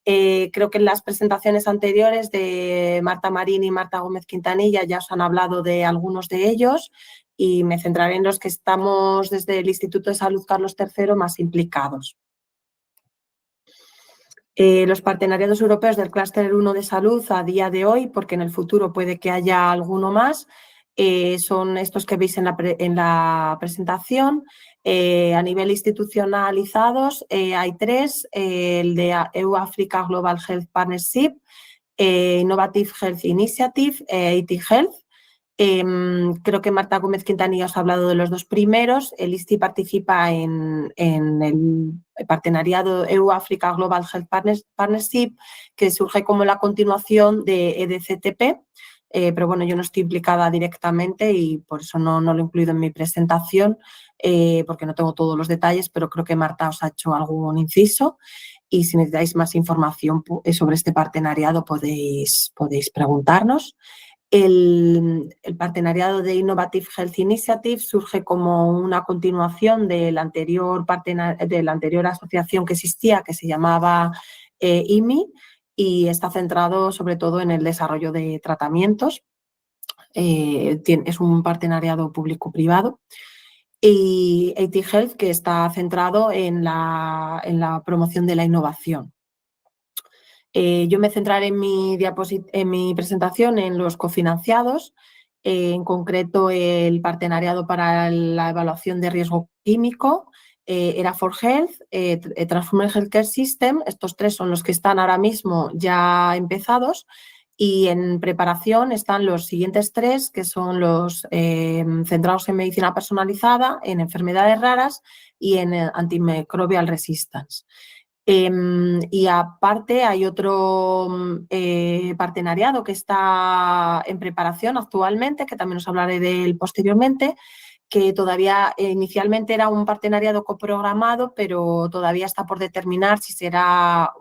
Creo que en las presentaciones anteriores de Marta Marín y Marta Gómez Quintanilla ya os han hablado de algunos de ellos y me centraré en los que estamos desde el Instituto de Salud Carlos III más implicados. Los partenariados europeos del Clúster 1 de salud a día de hoy, porque en el futuro puede que haya alguno más, son estos que veis en la presentación. A nivel institucionalizados hay 3, el de EU-Africa Global Health Partnership, Innovative Health Initiative, IT Health. Creo que Marta Gómez Quintanilla os ha hablado de los 2 primeros. El ISTI participa en el partenariado EU-Africa Global Health Partnership, que surge como la continuación de EDCTP, pero bueno, yo no estoy implicada directamente y por eso no lo he incluido en mi presentación, porque no tengo todos los detalles, pero creo que Marta os ha hecho algún inciso y si necesitáis más información sobre este partenariado podéis preguntarnos. El partenariado de Innovative Health Initiative surge como una continuación de la anterior asociación que existía, que se llamaba IMI, y está centrado sobre todo en el desarrollo de tratamientos. Es un partenariado público-privado. Y IT Health, que está centrado en la promoción de la innovación. Yo me centraré en mi presentación en los cofinanciados, en concreto el partenariado para la evaluación de riesgo químico, ERA4Health, Transformer Healthcare System. Estos 3 son los que están ahora mismo ya empezados y en preparación están los siguientes 3, que son los centrados en medicina personalizada, en enfermedades raras y en antimicrobial resistance. Y aparte hay otro partenariado que está en preparación actualmente, que también os hablaré de él posteriormente, que todavía inicialmente era un partenariado coprogramado, pero todavía está por determinar si será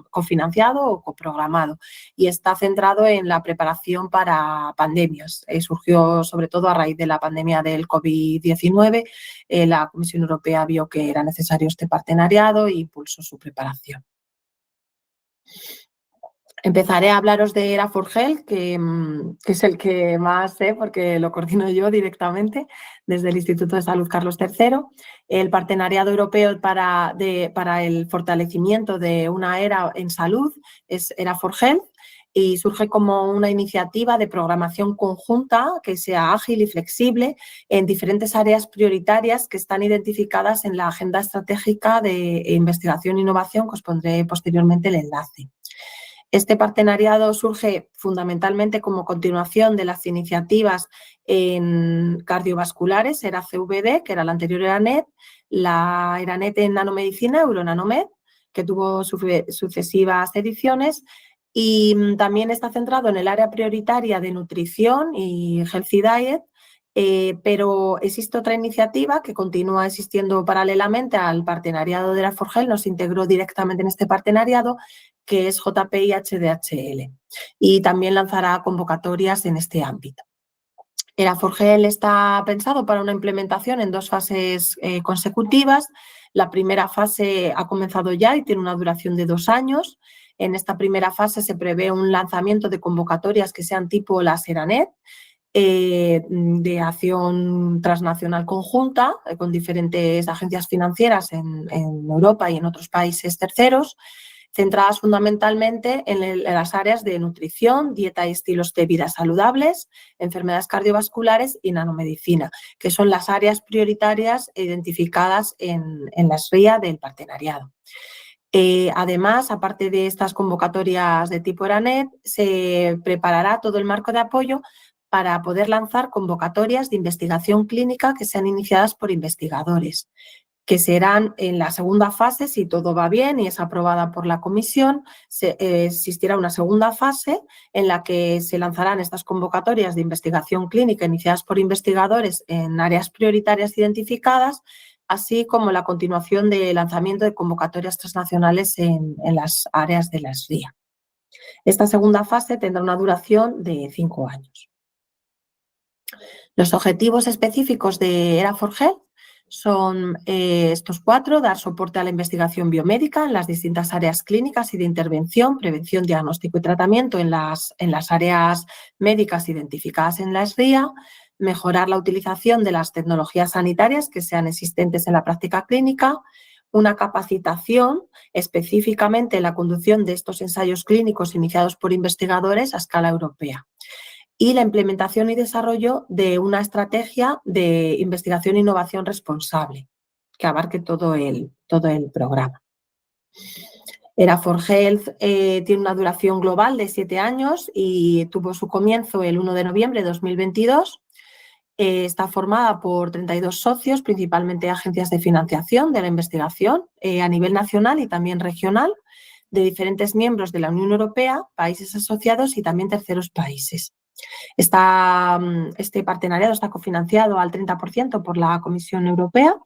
cofinanciado o coprogramado y está centrado en la preparación para pandemias. Surgió sobre todo a raíz de la pandemia del COVID-19. La Comisión Europea vio que era necesario este partenariado e impulsó su preparación. Empezaré a hablaros de ERA4Health, que es el que más sé porque lo coordino yo directamente desde el Instituto de Salud Carlos III. El partenariado europeo para el fortalecimiento de una era en salud es ERA4Health. y surge como una iniciativa de programación conjunta que sea ágil y flexible en diferentes áreas prioritarias que están identificadas en la Agenda Estratégica de Investigación e Innovación, que os pondré posteriormente el enlace. Este partenariado surge fundamentalmente como continuación de las iniciativas en cardiovasculares, ERA-CVD, que era la anterior ERANET, la ERANET en nanomedicina, Euronanomed, que tuvo sucesivas ediciones, y también está centrado en el área prioritaria de nutrición y Healthy Diet, pero existe otra iniciativa que continúa existiendo paralelamente al partenariado de ERA4HEALTH, nos integró directamente en este partenariado, que es JPI HDHL, y también lanzará convocatorias en este ámbito. ERA4HEALTH está pensado para una implementación en 2 fases consecutivas. La primera fase ha comenzado ya y tiene una duración de 2 años. En esta primera fase se prevé un lanzamiento de convocatorias que sean tipo las ERANET, de acción transnacional conjunta con diferentes agencias financieras en Europa y en otros países terceros, centradas fundamentalmente en las áreas de nutrición, dieta y estilos de vida saludables, enfermedades cardiovasculares y nanomedicina, que son las áreas prioritarias identificadas en la SRIA del partenariado. Además, aparte de estas convocatorias de tipo ERANET, se preparará todo el marco de apoyo para poder lanzar convocatorias de investigación clínica que sean iniciadas por investigadores, que serán en la segunda fase, si todo va bien y es aprobada por la comisión, existirá una segunda fase en la que se lanzarán estas convocatorias de investigación clínica iniciadas por investigadores en áreas prioritarias identificadas, así como la continuación del lanzamiento de convocatorias transnacionales en las áreas de la SRIA. Esta segunda fase tendrá una duración de 5 años. Los objetivos específicos de ERA4HEALTH son estos 4: dar soporte a la investigación biomédica en las distintas áreas clínicas y de intervención, prevención, diagnóstico y tratamiento en las áreas médicas identificadas en la SRIA, mejorar la utilización de las tecnologías sanitarias que sean existentes en la práctica clínica, una capacitación específicamente en la conducción de estos ensayos clínicos iniciados por investigadores a escala europea, y la implementación y desarrollo de una estrategia de investigación e innovación responsable que abarque todo el programa. ERA4HEALTH tiene una duración global de 7 años y tuvo su comienzo el 1 de noviembre de 2022. Está formada por 32 socios, principalmente agencias de financiación de la investigación a nivel nacional y también regional, de diferentes miembros de la Unión Europea, países asociados y también terceros países. Este partenariado está cofinanciado al 30% por la Comisión Europea.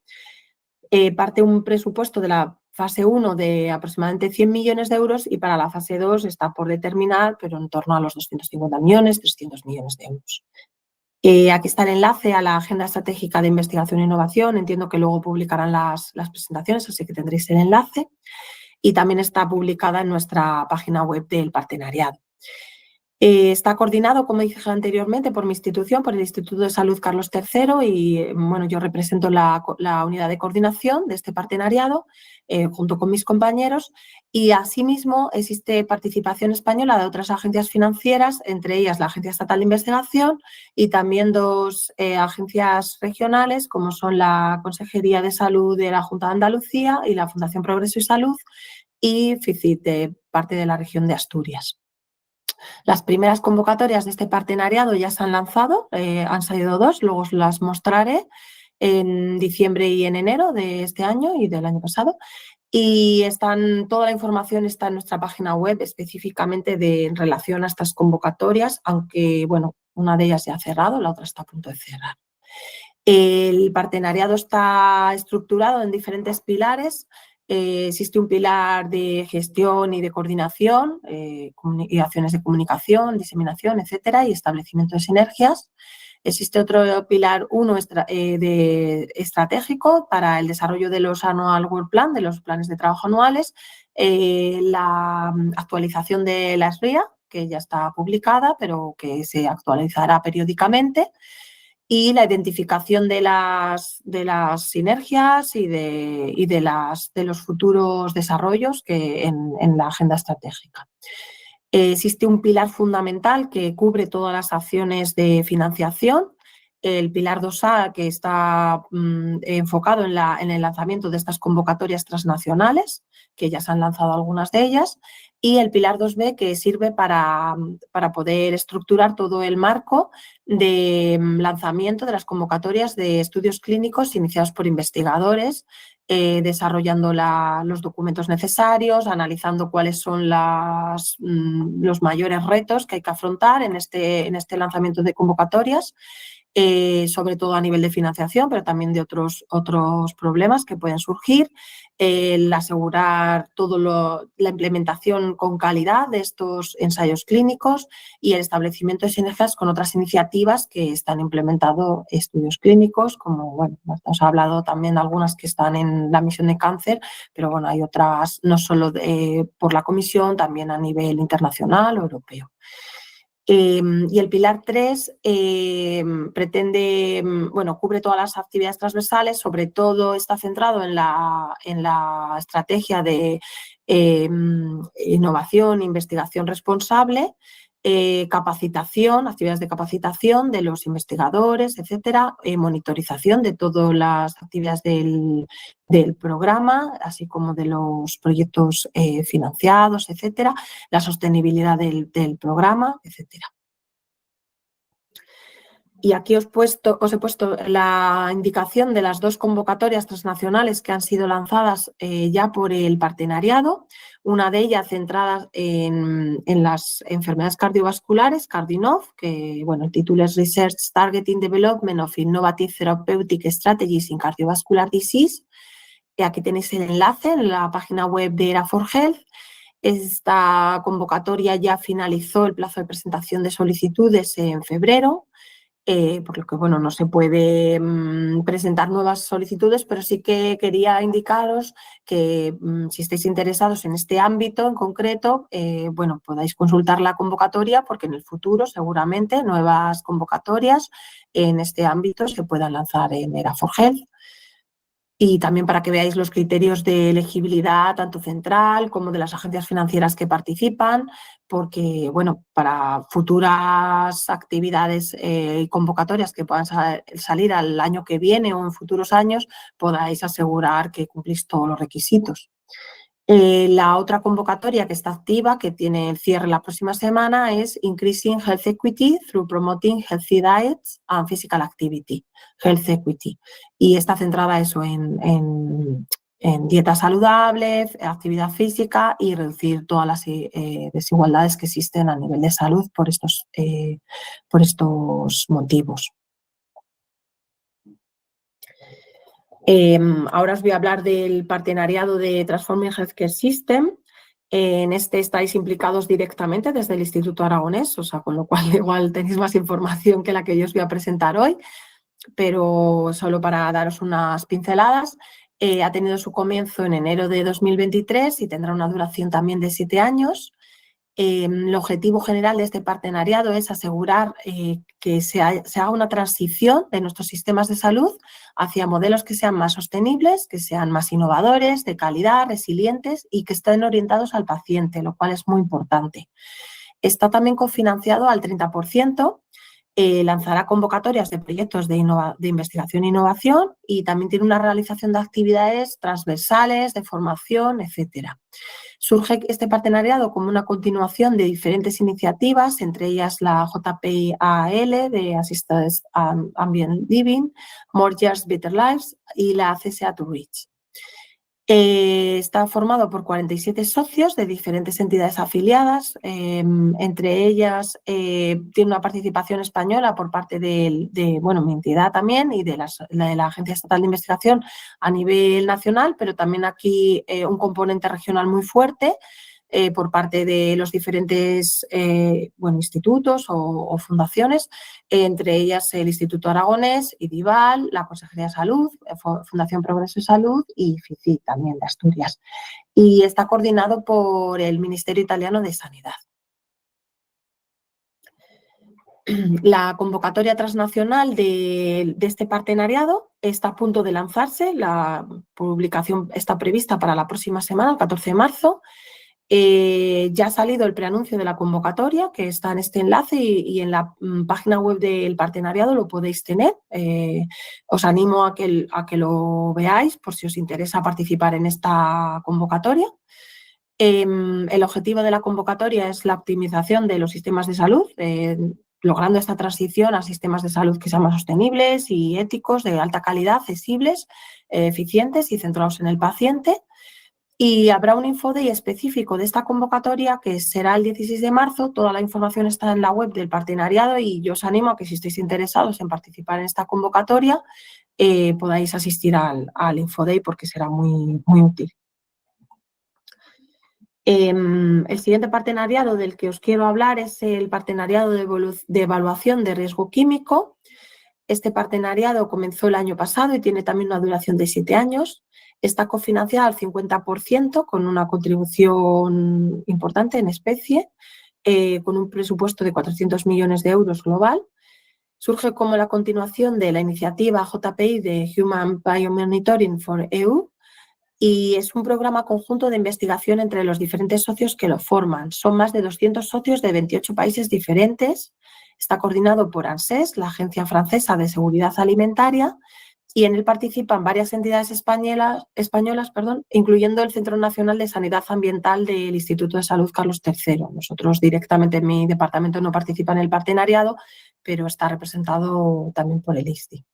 Parte un presupuesto de la fase 1 de aproximadamente 100 millones de euros y para la fase 2 está por determinar, pero en torno a los 250 millones, 300 millones de euros. Aquí está el enlace a la Agenda Estratégica de Investigación e Innovación. Entiendo que luego publicarán las presentaciones, así que tendréis el enlace. Y también está publicada en nuestra página web del partenariado. Está coordinado, como dije anteriormente, por mi institución, por el Instituto de Salud Carlos III y bueno, yo represento la unidad de coordinación de este partenariado junto con mis compañeros, y asimismo existe participación española de otras agencias financieras, entre ellas la Agencia Estatal de Investigación y también 2 agencias regionales como son la Consejería de Salud de la Junta de Andalucía y la Fundación Progreso y Salud, y FICIT, de parte de la región de Asturias. Las primeras convocatorias de este partenariado ya se han lanzado, han salido 2, luego os las mostraré en diciembre y en enero de este año y del año pasado. Y toda la información está en nuestra página web específicamente en relación a estas convocatorias, aunque bueno, una de ellas ya ha cerrado, la otra está a punto de cerrar. El partenariado está estructurado en diferentes pilares. Existe un pilar de gestión y de coordinación, y acciones de comunicación, diseminación, etcétera, y establecimiento de sinergias. Existe otro pilar 1 estratégico para el desarrollo de los Annual Work Plan, de los planes de trabajo anuales, la actualización de la SRIA, que ya está publicada, pero que se actualizará periódicamente, y la identificación de las sinergias y de los futuros desarrollos en la agenda estratégica. Existe un pilar fundamental que cubre todas las acciones de financiación, el pilar 2A, que está enfocado en el lanzamiento de estas convocatorias transnacionales, que ya se han lanzado algunas de ellas, y el pilar 2B, que sirve para poder estructurar todo el marco de lanzamiento de las convocatorias de estudios clínicos iniciados por investigadores, desarrollando los documentos necesarios, analizando cuáles son los mayores retos que hay que afrontar en este lanzamiento de convocatorias, sobre todo a nivel de financiación, pero también de otros problemas que pueden surgir, el asegurar la implementación con calidad de estos ensayos clínicos y el establecimiento de sinergias con otras iniciativas que están implementando estudios clínicos, como, bueno, os he hablado también de algunas que están en la misión de cáncer, pero bueno, hay otras no solo por la Comisión, también a nivel internacional o europeo. Y el pilar 3 cubre todas las actividades transversales, sobre todo está centrado en la estrategia de innovación e investigación responsable, capacitación, actividades de capacitación de los investigadores, etcétera, monitorización de todas las actividades del programa, así como de los proyectos financiados, etcétera, la sostenibilidad del programa, etcétera. Y aquí os he puesto la indicación de las 2 convocatorias transnacionales que han sido lanzadas ya por el partenariado, una de ellas centrada en las enfermedades cardiovasculares, CardioInnov, que bueno, el título es Research Targeting Development of Innovative Therapeutic Strategies in Cardiovascular Disease. Aquí tenéis el enlace en la página web de ERA4Health. Esta convocatoria ya finalizó el plazo de presentación de solicitudes en febrero. Por lo que bueno, no se puede presentar nuevas solicitudes, pero sí que quería indicaros que si estáis interesados en este ámbito en concreto, bueno, podáis consultar la convocatoria porque en el futuro seguramente nuevas convocatorias en este ámbito se puedan lanzar en ERA4Health. Y también para que veáis los criterios de elegibilidad tanto central como de las agencias financieras que participan, porque, bueno, para futuras actividades y convocatorias que puedan salir al año que viene o en futuros años, podáis asegurar que cumplís todos los requisitos. La otra convocatoria que está activa, que tiene el cierre la próxima semana, es Increasing Health Equity through Promoting Healthy Diets and Physical Activity, Health Equity. Y está centrada eso en dieta saludable, actividad física y reducir todas las desigualdades que existen a nivel de salud por estos motivos. Ahora os voy a hablar del partenariado de Transforming Healthcare System. En este estáis implicados directamente desde el Instituto Aragonés, o sea, con lo cual igual tenéis más información que la que yo os voy a presentar hoy, pero solo para daros unas pinceladas. Ha tenido su comienzo en enero de 2023 y tendrá una duración también de 7 años. El objetivo general de este partenariado es asegurar que se haga una transición de nuestros sistemas de salud hacia modelos que sean más sostenibles, que sean más innovadores, de calidad, resilientes y que estén orientados al paciente, lo cual es muy importante. Está también cofinanciado al 30%. Lanzará convocatorias de proyectos de investigación e innovación y también tiene una realización de actividades transversales, de formación, etcétera. Surge este partenariado como una continuación de diferentes iniciativas, entre ellas la JPIAL de Assisted Ambient Living, More Years, Better Lives y la CSA to Reach. Está formado por 47 socios de diferentes entidades afiliadas, entre ellas tiene una participación española por parte de mi entidad también y de la Agencia Estatal de Investigación a nivel nacional, pero también aquí un componente regional muy fuerte por parte de los diferentes institutos o fundaciones, entre ellas el Instituto Aragonés, IDIVAL, la Consejería de Salud, Fundación Progreso y Salud y FICI también de Asturias. Y está coordinado por el Ministerio Italiano de Sanidad. La convocatoria transnacional de este partenariado está a punto de lanzarse. La publicación está prevista para la próxima semana, el 14 de marzo. Ya ha salido el preanuncio de la convocatoria, que está en este enlace y en la página web del partenariado lo podéis tener. Os animo a que lo veáis por si os interesa participar en esta convocatoria. El objetivo de la convocatoria es la optimización de los sistemas de salud, logrando esta transición a sistemas de salud que sean más sostenibles y éticos, de alta calidad, accesibles, eficientes y centrados en el paciente. Y habrá un infoday específico de esta convocatoria que será el 16 de marzo. Toda la información está en la web del partenariado y yo os animo a que si estáis interesados en participar en esta convocatoria podáis asistir al infoday porque será muy, muy útil. El siguiente partenariado del que os quiero hablar es el partenariado de evaluación de riesgo químico. Este partenariado comenzó el año pasado y tiene también una duración de 7 años. Está cofinanciado al 50% con una contribución importante en especie, con un presupuesto de 400 millones de euros global. Surge como la continuación de la iniciativa JPI de Human Biomonitoring for EU, y es un programa conjunto de investigación entre los diferentes socios que lo forman. Son más de 200 socios de 28 países diferentes. Está coordinado por ANSES, la Agencia Francesa de Seguridad Alimentaria, y en él participan varias entidades españolas, incluyendo el Centro Nacional de Sanidad Ambiental del Instituto de Salud Carlos III. Nosotros directamente en mi departamento no participa en el partenariado, pero está representado también por el ISDI.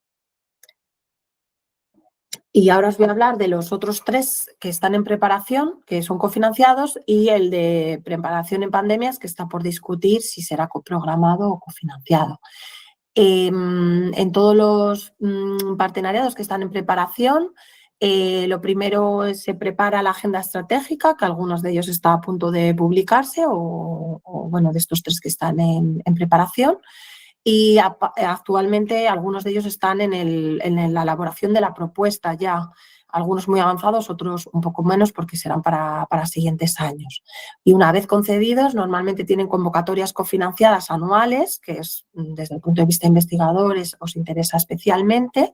Y ahora os voy a hablar de los otros 3 que están en preparación, que son cofinanciados, y el de preparación en pandemias, que está por discutir si será coprogramado o cofinanciado. En todos los partenariados que están en preparación, lo primero se prepara la agenda estratégica, que algunos de ellos está a punto de publicarse, o bueno, de estos 3 que están en preparación. Y actualmente algunos de ellos están en la elaboración de la propuesta ya, algunos muy avanzados, otros un poco menos porque serán para siguientes años. Y una vez concedidos, normalmente tienen convocatorias cofinanciadas anuales, que es desde el punto de vista de investigadores os interesa especialmente,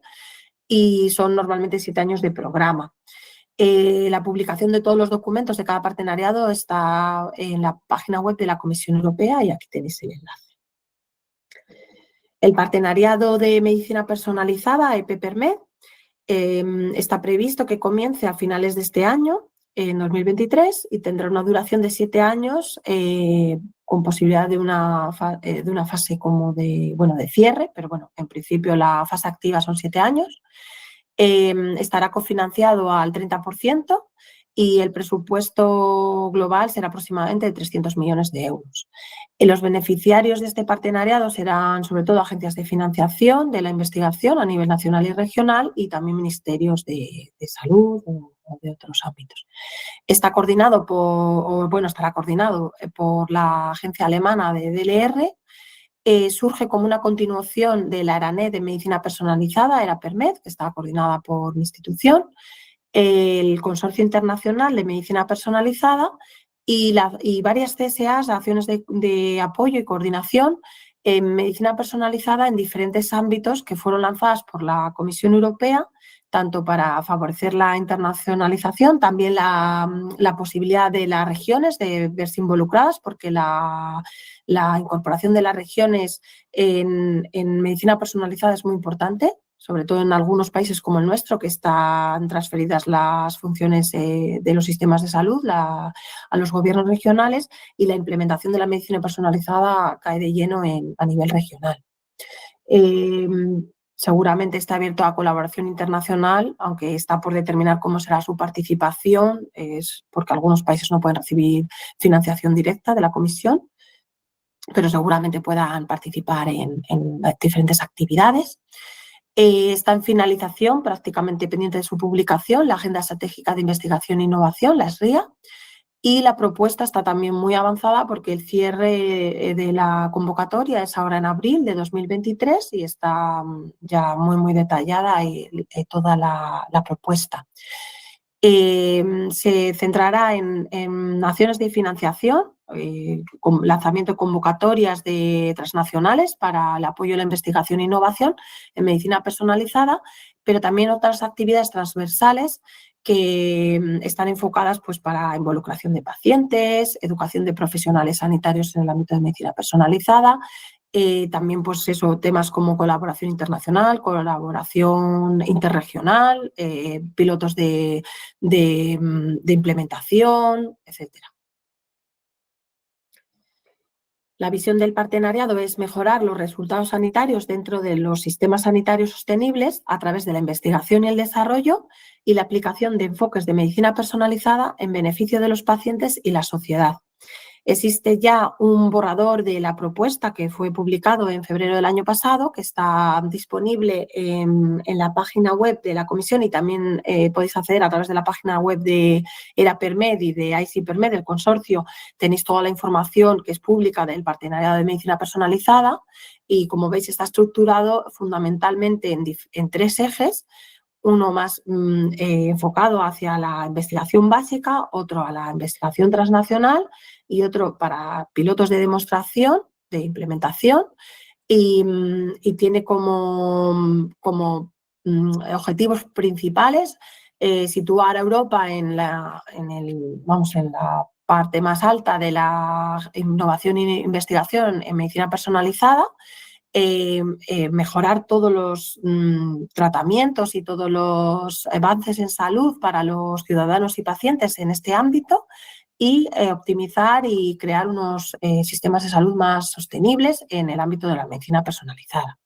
y son normalmente 7 años de programa. La publicación de todos los documentos de cada partenariado está en la página web de la Comisión Europea y aquí tenéis el enlace. El partenariado de medicina personalizada, EPPERMED, está previsto que comience a finales de este año, en 2023, y tendrá una duración de 7 años con posibilidad de una fase como de cierre, pero bueno, en principio la fase activa son 7 años. Estará cofinanciado al 30% y el presupuesto global será aproximadamente de 300 millones de euros. Los beneficiarios de este partenariado serán sobre todo agencias de financiación de la investigación a nivel nacional y regional y también ministerios de salud o de otros ámbitos. Estará coordinado por la agencia alemana de DLR. Surge como una continuación de la ERANET de medicina personalizada, ERAPERMED, que está coordinada por mi institución, el Consorcio Internacional de Medicina Personalizada y varias CSAs, acciones de apoyo y coordinación en medicina personalizada en diferentes ámbitos que fueron lanzadas por la Comisión Europea, tanto para favorecer la internacionalización, también la posibilidad de las regiones de verse involucradas, porque la incorporación de las regiones en medicina personalizada es muy importante, sobre todo en algunos países como el nuestro, que están transferidas las funciones de los sistemas de salud a los gobiernos regionales, y la implementación de la medicina personalizada cae de lleno a nivel regional. Seguramente está abierto a colaboración internacional, aunque está por determinar cómo será su participación, es porque algunos países no pueden recibir financiación directa de la Comisión, pero seguramente puedan participar en diferentes actividades. Está en finalización, prácticamente pendiente de su publicación, la Agenda Estratégica de Investigación e Innovación, la SRIA, y la propuesta está también muy avanzada porque el cierre de la convocatoria es ahora en abril de 2023 y está ya muy detallada toda la propuesta. Se centrará en acciones de financiación, con lanzamiento de convocatorias transnacionales para el apoyo a la investigación e innovación en medicina personalizada, pero también otras actividades transversales que están enfocadas pues, para involucración de pacientes, educación de profesionales sanitarios en el ámbito de medicina personalizada, también pues eso, temas como colaboración internacional, colaboración interregional, pilotos de implementación, etcétera. La visión del partenariado es mejorar los resultados sanitarios dentro de los sistemas sanitarios sostenibles a través de la investigación y el desarrollo y la aplicación de enfoques de medicina personalizada en beneficio de los pacientes y la sociedad. Existe ya un borrador de la propuesta que fue publicado en febrero del año pasado, que está disponible en la página web de la comisión y también podéis acceder a través de la página web de ERA-PERMED y de ICI-PERMED, del consorcio. Tenéis toda la información que es pública del partenariado de medicina personalizada y, como veis, está estructurado fundamentalmente en 3 ejes. Uno más enfocado hacia la investigación básica, otro a la investigación transnacional y otro para pilotos de demostración, de implementación, y tiene como objetivos principales situar a Europa en la parte más alta de la innovación e investigación en medicina personalizada, mejorar todos los tratamientos y todos los avances en salud para los ciudadanos y pacientes en este ámbito y optimizar y crear unos sistemas de salud más sostenibles en el ámbito de la medicina personalizada.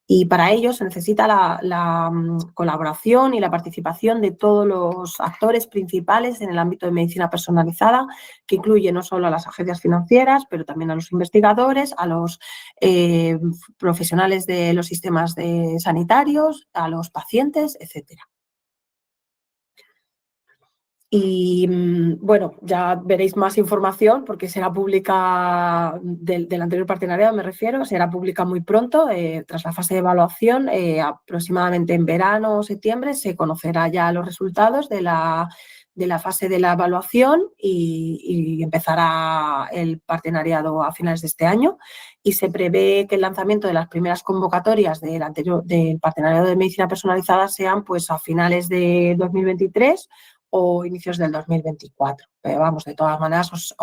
Y para ello se necesita la colaboración y la participación de todos los actores principales en el ámbito de medicina personalizada, que incluye no solo a las agencias financieras, pero también a los investigadores, a los profesionales de los sistemas sanitarios, a los pacientes, etcétera. Y bueno, ya veréis más información porque será pública del anterior partenariado, me refiero, será pública muy pronto, tras la fase de evaluación, aproximadamente en verano o septiembre se conocerá ya los resultados de la fase de la evaluación y empezará el partenariado a finales de este año y se prevé que el lanzamiento de las primeras convocatorias del partenariado de medicina personalizada sean pues a finales de 2023 o inicios del 2024. Pero vamos, de todas maneras,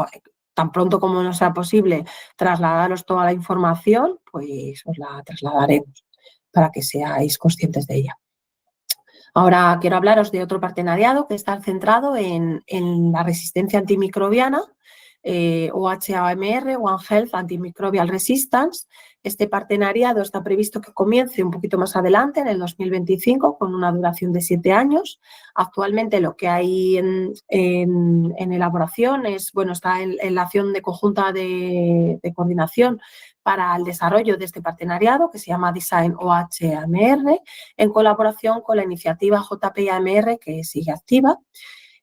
tan pronto como nos sea posible trasladaros toda la información, pues os la trasladaremos para que seáis conscientes de ella. Ahora quiero hablaros de otro partenariado que está centrado en la resistencia antimicrobiana, OHAMR, One Health Antimicrobial Resistance. Este partenariado está previsto que comience un poquito más adelante, en el 2025, con una duración de 7 años. Actualmente lo que hay en elaboración es, bueno, está en la acción conjunta de coordinación para el desarrollo de este partenariado, que se llama Design OHAMR, en colaboración con la iniciativa JPIAMR, que sigue activa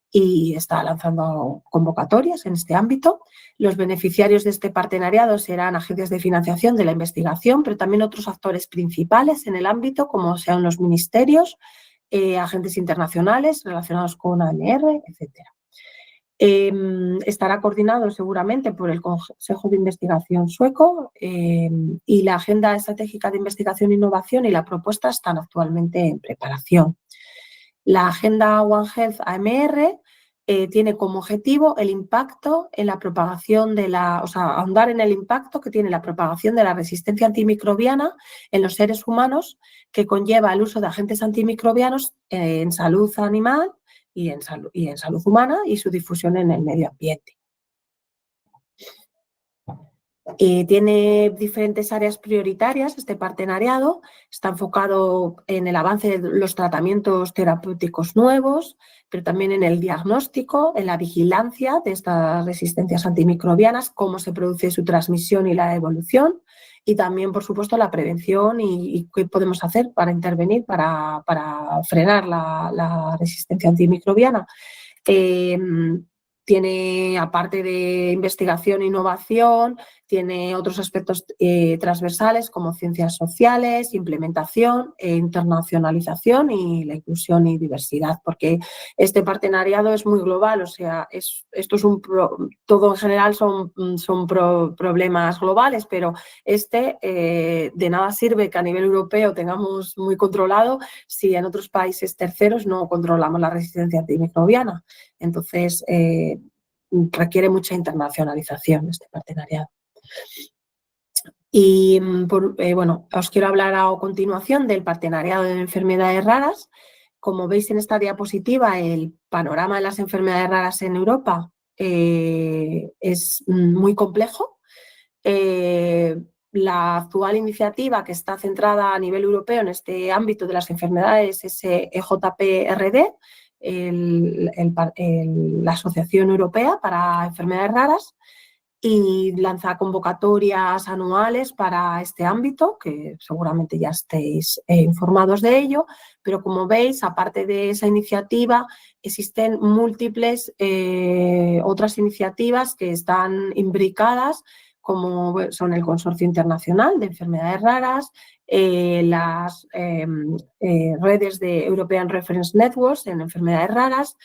y está lanzando convocatorias en este ámbito. Los beneficiarios de este partenariado serán agencias de financiación de la investigación, pero también otros actores principales en el ámbito, como sean los ministerios, agentes internacionales relacionados con AMR, etcétera. Estará coordinado seguramente por el Consejo de Investigación sueco y la Agenda Estratégica de Investigación e Innovación y la propuesta están actualmente en preparación. La Agenda One Health AMR tiene como objetivo el impacto en la propagación ahondar en el impacto que tiene la propagación de la resistencia antimicrobiana en los seres humanos, que conlleva el uso de agentes antimicrobianos en salud animal y en salud humana y su difusión en el medio ambiente. Tiene diferentes áreas prioritarias. Este partenariado está enfocado en el avance de los tratamientos terapéuticos nuevos, pero también en el diagnóstico, en la vigilancia de estas resistencias antimicrobianas, cómo se produce su transmisión y la evolución, y también, por supuesto, la prevención y qué podemos hacer para intervenir, para frenar la resistencia antimicrobiana. Tiene, aparte de investigación e innovación, tiene otros aspectos transversales como ciencias sociales, implementación, internacionalización y la inclusión y diversidad, porque este partenariado es muy global, o sea, esto es todo en general son problemas globales, pero de nada sirve que a nivel europeo tengamos muy controlado si en otros países terceros no controlamos la resistencia antimicrobiana. Entonces, requiere mucha internacionalización este partenariado. Y bueno, os quiero hablar a continuación del partenariado de enfermedades raras. Como veis en esta diapositiva, el panorama de las enfermedades raras en Europa es muy complejo. La actual iniciativa que está centrada a nivel europeo en este ámbito de las enfermedades es EJPRD, la Asociación Europea para Enfermedades Raras, y lanza convocatorias anuales para este ámbito, que seguramente ya estéis informados de ello, pero como veis, aparte de esa iniciativa, existen múltiples otras iniciativas que están imbricadas, como son el Consorcio Internacional de Enfermedades Raras, las redes de European Reference Networks en enfermedades raras,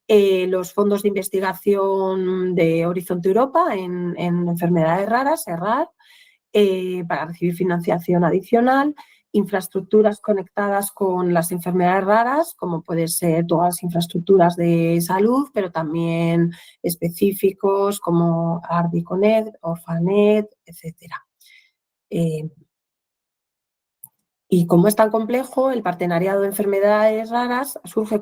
los fondos de investigación de Horizonte Europa en enfermedades raras, ERRAR, para recibir financiación adicional, infraestructuras conectadas con las enfermedades raras, como pueden ser todas las infraestructuras de salud, pero también específicos como ARDICONET, Orfanet, etc. Y como es tan complejo, el partenariado de enfermedades raras surgirá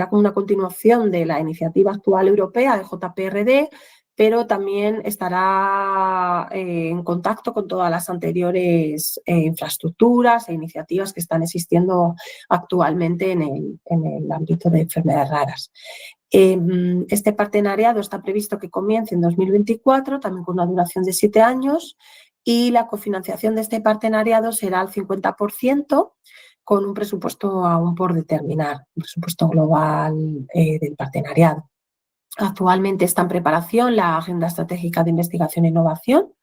como una continuación de la iniciativa actual europea de JPRD, pero también estará en contacto con todas las anteriores infraestructuras e iniciativas que están existiendo actualmente en el ámbito de enfermedades raras. Este partenariado está previsto que comience en 2024, también con una duración de 7 años, y la cofinanciación de este partenariado será al 50%, con un presupuesto aún por determinar, un presupuesto global del partenariado. Actualmente está en preparación la Agenda Estratégica de Investigación e Innovación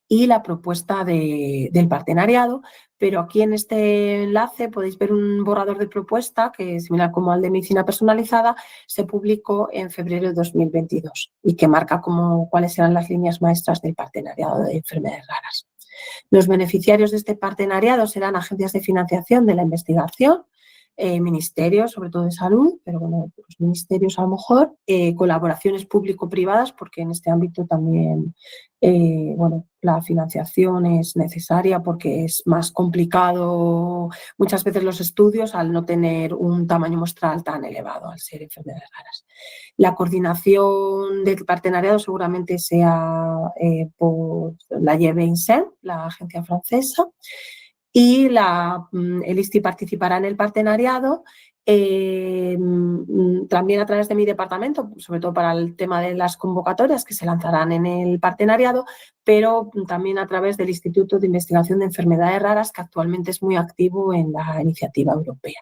y la propuesta del partenariado, pero aquí en este enlace podéis ver un borrador de propuesta que, similar como al de Medicina Personalizada, se publicó en febrero de 2022 y que marca cuáles serán las líneas maestras del partenariado de enfermedades raras. Los beneficiarios de este partenariado serán agencias de financiación de la investigación, ministerios, sobre todo de salud, pero bueno, los ministerios a lo mejor, colaboraciones público-privadas, porque en este ámbito también bueno, la financiación es necesaria porque es más complicado muchas veces los estudios al no tener un tamaño muestral tan elevado, al ser enfermedades raras. La coordinación del partenariado seguramente sea por la INSERM, la agencia francesa, y el ISTI participará en el partenariado también a través de mi departamento, sobre todo para el tema de las convocatorias que se lanzarán en el partenariado, pero también a través del Instituto de Investigación de Enfermedades Raras, que actualmente es muy activo en la iniciativa europea.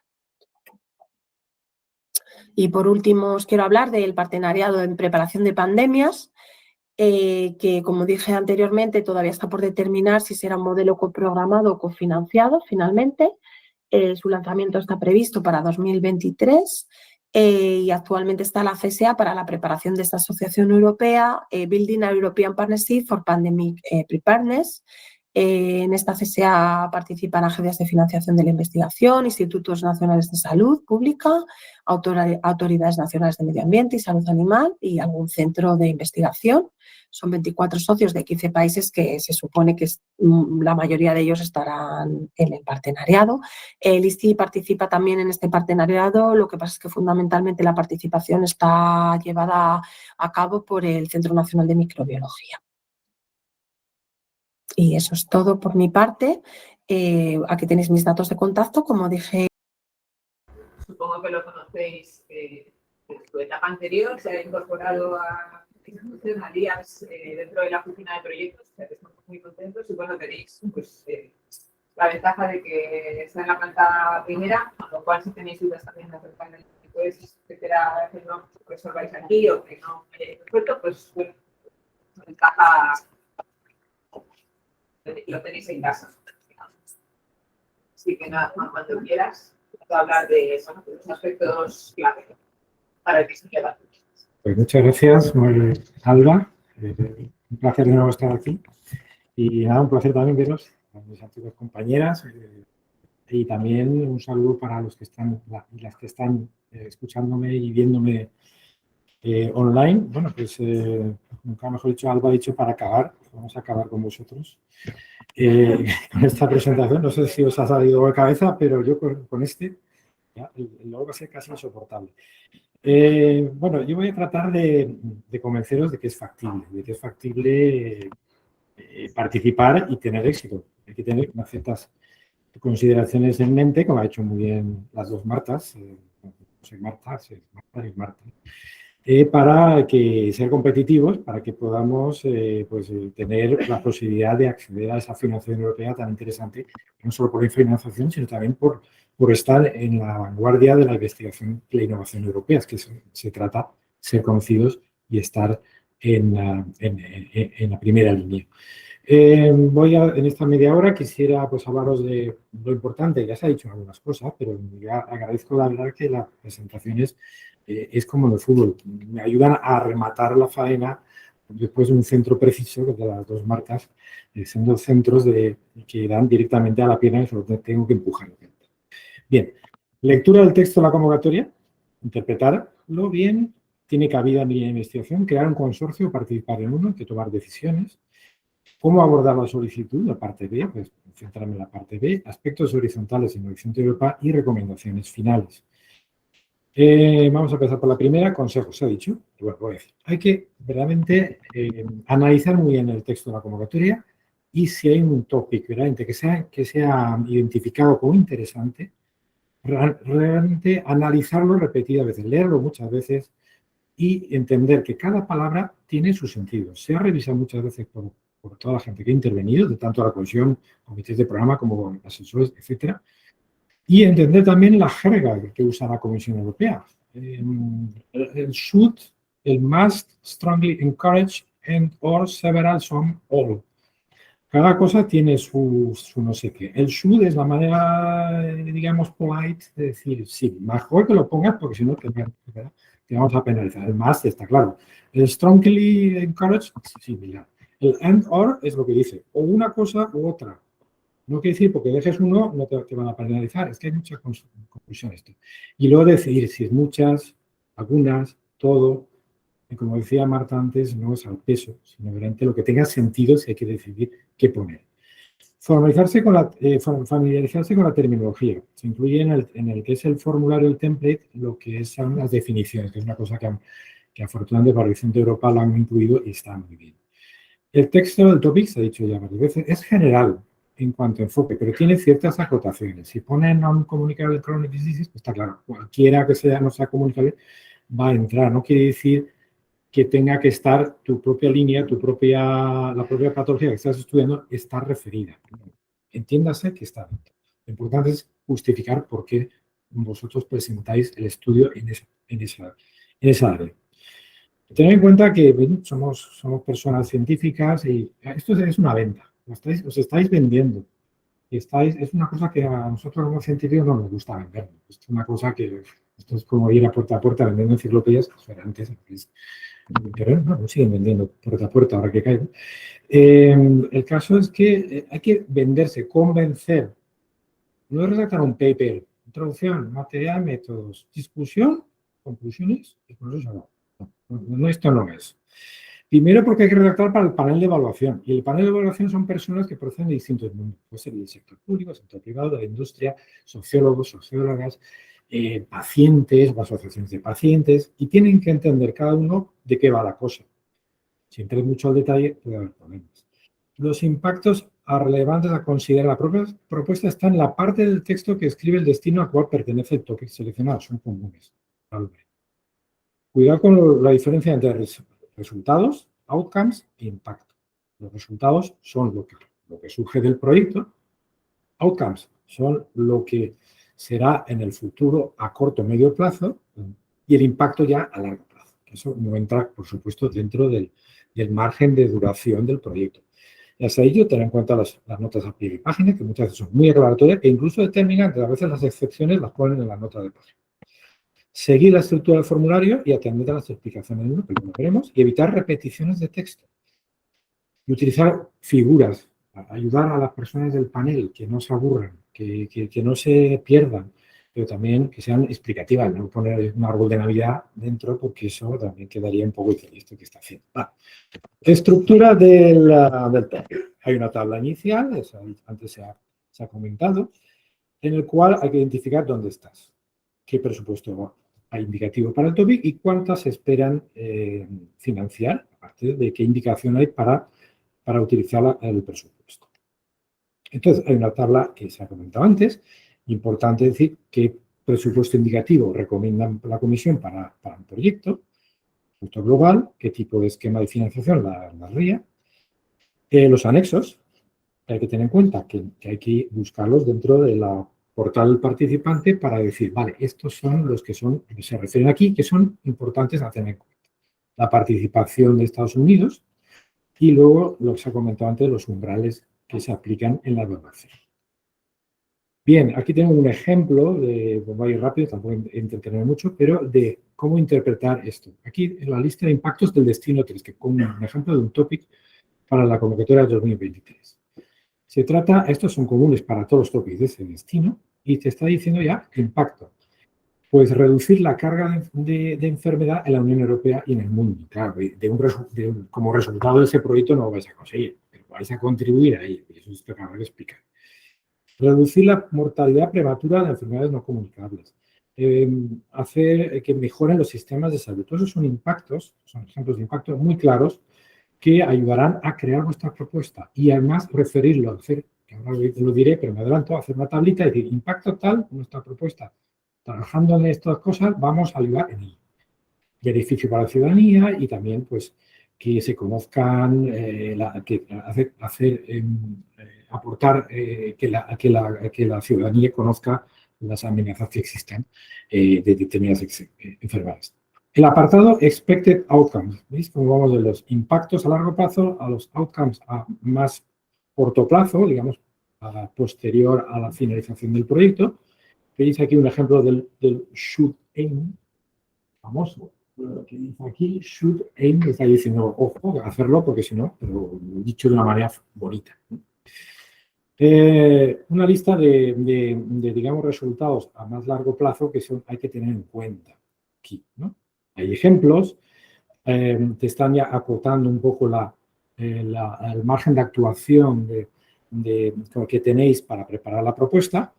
Y por último os quiero hablar del partenariado en preparación de pandemias, que, como dije anteriormente, todavía está por determinar si será un modelo coprogramado o cofinanciado finalmente. Su lanzamiento está previsto para 2023 y actualmente está la CSA para la preparación de esta asociación europea, Building a European Partnership for Pandemic Preparedness. En esta CSA participan agencias de financiación de la investigación, institutos nacionales de salud pública, autoridades nacionales de medio ambiente y salud animal y algún centro de investigación. Son 24 socios de 15 países que se supone que la mayoría de ellos estarán en el partenariado. El ISTI participa también en este partenariado, lo que pasa es que fundamentalmente la participación está llevada a cabo por el Centro Nacional de Microbiología. Y eso es todo por mi parte. Aquí tenéis mis datos de contacto, como dije. Supongo que lo conocéis en su etapa anterior, se ha incorporado a institucionalías dentro de la oficina de proyectos, o sea que estamos muy contentos y bueno, tenéis pues, la ventaja de que está en la planta primera, a lo cual si tenéis dudas también acerca del pues, etcétera, que no resolváis aquí o que no hayáis resuelto, pues bueno, ventaja lo tenéis en casa. Así que nada, cuando quieras, puedo hablar de los aspectos clave para el diseño de la tuya. Pues muchas gracias, Alba. Un placer de nuevo estar aquí. Y nada, un placer también veros a mis antiguas compañeras. Y también un saludo para los que están y las que están escuchándome y viéndome online. Bueno, pues nunca mejor dicho, Alba ha dicho para acabar. Vamos a acabar con vosotros con esta presentación. No sé si os ha salido de cabeza, pero yo con este ya, el logo va a ser casi insoportable. Bueno, yo voy a tratar de convenceros de que es factible, participar y tener éxito. Hay que tener unas ciertas consideraciones en mente, como ha hecho muy bien las dos Martas, soy Marta, sí, Marta y Marta, para que ser competitivos, para que podamos tener la posibilidad de acceder a esa financiación europea tan interesante, no solo por la financiación, sino también por estar en la vanguardia de la investigación y la innovación europeas, que se trata de ser conocidos y estar en la primera línea. En esta media hora quisiera hablaros de lo importante, ya se ha dicho algunas cosas, pero ya agradezco la verdad que las presentaciones es como en el fútbol, me ayudan a rematar la faena después de un centro preciso de las dos Martas, siendo centros que dan directamente a la pierna y solo tengo que empujar. Bien, lectura del texto de la convocatoria, interpretarlo bien, tiene cabida en línea de investigación, crear un consorcio, participar en uno, hay que tomar decisiones. ¿Cómo abordar la solicitud? La parte B, pues centrarme en la parte B, aspectos horizontales en Horizonte Europa y recomendaciones finales. Vamos a empezar por la primera, consejos, se ha dicho. Bueno, voy a decir, hay que verdaderamente analizar muy bien el texto de la convocatoria y si hay un tópico verdaderamente que sea identificado como interesante, realmente analizarlo repetidas veces, leerlo muchas veces y entender que cada palabra tiene su sentido. Se ha revisado muchas veces por toda la gente que ha intervenido, de tanto la comisión, comités de programa como asesores, etcétera, y entender también la jerga que usa la Comisión Europea. El should, el must, strongly encourage, and or several, some, all. Cada cosa tiene su no sé qué. El should es la manera, digamos, polite de decir, sí, mejor que lo pongas porque si no te vamos a penalizar. El must está claro. El strongly encourage, sí, mira. El and or es lo que dice, o una cosa u otra. No quiere decir, porque dejes uno, no te van a penalizar. Es que hay mucha confusión esto. Y luego decidir si es muchas, algunas, todo. Y como decía Marta antes, no es al peso, sino realmente lo que tenga sentido si hay que decidir qué poner. Familiarizarse con la terminología. Se incluye en el que es el formulario, el template, lo que son las definiciones, que es una cosa que afortunadamente para Horizonte Europa lo han incluido y está muy bien. El texto del topic, se ha dicho ya varias veces, es general en cuanto a enfoque, pero tiene ciertas acotaciones. Si ponen non-communicable chronic diseases, pues está claro, cualquiera que no sea comunicable va a entrar. No quiere decir que tenga que estar tu propia línea, la propia patología que estás estudiando está referida. Entiéndase que está dentro. Lo importante es justificar por qué vosotros presentáis el estudio en esa área. Tened en cuenta que somos personas científicas y esto es una venta. Os estáis vendiendo. Es una cosa que a nosotros como científicos no nos gusta vender. Esto es una cosa que esto es como ir a puerta vendiendo enciclopedias. Antes, pero no siguen vendiendo puerta a puerta ahora que caigo. El caso es que hay que venderse, convencer. No es redactar un paper, introducción, material, métodos, discusión, conclusiones y con eso se va. No, esto no es. Primero porque hay que redactar para el panel de evaluación. Y el panel de evaluación son personas que proceden de distintos mundos. Puede ser del sector público, del sector privado, de la industria, sociólogos, sociólogas, pacientes o asociaciones de pacientes. Y tienen que entender cada uno de qué va la cosa. Si entras mucho al detalle, puede haber problemas. Los impactos relevantes a considerar. La propia propuesta está en la parte del texto que escribe el destino al cual pertenece el topic seleccionado. Son comunes. Cuidado con la diferencia entre resultados, outcomes e impacto. Los resultados son lo que surge del proyecto. Outcomes son lo que será en el futuro a corto o medio plazo y el impacto ya a largo plazo. Eso no entra, por supuesto, dentro del margen de duración del proyecto. Ya se ha dicho, tener en cuenta las notas a pie de página, que muchas veces son muy aclaratorias e incluso determinantes. A veces las excepciones las ponen en la nota de página. Seguir la estructura del formulario y atender a las explicaciones, ¿no? Que lo veremos, y evitar repeticiones de texto. Y utilizar figuras, ayudar a las personas del panel que no se aburran, que no se pierdan, pero también que sean explicativas, no poner un árbol de Navidad dentro, porque eso también quedaría un poco difícil, esto que está haciendo. Estructura del plan. Hay una tabla inicial, antes se ha comentado, en el cual hay que identificar dónde estás, qué presupuesto hay indicativo para el topic y cuántas esperan financiar, aparte de qué indicación hay para utilizar el presupuesto. Entonces, hay una tabla que se ha comentado antes. Importante decir qué presupuesto indicativo recomienda la comisión para un proyecto, presupuesto global, qué tipo de esquema de financiación la RIA, los anexos, hay que tener en cuenta que hay que buscarlos dentro de la portal del participante para decir, vale, estos son los que se refieren aquí, que son importantes a tener en cuenta. La participación de Estados Unidos y luego lo que se ha comentado antes, los umbrales que se aplican en la evaluación. Bien, aquí tengo un ejemplo, voy a ir rápido, tampoco entretener mucho, pero de cómo interpretar esto. Aquí en la lista de impactos del destino 3, que como un ejemplo de un topic para la convocatoria de 2023. Se trata, estos son comunes para todos los topics de ese destino, y te está diciendo ya impacto. Pues reducir la carga de enfermedad en la Unión Europea y en el mundo. Claro, como resultado de ese proyecto no lo vais a conseguir, pero vais a contribuir a ello, y eso es lo que acabo de explicar. Reducir la mortalidad prematura de enfermedades no comunicables. Hacer que mejoren los sistemas de salud. Todos esos son impactos, son ejemplos de impactos muy claros que ayudarán a crear vuestra propuesta y además referirlo, hacer, que ahora lo diré, pero me adelanto, hacer una tablita y decir, impacto tal, nuestra propuesta. Trabajando en estas cosas, vamos a ayudar en ello. Beneficio para la ciudadanía y también, pues, que se conozcan, aportar que la ciudadanía conozca las amenazas que existen de determinadas enfermedades. El apartado Expected Outcomes, ¿veis? Como vamos de los impactos a largo plazo a los outcomes a más corto plazo, digamos, posterior a la finalización del proyecto. Veis aquí un ejemplo del should aim, famoso. Lo que dice aquí, should aim, está diciendo, ojo, hacerlo porque si no, pero dicho de una manera bonita. Una lista de, digamos, resultados a más largo plazo que hay que tener en cuenta aquí, ¿no? Hay ejemplos, te están ya acotando un poco el margen de actuación que tenéis para preparar la propuesta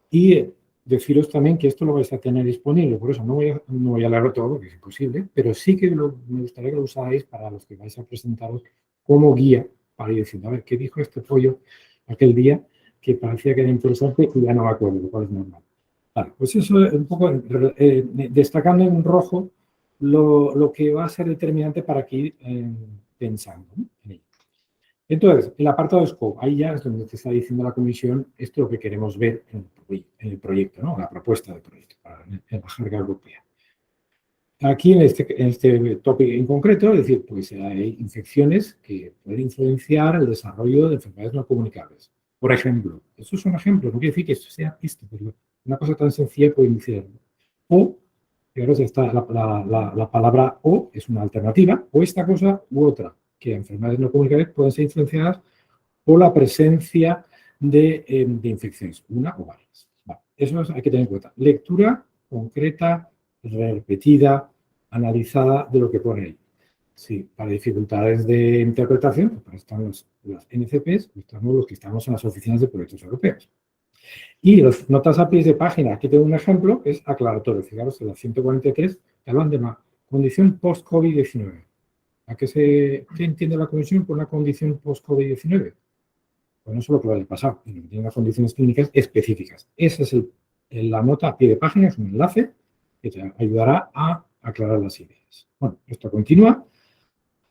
y deciros también que esto lo vais a tener disponible, por eso no voy a leerlo todo porque es imposible, pero sí que me gustaría que lo usáis para los que vais a presentaros como guía para ir diciendo, a ver, ¿qué dijo este pollo aquel día que parecía que era interesante y ya no me acuerdo, lo cual es normal? Vale, pues eso es un poco destacando en rojo lo que va a ser determinante para que ir pensando, ¿no? En ello. Entonces, el apartado Scope, ahí ya es donde te está diciendo la comisión esto es lo que queremos ver en el proyecto, ¿no? La propuesta del proyecto en la jerga europea. Aquí en este tópico en concreto, es decir, pues hay infecciones que pueden influenciar el desarrollo de enfermedades no comunicables. Por ejemplo, eso es un ejemplo, no quiere decir que esto sea esto, pero una cosa tan sencilla puede iniciar. O, fijaros, está la palabra o es una alternativa, o esta cosa u otra, que enfermedades no comunicables pueden ser influenciadas por la presencia de infecciones, una o varias. Vale, eso hay que tener en cuenta. Lectura concreta, repetida, analizada de lo que pone ahí. Sí, para dificultades de interpretación, pues para están las NCPs, estamos los que estamos en las oficinas de proyectos europeos. Y las notas a pies de página, aquí tengo un ejemplo, es aclaratorio. Fijaros, en la 143 que hablan de una condición post-COVID-19. ¿Qué entiende la comisión por una condición post-COVID-19? Pues no solo que vaya a pasar, sino que tiene unas condiciones clínicas específicas. Esa es la nota a pie de página, es un enlace que te ayudará a aclarar las ideas. Bueno, esto continúa.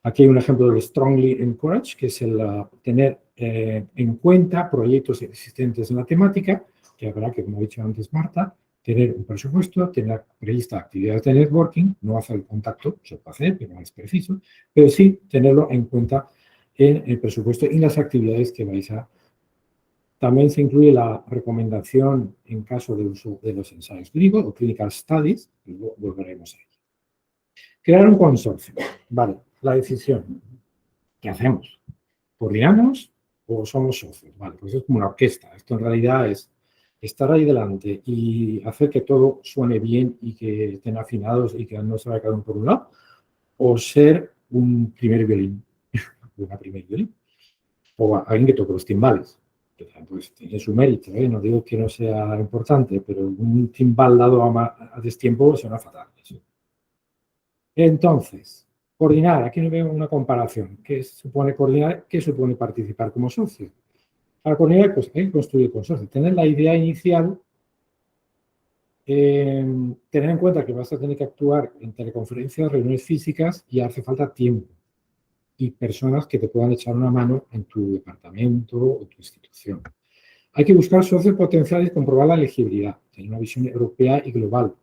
Aquí hay un ejemplo del Strongly Encourage, que es el tener en cuenta proyectos existentes en la temática, que habrá que, como ha dicho antes Marta, tener un presupuesto, tener prevista actividades de networking, no hacer el contacto, se puede hacer, pero no es preciso, pero sí tenerlo en cuenta en el presupuesto y las actividades que vais a... También se incluye la recomendación en caso de uso de los ensayos clínicos o clinical studies, y luego volveremos a ello. Crear un consorcio. Vale, la decisión. ¿Qué hacemos? ¿Coordinamos o somos socios? Vale, pues es como una orquesta. Esto en realidad es estar ahí delante y hacer que todo suene bien y que estén afinados y que no se vaya cada uno por un lado, o ser un primer violín, una primer violín, o alguien que toque los timbales. Pues tiene su mérito, ¿eh? No digo que no sea importante, pero un timbal dado a destiempo suena fatal. ¿Sí? Entonces, coordinar, aquí no veo una comparación. ¿Qué supone coordinar? ¿Qué supone participar como socio? Para coordinar, pues hay que construir el consorcio. Tener la idea inicial, tener en cuenta que vas a tener que actuar en teleconferencias, reuniones físicas y hace falta tiempo y personas que te puedan echar una mano en tu departamento o tu institución. Hay que buscar socios potenciales y comprobar la elegibilidad, tener una visión europea y global.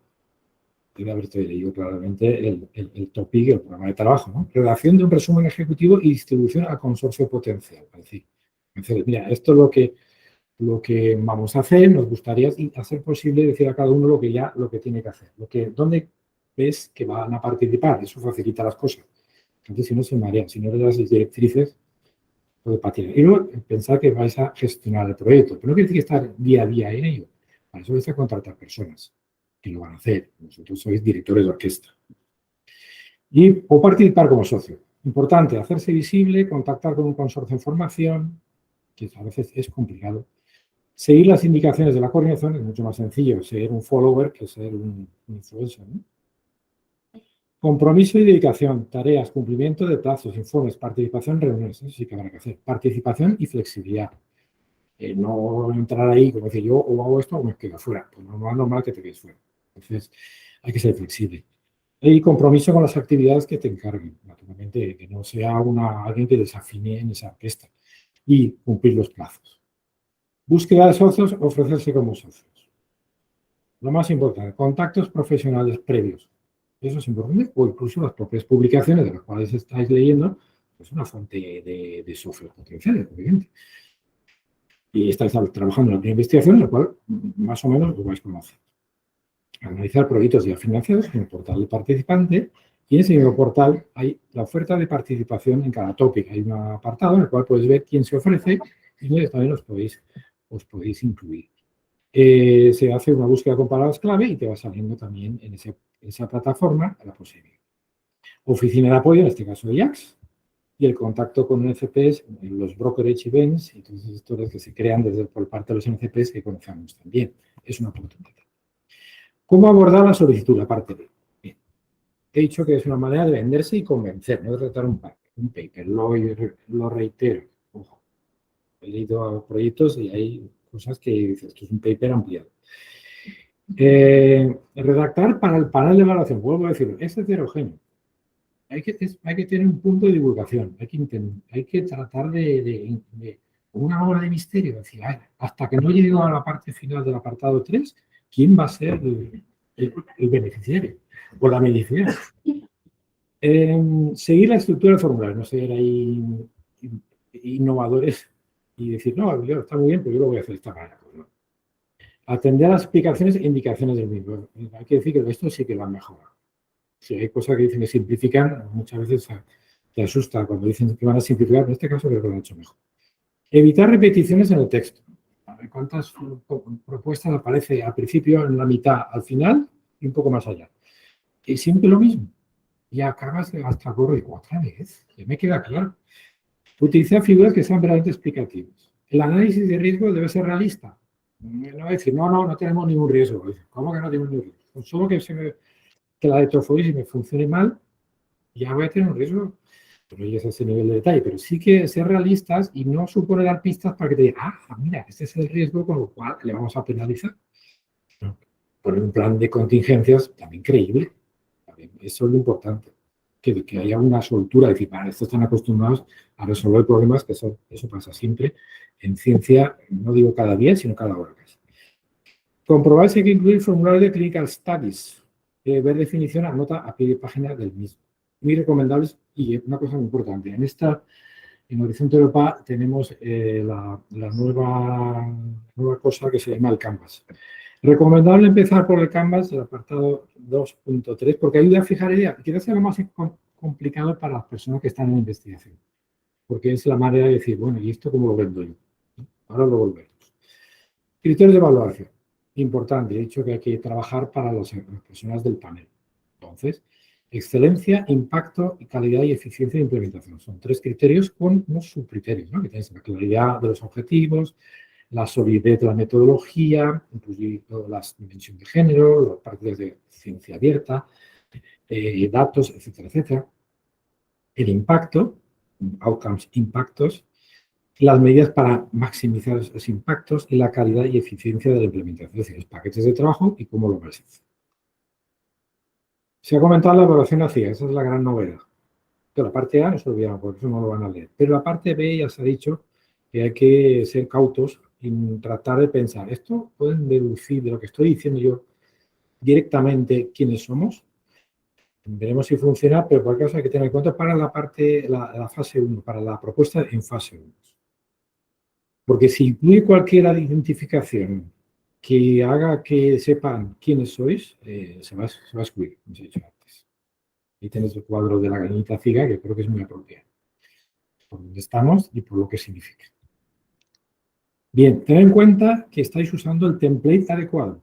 Debe haberte leído claramente el topic, el programa de trabajo, ¿no? Redacción de un resumen ejecutivo y distribución al consorcio potencial. Es decir, mira, esto es lo que vamos a hacer, nos gustaría hacer posible decir a cada uno lo que tiene que hacer, dónde ves que van a participar, eso facilita las cosas. Entonces, si no se marean, si no le das las directrices, puede patinar. Y luego, pensar que vais a gestionar el proyecto. Pero no quiere decir que estar día a día en ello. Para eso vais a contratar personas que lo van a hacer. Vosotros sois directores de orquesta. O participar como socio. Importante, hacerse visible, contactar con un consorcio en formación, que a veces es complicado. Seguir las indicaciones de la coordinación es mucho más sencillo, ser un follower que ser un influencer, ¿no? Compromiso y dedicación, tareas, cumplimiento de plazos, informes, participación en reuniones, eso sí que habrá que hacer. Participación y flexibilidad. No entrar ahí como decir yo o hago esto o me quedo fuera. Pues no es normal que te quedes fuera. Entonces hay que ser flexible. Y compromiso con las actividades que te encarguen. Naturalmente que no sea alguien que desafine en esa orquesta. Y cumplir los plazos. Búsqueda de socios, ofrecerse como socios. Lo más importante, contactos profesionales previos. Eso es importante, o incluso las propias publicaciones de las cuales estáis leyendo, pues una fuente de socios potenciales, obviamente. Y estáis trabajando en una investigación en la cual más o menos lo vais conociendo. Analizar proyectos ya financiados en el portal del participante y en ese mismo portal hay la oferta de participación en cada tópico. Hay un apartado en el cual podéis ver quién se ofrece y donde también os podéis incluir. Se hace una búsqueda con palabras clave y te va saliendo también en esa plataforma la posibilidad. Oficina de apoyo, en este caso de IACS, y el contacto con NCPs, los brokerage events y todas esas historias que se crean por parte de los NCPs que conocemos también. Es una oportunidad. ¿Cómo abordar la solicitud? La parte B. Bien. He dicho que es una manera de venderse y convencer, no de tratar un paper. Lo reitero. Ojo. He leído proyectos y hay cosas que dices, esto es un paper ampliado. Redactar para el panel de evaluación, vuelvo a decirlo, es heterogéneo. Hay que tener un punto de divulgación, hay que tratar de una obra de misterio, es decir, hasta que no llegue a la parte final del apartado 3, ¿quién va a ser el beneficiario o la beneficiaria? Seguir la estructura del formulario, no ser ahí innovadores y decir, no, está muy bien, pero yo lo voy a hacer de esta manera. Pues no. Atender a las explicaciones e indicaciones del mismo. Hay que decir que esto sí que lo han mejorado. Si hay cosas que dicen que simplifican, muchas veces te asusta cuando dicen que van a simplificar. En este caso creo que lo han hecho mejor. Evitar repeticiones en el texto. A ver cuántas propuestas aparece al principio, en la mitad, al final y un poco más allá. Y siempre lo mismo. Y acabas hasta correr otra vez. Ya me queda claro. Utilizar figuras que sean verdaderamente explicativas. El análisis de riesgo debe ser realista. No va a decir, no tenemos ningún riesgo. ¿Cómo que no tenemos ningún riesgo? Pues solo que la electroforesis me funcione mal, ya voy a tener un riesgo. Pero no llegues a ese nivel de detalle. Pero sí que ser realistas y no supone dar pistas para que te digan, mira, este es el riesgo con lo cual le vamos a penalizar. No. Poner un plan de contingencias también creíble. También, eso es lo importante. Que haya una soltura, decir, estos están acostumbrados a resolver problemas, que eso pasa siempre en ciencia, no digo cada día, sino cada hora. Comprobar si hay que incluir formularios de clinical studies, ver definición, anota a pie de página del mismo. Muy recomendables y una cosa muy importante, en En Horizonte Europa tenemos la nueva cosa que se llama el Canvas. Recomendable empezar por el Canvas, el apartado 2.3, porque ayuda a fijar ideas. Quizás sea lo más complicado para las personas que están en investigación, porque es la manera de decir, bueno, ¿y esto cómo lo vendo yo? Ahora lo volvemos. Criterios de evaluación. Importante, he dicho que hay que trabajar para las personas del panel. Entonces, excelencia, impacto, calidad y eficiencia de implementación. Son 3 criterios con unos subcriterios, ¿no? Que tienes la claridad de los objetivos, la solidez de la metodología, incluyendo las dimensiones de género, las prácticas de ciencia abierta, datos, etcétera, etcétera. El impacto, outcomes, impactos, las medidas para maximizar esos impactos y la calidad y eficiencia de la implementación, es decir, los paquetes de trabajo y cómo lo vas a hacer. Se ha comentado la evaluación ACIA, esa es la gran novedad. Pero la parte A no se olvidan, por eso no lo van a leer. Pero la parte B ya se ha dicho que hay que ser cautos y tratar de pensar, ¿esto pueden deducir de lo que estoy diciendo yo directamente quiénes somos? Veremos si funciona, pero por caso hay que tener en cuenta para la fase 1, para la propuesta en fase 1. Porque si incluye cualquier identificación que haga que sepan quiénes sois, se va a excluir, como os he dicho antes. Ahí tenéis el cuadro de la gallinita ciega, que creo que es muy apropiado. Por dónde estamos y por lo que significa. Bien, tened en cuenta que estáis usando el template adecuado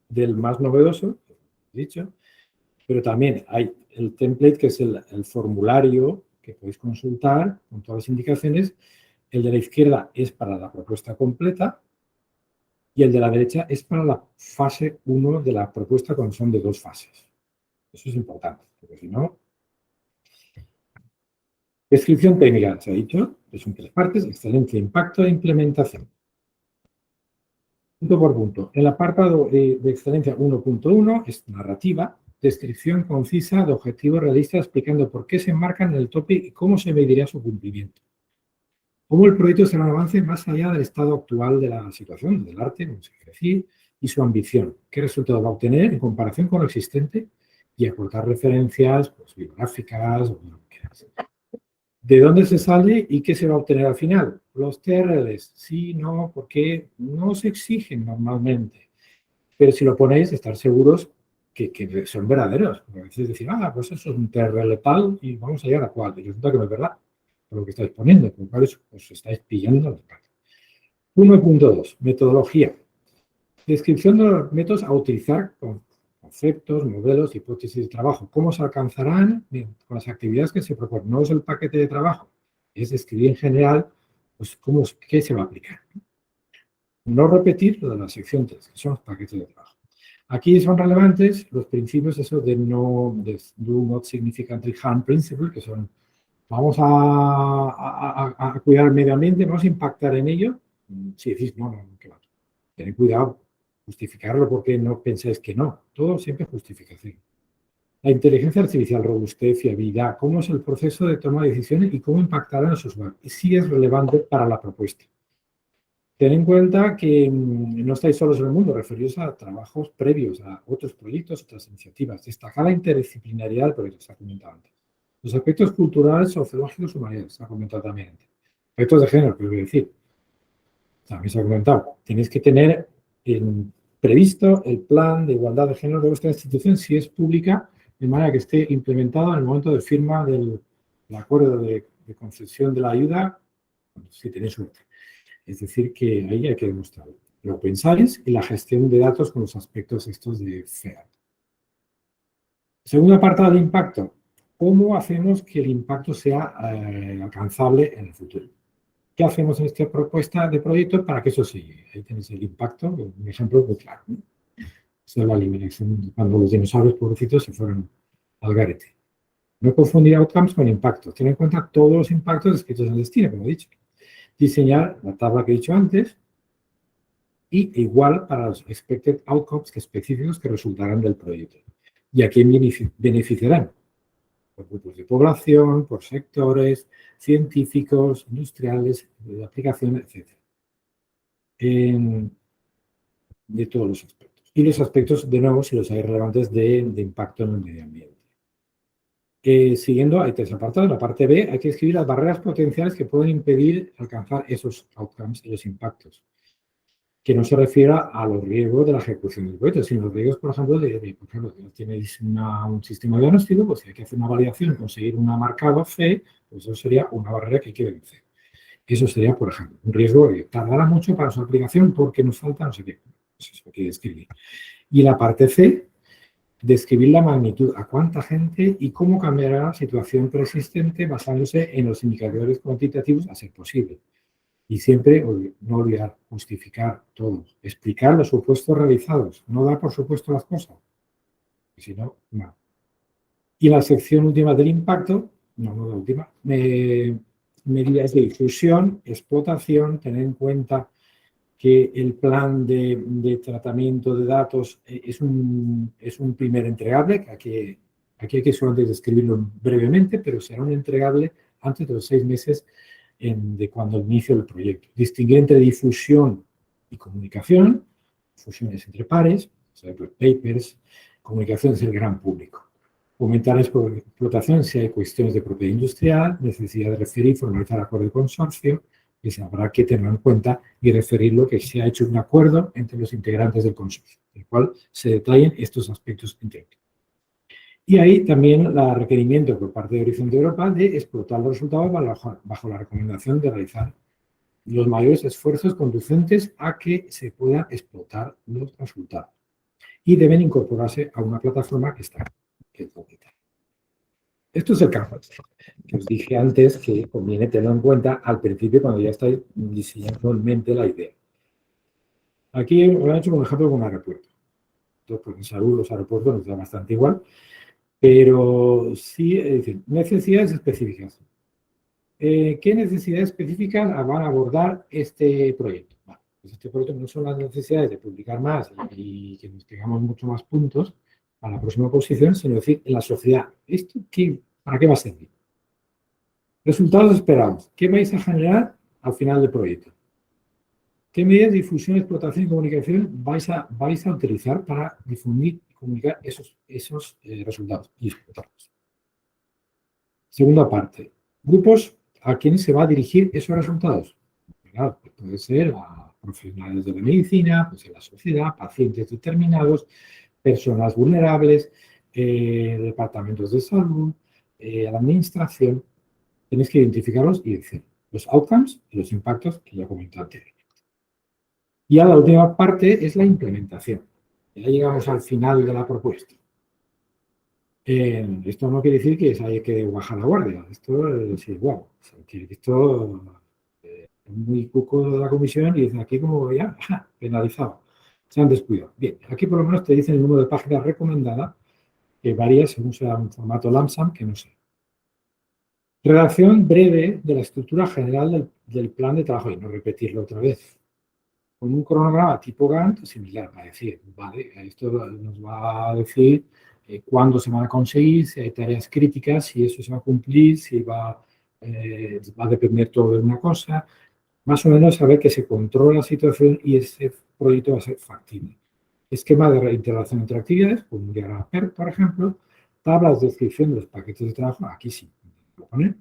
del más novedoso, he dicho, pero también hay el template que es el formulario que podéis consultar con todas las indicaciones. El de la izquierda es para la propuesta completa y el de la derecha es para la fase 1 de la propuesta cuando son de 2 fases. Eso es importante, porque si no... Descripción técnica, se ha dicho, que son 3 partes, excelencia, impacto e implementación. Punto por punto. El apartado de excelencia 1.1 es narrativa, descripción concisa de objetivos realistas explicando por qué se enmarcan en el tope y cómo se mediría su cumplimiento. Cómo el proyecto será un avance más allá del estado actual de la situación, del arte, como se quiere decir, y su ambición. ¿Qué resultado va a obtener en comparación con lo existente? Y aportar referencias pues, bibliográficas o lo que quieras. ¿De dónde se sale y qué se va a obtener al final? Los TRLs, sí, no, porque no se exigen normalmente. Pero si lo ponéis, estar seguros que son verdaderos. Porque a veces decir, pues eso es un TRL tal y vamos a llegar a cuál. Y resulta que no es verdad, por lo que estáis poniendo, con lo cual os estáis pillando las partes. 1.2, metodología. Descripción de los métodos a utilizar con conceptos, modelos, hipótesis de trabajo. ¿Cómo se alcanzarán? Bien, con las actividades que se proponen. No es el paquete de trabajo, es describir en general pues, qué se va a aplicar. No repetir lo de la sección 3, que son los paquetes de trabajo. Aquí son relevantes los principios esos de do not significantly harm principle, que son, vamos a cuidar el medio ambiente, vamos a impactar en ello. Si decís, no, que va. Tened cuidado. Justificarlo porque no pensáis que no. Todo siempre es justificación. La inteligencia artificial, robustez, fiabilidad, cómo es el proceso de toma de decisiones y cómo impactará en los usuarios. Y sí es relevante para la propuesta. Ten en cuenta que no estáis solos en el mundo, referíos a trabajos previos, a otros proyectos, otras iniciativas. Destacar la interdisciplinariedad del proyecto, se ha comentado antes. Los aspectos culturales, sociológicos, humanidades, se ha comentado también antes. Aspectos de género, ¿qué voy a decir? También se ha comentado. Tenéis que tener previsto el plan de igualdad de género de vuestra institución si es pública, de manera que esté implementado en el momento de firma del acuerdo de concesión de la ayuda, si tenéis suerte. Es decir, que ahí hay que demostrarlo. Lo pensáis y la gestión de datos con los aspectos estos de FEA. Segundo apartado de impacto. ¿Cómo hacemos que el impacto sea alcanzable en el futuro? ¿Qué hacemos en esta propuesta de proyecto para que eso se llegue? Ahí tenéis el impacto, un ejemplo muy claro. Es la eliminación cuando los dinosaurios pobrecitos se fueron al garete. No confundir outcomes con impactos. Tener en cuenta todos los impactos descritos en el destino, como he dicho. Diseñar la tabla que he dicho antes y igual para los expected outcomes específicos que resultarán del proyecto. ¿Y a quién beneficiarán? Por grupos de población, por sectores, científicos, industriales, de aplicaciones, etc. De todos los aspectos. Y los aspectos, de nuevo, si los hay relevantes, de impacto en el medio ambiente. Siguiendo, hay 3 apartados. En la parte B hay que escribir las barreras potenciales que pueden impedir alcanzar esos outcomes y los impactos, que no se refiera a los riesgos de la ejecución del proyecto, sino los riesgos, por ejemplo, por ejemplo, si tenéis un sistema de diagnóstico, pues si hay que hacer una validación y conseguir un marcado C, pues eso sería una barrera que hay que vencer. Eso sería, por ejemplo, un riesgo que tardará mucho para su aplicación porque nos falta no sé qué. Pues eso hay que describir. Y la parte C, describir la magnitud, a cuánta gente y cómo cambiará la situación persistente basándose en los indicadores cuantitativos a ser posible. Y siempre no olvidar justificar todo, explicar los supuestos realizados, no dar por supuesto las cosas, si no, no. Y la sección última del impacto, no la última, medidas de difusión, explotación, tener en cuenta que el plan de tratamiento de datos es un primer entregable, que aquí hay que solamente describirlo brevemente, pero será un entregable antes de los 6 meses de cuando inicio el proyecto. Distinguir entre difusión y comunicación, difusiones entre pares, papers, comunicación es el gran público. Aumentar la explotación si hay cuestiones de propiedad industrial, necesidad de referir y formalizar acuerdo de consorcio, que se habrá que tener en cuenta y referir lo que se ha hecho un acuerdo entre los integrantes del consorcio, en el cual se detallen estos aspectos técnicos. Y ahí también el requerimiento por parte de Horizonte Europa de explotar los resultados bajo la recomendación de realizar los mayores esfuerzos conducentes a que se puedan explotar los resultados. Y deben incorporarse a una plataforma que está. Esto es el Canvas, que os dije antes que conviene tenerlo en cuenta al principio cuando ya estáis diseñando en mente la idea. Aquí lo he hecho como ejemplo con un aeropuerto. Entonces, pues en salud los aeropuertos nos da bastante igual, pero sí, es decir, necesidades específicas. ¿Qué necesidades específicas van a abordar este proyecto? Bueno, pues este proyecto no son las necesidades de publicar más y que nos tengamos mucho más puntos a la próxima posición, sino decir, en la sociedad, ¿esto para qué va a servir? Resultados esperados. ¿Qué vais a generar al final del proyecto? ¿Qué medidas de difusión, explotación y comunicación vais a utilizar para difundir y comunicar esos resultados y explotarlos? Segunda parte. Grupos a quienes se va a dirigir esos resultados. Claro, pues puede ser a profesionales de la medicina, puede ser la sociedad, pacientes determinados, personas vulnerables, departamentos de salud, la administración. Tenéis que identificarlos y decir los outcomes y los impactos que ya comenté anteriormente. Y a la última parte es la implementación. Ya llegamos al final de la propuesta. Esto no quiere decir que hay que bajar la guardia. Esto es igual. Esto es muy cuco de la comisión y dicen aquí como ya penalizado. Se han descuidado. Bien, aquí por lo menos te dicen el número de páginas recomendada, que varía según sea un formato LAMSAM, que no sé. Redacción breve de la estructura general del plan de trabajo, y no repetirlo otra vez. Con un cronograma tipo Gantt, similar, para decir, vale, esto nos va a decir cuándo se van a conseguir, si hay tareas críticas, si eso se va a cumplir, si va a depender todo de una cosa. Más o menos saber que se controla la situación y ese proyecto va a ser factible. Esquema de reintegración entre actividades, como un diagrama PERT, por ejemplo. Tablas de descripción de los paquetes de trabajo, aquí sí, lo poner.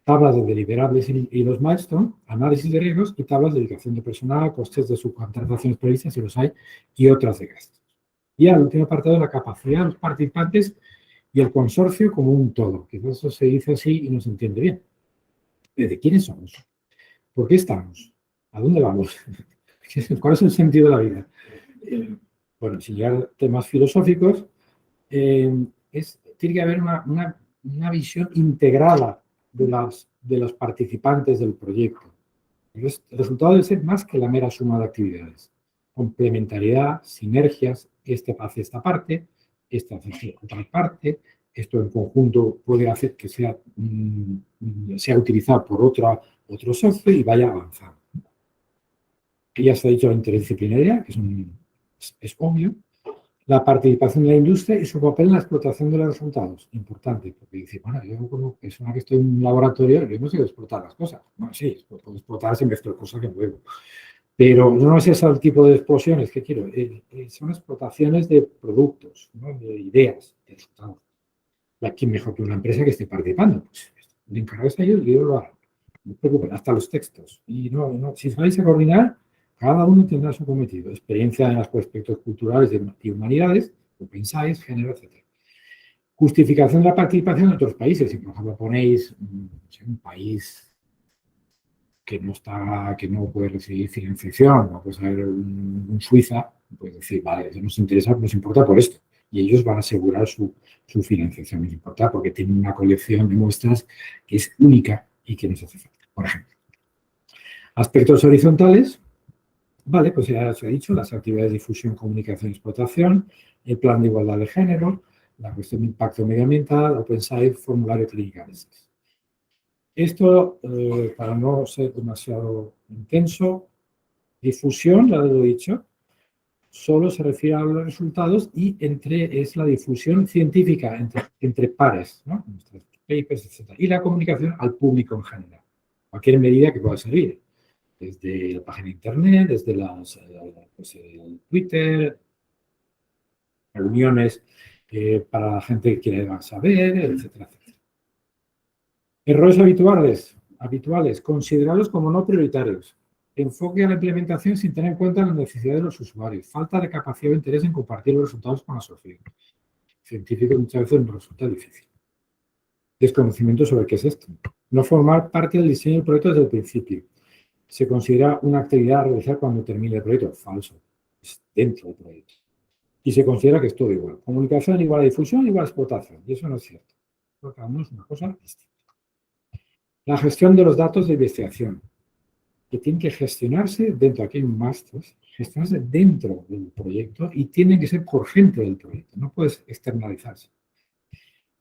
Tablas de deliberables y los milestones, análisis de riesgos y tablas de dedicación de personal, costes de subcontrataciones previstas, si los hay, y otras de gastos. Y al último apartado, la capacidad de los participantes y el consorcio como un todo, que eso se dice así y no se entiende bien. ¿De quiénes somos? ¿Por qué estamos? ¿A dónde vamos? ¿Cuál es el sentido de la vida? Bueno, sin llegar a temas filosóficos, tiene que haber una visión integrada de los participantes del proyecto. El resultado debe ser más que la mera suma de actividades. Complementariedad, sinergias, este hace esta parte, este hace otra parte, esto en conjunto puede hacer que sea utilizado por otro socio y vaya avanzando. Y ya se ha dicho la interdisciplinaridad, que es obvio. La participación de la industria y su papel en la explotación de los resultados. Importante, porque dice, bueno, yo como persona que estoy en un laboratorio, yo no sé explotar las cosas. Bueno, sí, puedo explotar sin mezclar cosas que muevo. Pero no es ese el tipo de explosiones que quiero. Son explotaciones de productos, ¿no? De ideas, de resultados. ¿quién mejor que una empresa que esté participando? Pues le encargáis a ellos y ellos lo harán. No os preocupéis, hasta los textos. Y si sabéis a coordinar, cada uno tendrá su cometido. Experiencia en los aspectos culturales y humanidades, lo pensáis, género, etc. Justificación de la participación de otros países. Si, por ejemplo, ponéis un país que no puede recibir financiación, no puede ser un Suiza, pues decir, vale, eso nos interesa, nos importa por esto. Y ellos van a asegurar su financiación, nos importa porque tienen una colección de muestras que es única y que nos hace falta, por ejemplo. Aspectos horizontales, vale, pues ya os he dicho, las actividades de difusión, comunicación y explotación, el plan de igualdad de género, la cuestión de impacto medioambiental, Open Science, formulario clínica. Esto, para no ser demasiado intenso, difusión, ya lo he dicho, solo se refiere a los resultados y es la difusión científica entre pares, ¿no? Nuestros papers, etc. Y la comunicación al público en general, cualquier medida que pueda servir, desde la página de internet, desde el Twitter, reuniones para la gente que quiere saber, etcétera, etcétera. Errores habituales, considerados como no prioritarios. Enfoque a la implementación sin tener en cuenta las necesidades de los usuarios. Falta de capacidad o interés en compartir los resultados con la sociedad. Científicos muchas veces nos resulta difícil. Desconocimiento sobre qué es esto. No formar parte del diseño del proyecto desde el principio. Se considera una actividad a realizar cuando termine el proyecto. Falso. Es dentro del proyecto. Y se considera que es todo igual. Comunicación igual a difusión igual a explotación. Y eso no es cierto. Porque cada uno es una cosa distinta. La gestión de los datos de investigación, que tienen que gestionarse dentro, aquí hay un máster, gestionarse dentro del proyecto y tienen que ser por gente del proyecto, no puedes externalizarse.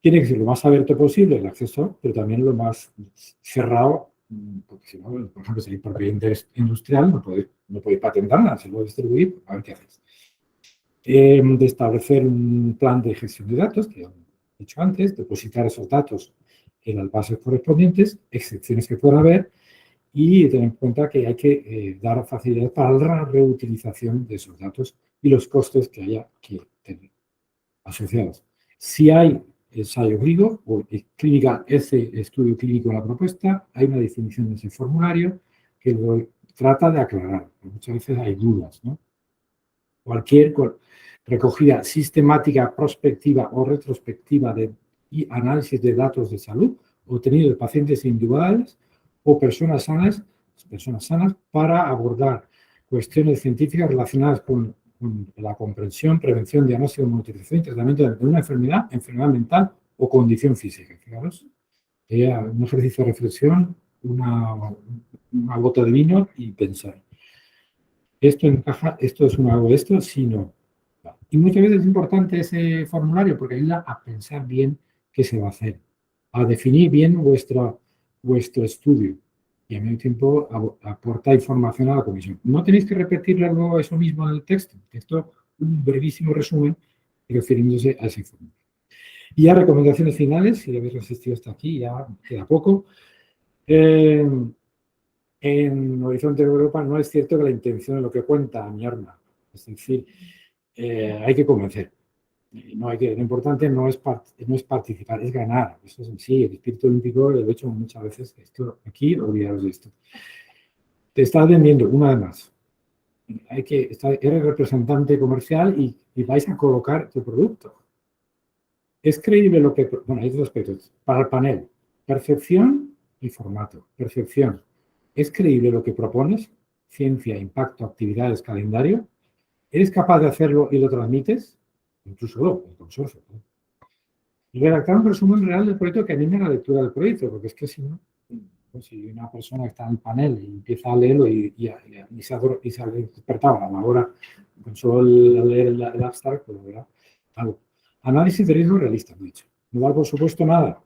Tiene que ser lo más abierto posible el acceso, pero también lo más cerrado, porque si no, por ejemplo, si hay propiedad de interés industrial, no podéis patentar nada, se puede distribuir, a ver qué hacéis. De establecer un plan de gestión de datos, que he dicho antes, depositar esos datos en las bases correspondientes, excepciones que pueda haber, y tener en cuenta que hay que dar facilidad para la reutilización de esos datos y los costes que haya que tener asociados. Si hay ensayo clínico o clínica, ese estudio clínico en la propuesta, hay una definición de ese formulario que lo trata de aclarar, porque muchas veces hay dudas, ¿no? Cualquier recogida sistemática, prospectiva o retrospectiva y análisis de datos de salud obtenidos de pacientes individuales o personas sanas para abordar cuestiones científicas relacionadas con la comprensión, prevención, diagnóstico, monitorización y tratamiento de una enfermedad mental o condición física. Fijaros, un ejercicio de reflexión, una gota de vino y pensar. ¿Esto encaja? ¿Esto es algo de esto? Sí, no. Y muchas veces es importante ese formulario porque ayuda a pensar bien qué se va a hacer, a definir bien vuestro estudio y al mismo tiempo aporta información a la comisión. No tenéis que repetirle luego eso mismo en el texto. Esto un brevísimo resumen refiriéndose a ese formulario. Y ya recomendaciones finales, si habéis resistido hasta aquí, ya queda poco. En Horizonte Europa no es cierto que la intención de lo que cuenta mi arma. Es decir, hay que convencer. Lo importante no es participar, es ganar. Eso es sí, el espíritu olímpico lo he hecho muchas veces. Aquí, olvidaros de esto. Te estás vendiendo, una vez más. Eres representante comercial y vais a colocar tu producto. Es creíble lo que... Bueno, hay dos aspectos. Para el panel, percepción y formato. Percepción. ¿Es creíble lo que propones? Ciencia, impacto, actividades, calendario. ¿Eres capaz de hacerlo y lo transmites? Incluso el consorcio. Y redactar un resumen real del proyecto que anime la lectura del proyecto, porque es que si no, pues si una persona que está en el panel y empieza a leerlo y se ha despertado a la hora con solo leer el abstract, pues verá algo. Análisis de riesgo realista, de hecho. No da por supuesto nada.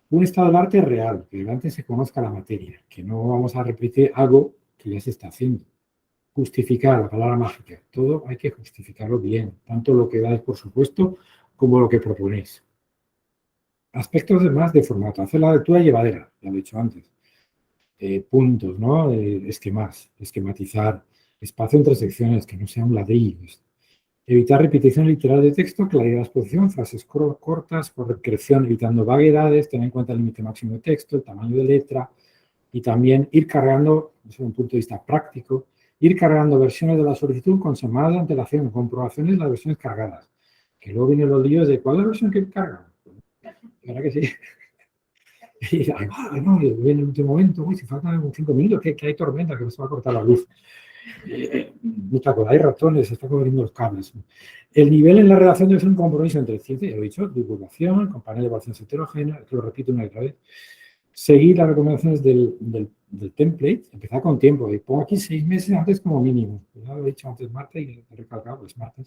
Un estado del arte real, que antes se conozca la materia, que no vamos a repetir algo que ya se está haciendo. Justificar, la palabra mágica. Todo hay que justificarlo bien, tanto lo que dais por supuesto como lo que proponéis. Aspectos demás de formato. Hacer la lectura llevadera, ya lo he dicho antes. Puntos, ¿no? Esquematizar. Espacio entre secciones, que no sea un ladrillo. Evitar repetición literal de texto, claridad de exposición, frases cortas, corrección evitando vaguedades, tener en cuenta el límite máximo de texto, el tamaño de letra y también ir cargando, desde un punto de vista práctico, ir cargando versiones de la solicitud con semanas de antelación, comprobaciones de las versiones cargadas. Que luego vienen los líos de ¿cuál es la versión que cargan? ¿Verdad que sí? Y no, en el último momento, uy, si faltan 5 minutos, que hay tormenta, que nos va a cortar la luz. Mucha cosa, hay ratones, se están corriendo los cables. El nivel en la redacción debe ser un compromiso entre ciencia, ya lo he dicho, divulgación, con panel de evaluaciones heterogéneas, que lo repito una y otra vez. Seguir las recomendaciones del template, empezar con tiempo, y pongo aquí 6 meses antes como mínimo. Ya lo he dicho antes Marta y he recalcado, pues Marta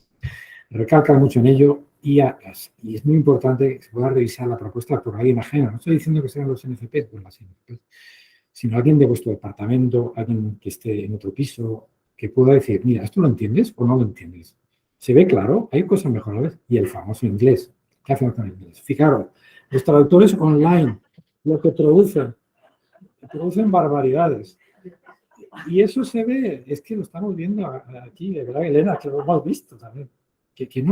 recalca mucho en ello y es muy importante que se pueda revisar la propuesta por alguien ajeno. No estoy diciendo que sean los NFP, pues las NFP, sino alguien de vuestro departamento, alguien que esté en otro piso, que pueda decir, mira, ¿esto lo entiendes o no lo entiendes? ¿Se ve claro? Hay cosas mejorables. Y el famoso inglés. ¿Qué hacemos con el inglés? Fijaros, los traductores online, lo que producen barbaridades. Y eso se ve, es que lo estamos viendo aquí, de verdad, Elena, que lo hemos visto también. Que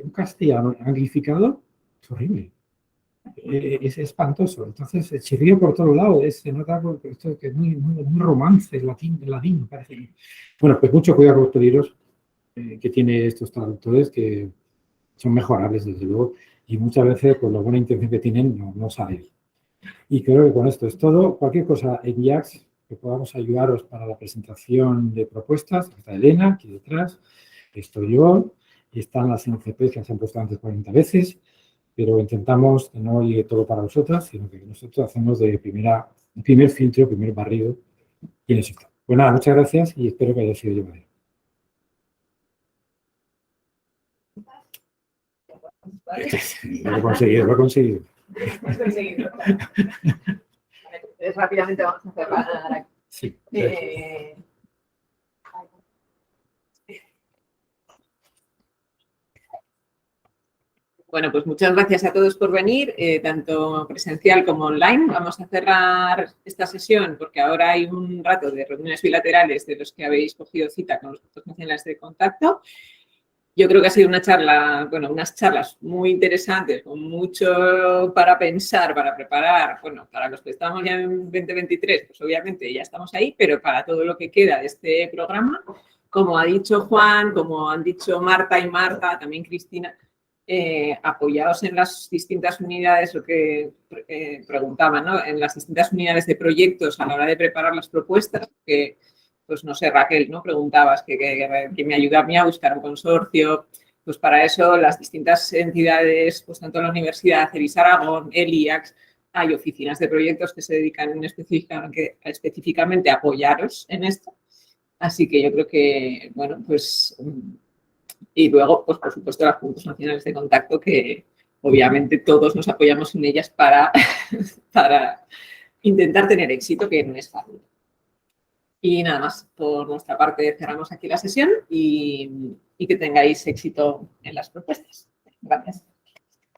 un castellano anglificado es horrible. Es espantoso. Entonces, el chirrío por todos lados, se nota esto que es muy romance, latín, parece. Bueno, pues mucho cuidado con los peligros que tiene estos traductores, que son mejorables, desde luego, y muchas veces, con la buena intención que tienen, no salen. Y creo que con esto es todo. Cualquier cosa en IAX que podamos ayudaros para la presentación de propuestas, está Elena, aquí detrás, estoy yo, y están las NCP que se han puesto antes 40 veces, pero intentamos que no llegue todo para vosotras, sino que nosotros hacemos de primer filtro, primer barrido, y en eso está. Pues nada, muchas gracias y espero que haya sido llevadero. Lo he conseguido. Rápidamente vamos a cerrar aquí. Sí. Bueno, pues muchas gracias a todos por venir, tanto presencial como online. Vamos a cerrar esta sesión porque ahora hay un rato de reuniones bilaterales de los que habéis cogido cita con los puntos nacionales de contacto. Yo creo que ha sido una charla, bueno, unas charlas muy interesantes, con mucho para pensar, para preparar. Bueno, para los que estamos ya en 2023, pues obviamente ya estamos ahí, pero para todo lo que queda de este programa, como ha dicho Juan, como han dicho Marta y Marta, también Cristina, apoyados en las distintas unidades, lo que preguntaban, ¿no? En las distintas unidades de proyectos a la hora de preparar las propuestas, que pues no sé, Raquel, ¿no? Preguntabas que me ayuda a mí a buscar un consorcio. Pues para eso las distintas entidades, pues tanto la Universidad, CEBIS Aragón, el IAX, hay oficinas de proyectos que se dedican específicamente a apoyaros en esto. Así que yo creo que, bueno, pues... Y luego, pues por supuesto, los puntos nacionales de contacto, que obviamente todos nos apoyamos en ellas para intentar tener éxito, que no es fácil. Y nada más, por nuestra parte cerramos aquí la sesión y que tengáis éxito en las propuestas. Gracias.